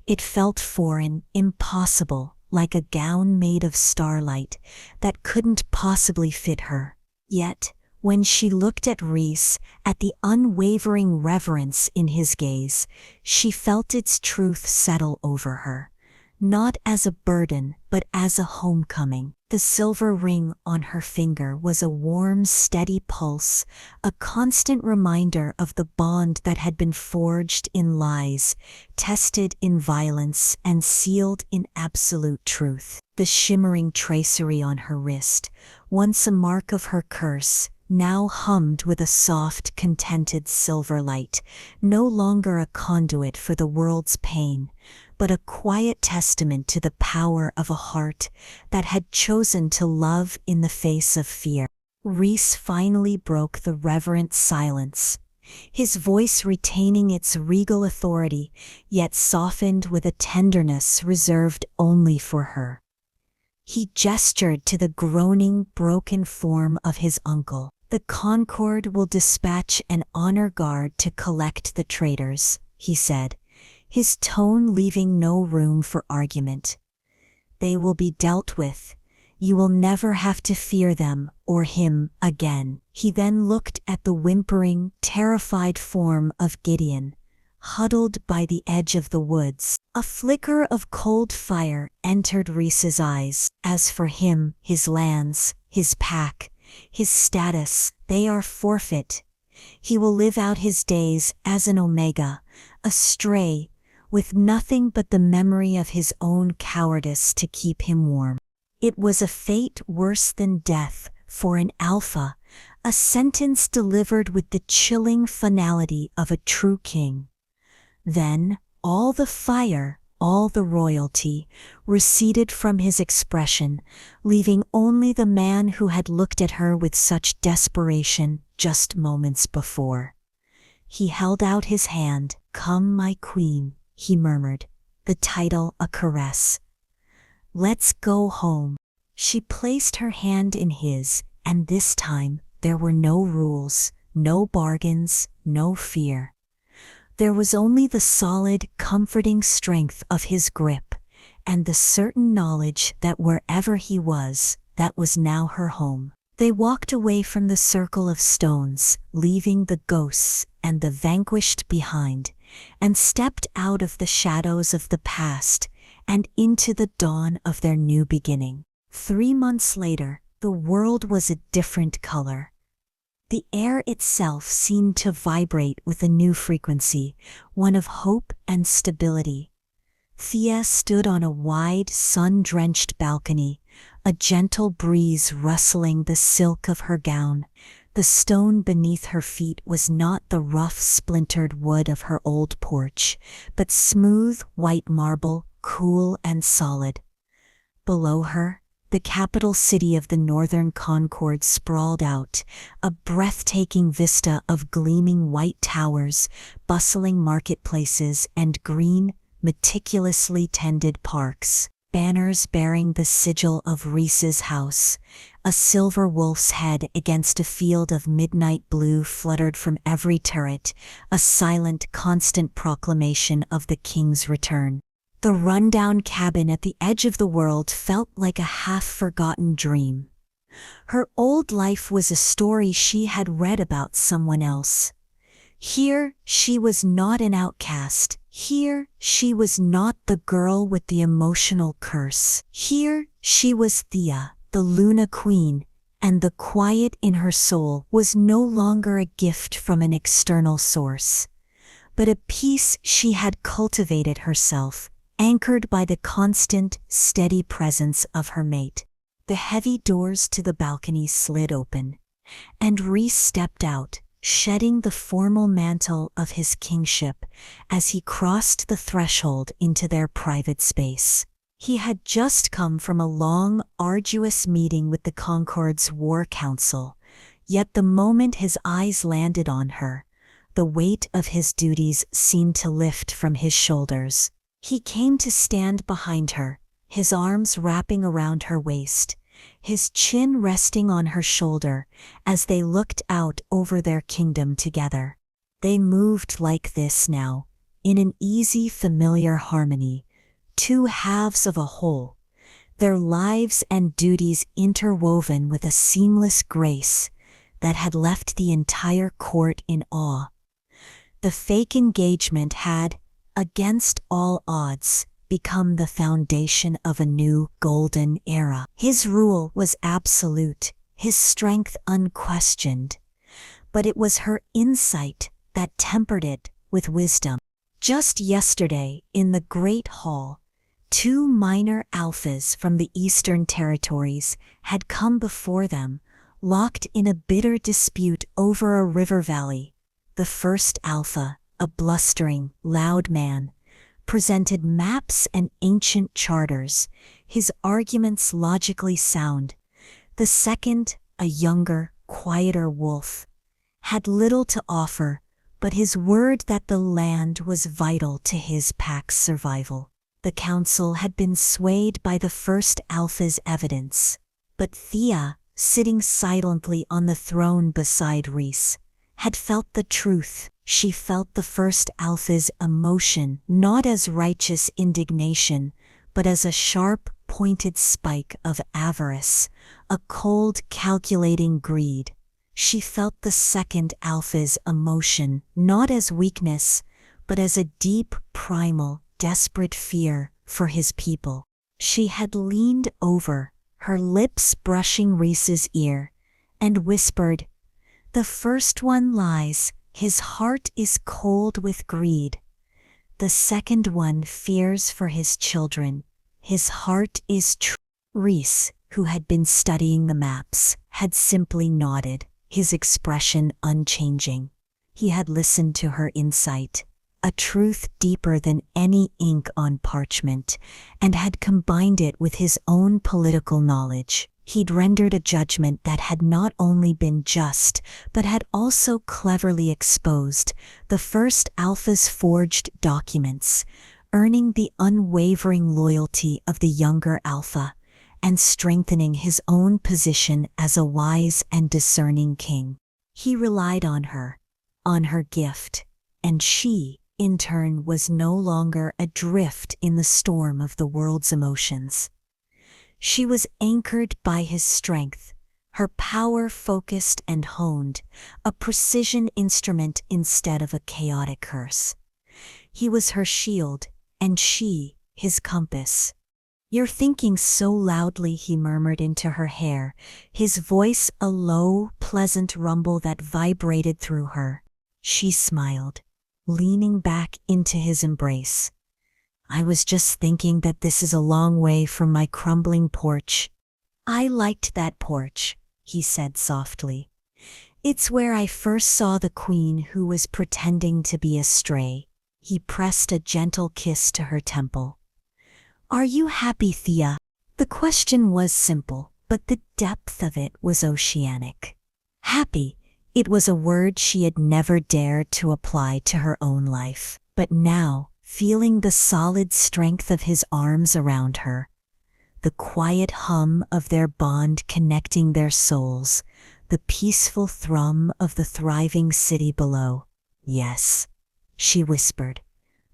It felt foreign, impossible, like a gown made of starlight that couldn't possibly fit her. Yet, when she looked at Rhys, at the unwavering reverence in his gaze, she felt its truth settle over her, not as a burden, but as a homecoming. The silver ring on her finger was a warm, steady pulse, a constant reminder of the bond that had been forged in lies, tested in violence, and sealed in absolute truth. The shimmering tracery on her wrist, once a mark of her curse, now hummed with a soft, contented silver light, no longer a conduit for the world's pain, but a quiet testament to the power of a heart that had chosen to love in the face of fear. Rhys finally broke the reverent silence, his voice retaining its regal authority, yet softened with a tenderness reserved only for her. He gestured to the groaning, broken form of his uncle. "The Concord will dispatch an honor guard to collect the traitors," he said, his tone leaving no room for argument. "They will be dealt with. You will never have to fear them or him again." He then looked at the whimpering, terrified form of Gideon, huddled by the edge of the woods. A flicker of cold fire entered Rhys's eyes. As for him, his lands, his pack, his status, they are forfeit. He will live out his days as an Omega, a stray, with nothing but the memory of his own cowardice to keep him warm. It was a fate worse than death for an Alpha, a sentence delivered with the chilling finality of a true king. Then, all the fire, all the royalty, receded from his expression, leaving only the man who had looked at her with such desperation just moments before. He held out his hand. "Come, my queen," he murmured, the title a caress. "Let's go home." She placed her hand in his, and this time there were no rules, no bargains, no fear. There was only the solid, comforting strength of his grip, and the certain knowledge that wherever he was, that was now her home. They walked away from the circle of stones, leaving the ghosts and the vanquished behind, and stepped out of the shadows of the past and into the dawn of their new beginning. 3 months later, the world was a different color. The air itself seemed to vibrate with a new frequency, one of hope and stability. Thea stood on a wide, sun-drenched balcony, a gentle breeze rustling the silk of her gown. The stone beneath her feet was not the rough, splintered wood of her old porch, but smooth, white marble, cool and solid. Below her, the capital city of the northern Concord sprawled out, a breathtaking vista of gleaming white towers, bustling marketplaces, and green, meticulously tended parks. Banners bearing the sigil of Rhys's house, a silver wolf's head against a field of midnight blue fluttered from every turret, a silent, constant proclamation of the king's return. The rundown cabin at the edge of the world felt like a half-forgotten dream. Her old life was a story she had read about someone else. Here, she was not an outcast. Here, she was not the girl with the emotional curse. Here, she was Thea, the Luna Queen, and the quiet in her soul was no longer a gift from an external source, but a peace she had cultivated herself, anchored by the constant, steady presence of her mate. The heavy doors to the balcony slid open, and Rhys stepped out, shedding the formal mantle of his kingship as he crossed the threshold into their private space. He had just come from a long, arduous meeting with the Concord's War Council, yet the moment his eyes landed on her, the weight of his duties seemed to lift from his shoulders. He came to stand behind her, his arms wrapping around her waist, his chin resting on her shoulder as they looked out over their kingdom together. They moved like this now, in an easy, familiar harmony, two halves of a whole, their lives and duties interwoven with a seamless grace that had left the entire court in awe. The fake engagement had, against all odds, become the foundation of a new golden era. His rule was absolute, his strength unquestioned, but it was her insight that tempered it with wisdom. Just yesterday, in the Great Hall, two minor alphas from the Eastern Territories had come before them, locked in a bitter dispute over a river valley. The first alpha, a blustering, loud man, presented maps and ancient charters, his arguments logically sound. The second, a younger, quieter wolf, had little to offer, but his word that the land was vital to his pack's survival. The council had been swayed by the first alpha's evidence, but Thea, sitting silently on the throne beside Rhys, had felt the truth. She felt the first alpha's emotion not as righteous indignation, but as a sharp, pointed spike of avarice, a cold, calculating greed. She felt the second alpha's emotion not as weakness, but as a deep, primal, desperate fear for his people. She had leaned over, her lips brushing Rhys's ear, and whispered, "The first one lies. His heart is cold with greed. The second one fears for his children. His heart is true." Rhys, who had been studying the maps, had simply nodded, his expression unchanging. He had listened to her insight, a truth deeper than any ink on parchment, and had combined it with his own political knowledge. He'd rendered a judgment that had not only been just, but had also cleverly exposed the first alpha's forged documents, earning the unwavering loyalty of the younger alpha, and strengthening his own position as a wise and discerning king. He relied on her gift, and she, in turn, was no longer adrift in the storm of the world's emotions. She was anchored by his strength, her power focused and honed, a precision instrument instead of a chaotic curse. He was her shield, and she, his compass. "You're thinking so loudly," he murmured into her hair, his voice a low, pleasant rumble that vibrated through her. She smiled, leaning back into his embrace. "I was just thinking that this is a long way from my crumbling porch." "I liked that porch," he said softly. "It's where I first saw the queen who was pretending to be a stray." He pressed a gentle kiss to her temple. "Are you happy, Thea?" The question was simple, but the depth of it was oceanic. Happy, it was a word she had never dared to apply to her own life. But now, feeling the solid strength of his arms around her, the quiet hum of their bond connecting their souls, the peaceful thrum of the thriving city below. "Yes," she whispered,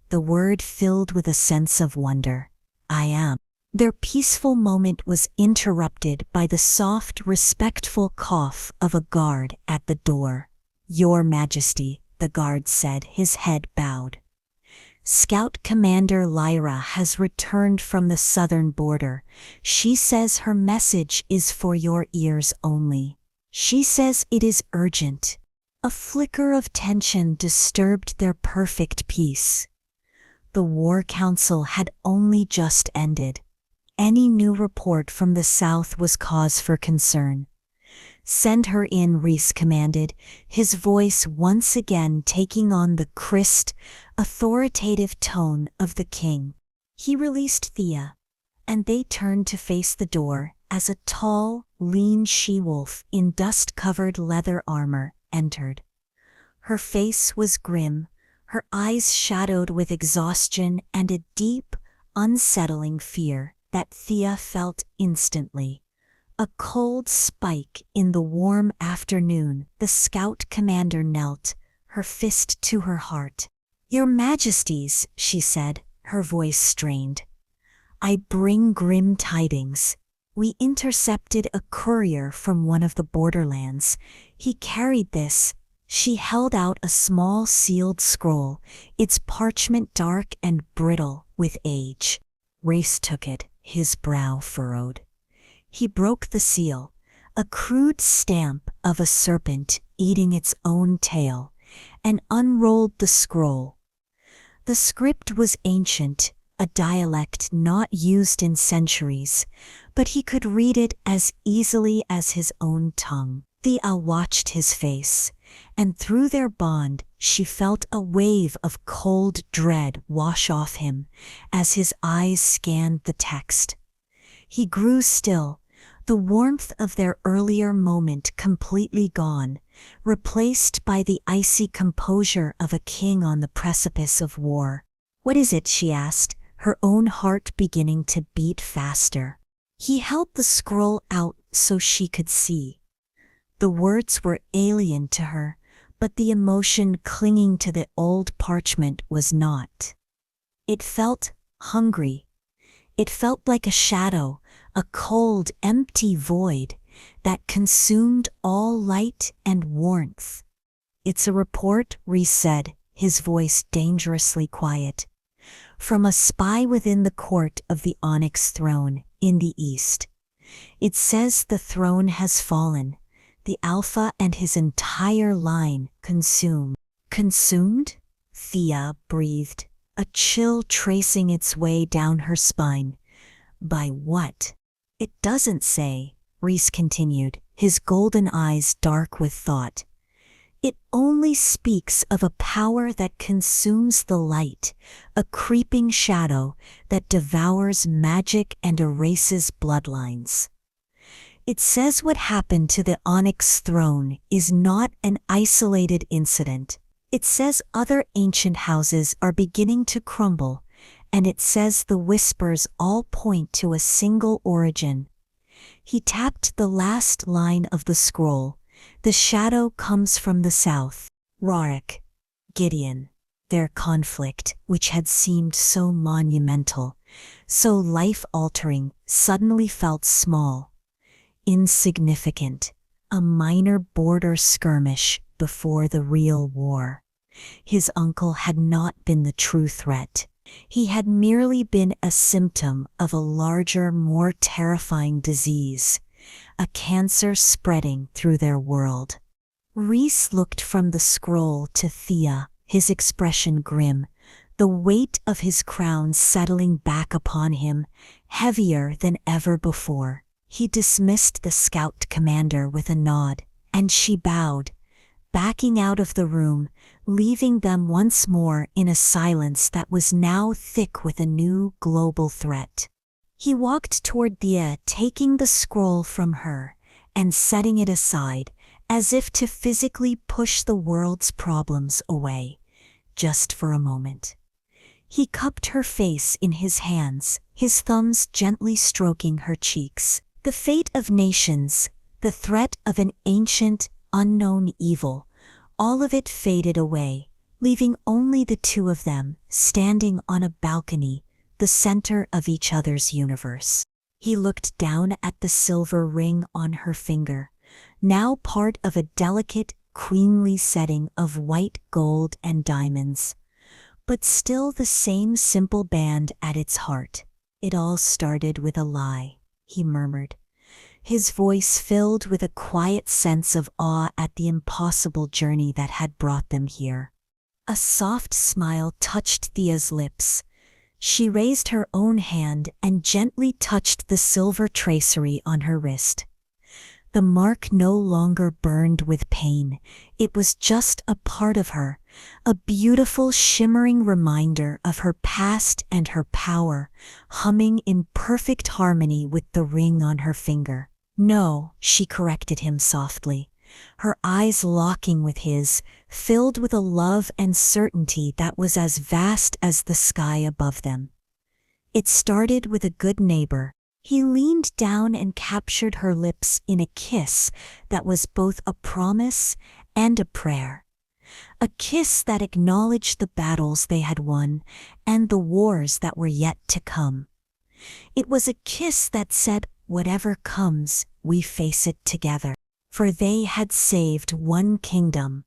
the word filled with a sense of wonder. "I am." Their peaceful moment was interrupted by the soft, respectful cough of a guard at the door. "Your Majesty," the guard said, his head bowed. "Scout Commander Lyra has returned from the southern border. She says her message is for your ears only. She says it is urgent." A flicker of tension disturbed their perfect peace. The War Council had only just ended. Any new report from the south was cause for concern. "Send her in," Rhys commanded, his voice once again taking on the crisp, authoritative tone of the king. He released Thea, and they turned to face the door as a tall, lean she-wolf in dust-covered leather armor entered. Her face was grim, her eyes shadowed with exhaustion and a deep, unsettling fear that Thea felt instantly. A cold spike in the warm afternoon, the scout commander knelt, her fist to her heart. "Your Majesties," she said, her voice strained. "I bring grim tidings. We intercepted a courier from one of the borderlands. He carried this." She held out a small sealed scroll, its parchment dark and brittle with age. Rhys took it, his brow furrowed. He broke the seal, a crude stamp of a serpent eating its own tail, and unrolled the scroll. The script was ancient, a dialect not used in centuries, but he could read it as easily as his own tongue. Thea watched his face, and through their bond she felt a wave of cold dread wash off him as his eyes scanned the text. He grew still, the warmth of their earlier moment completely gone, replaced by the icy composure of a king on the precipice of war. "What is it?" she asked, her own heart beginning to beat faster. He held the scroll out so she could see. The words were alien to her, but the emotion clinging to the old parchment was not. It felt hungry. It felt like a shadow, a cold, empty void that consumed all light and warmth. "It's a report," Rhys said, his voice dangerously quiet, "from a spy within the court of the Onyx Throne in the east. It says the throne has fallen, the Alpha and his entire line consumed." "Consumed?" Thea breathed, a chill tracing its way down her spine. "By what?" "It doesn't say," Rhys continued, his golden eyes dark with thought. "It only speaks of a power that consumes the light, a creeping shadow that devours magic and erases bloodlines. It says what happened to the Onyx Throne is not an isolated incident. It says other ancient houses are beginning to crumble, and it says the whispers all point to a single origin." He tapped the last line of the scroll. "The shadow comes from the south. Rorick, Gideon." Their conflict, which had seemed so monumental, so life-altering, suddenly felt small, insignificant, a minor border skirmish before the real war. His uncle had not been the true threat. He had merely been a symptom of a larger, more terrifying disease, a cancer spreading through their world. Rhys looked from the scroll to Thea, his expression grim, the weight of his crown settling back upon him, heavier than ever before. He dismissed the scout commander with a nod, and she bowed, backing out of the room, leaving them once more in a silence that was now thick with a new global threat. He walked toward Thea, taking the scroll from her and setting it aside, as if to physically push the world's problems away, just for a moment. He cupped her face in his hands, his thumbs gently stroking her cheeks. The fate of nations, the threat of an ancient, unknown evil, all of it faded away, leaving only the two of them standing on a balcony, the center of each other's universe. He looked down at the silver ring on her finger, now part of a delicate, queenly setting of white gold and diamonds, but still the same simple band at its heart. "It all started with a lie," he murmured, his voice filled with a quiet sense of awe at the impossible journey that had brought them here. A soft smile touched Thea's lips. She raised her own hand and gently touched the silver tracery on her wrist. The mark no longer burned with pain. It was just a part of her, a beautiful shimmering reminder of her past and her power, humming in perfect harmony with the ring on her finger. "No," she corrected him softly. her eyes locking with his, filled with a love and certainty that was as vast as the sky above them. It started with a good neighbor. He leaned down and captured her lips in a kiss that was both a promise and a prayer. A kiss that acknowledged the battles they had won and the wars that were yet to come. It was a kiss that said, "Whatever comes, we face it together." For they had saved one kingdom,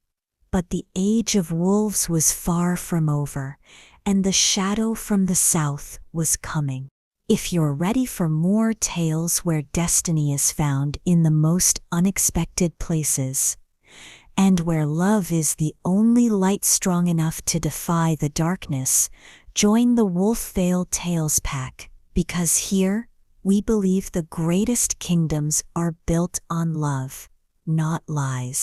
but the age of wolves was far from over, and the shadow from the south was coming. If you're ready for more tales where destiny is found in the most unexpected places, and where love is the only light strong enough to defy the darkness, join the Wolfveil Tales pack, because here we believe the greatest kingdoms are built on love, not lies.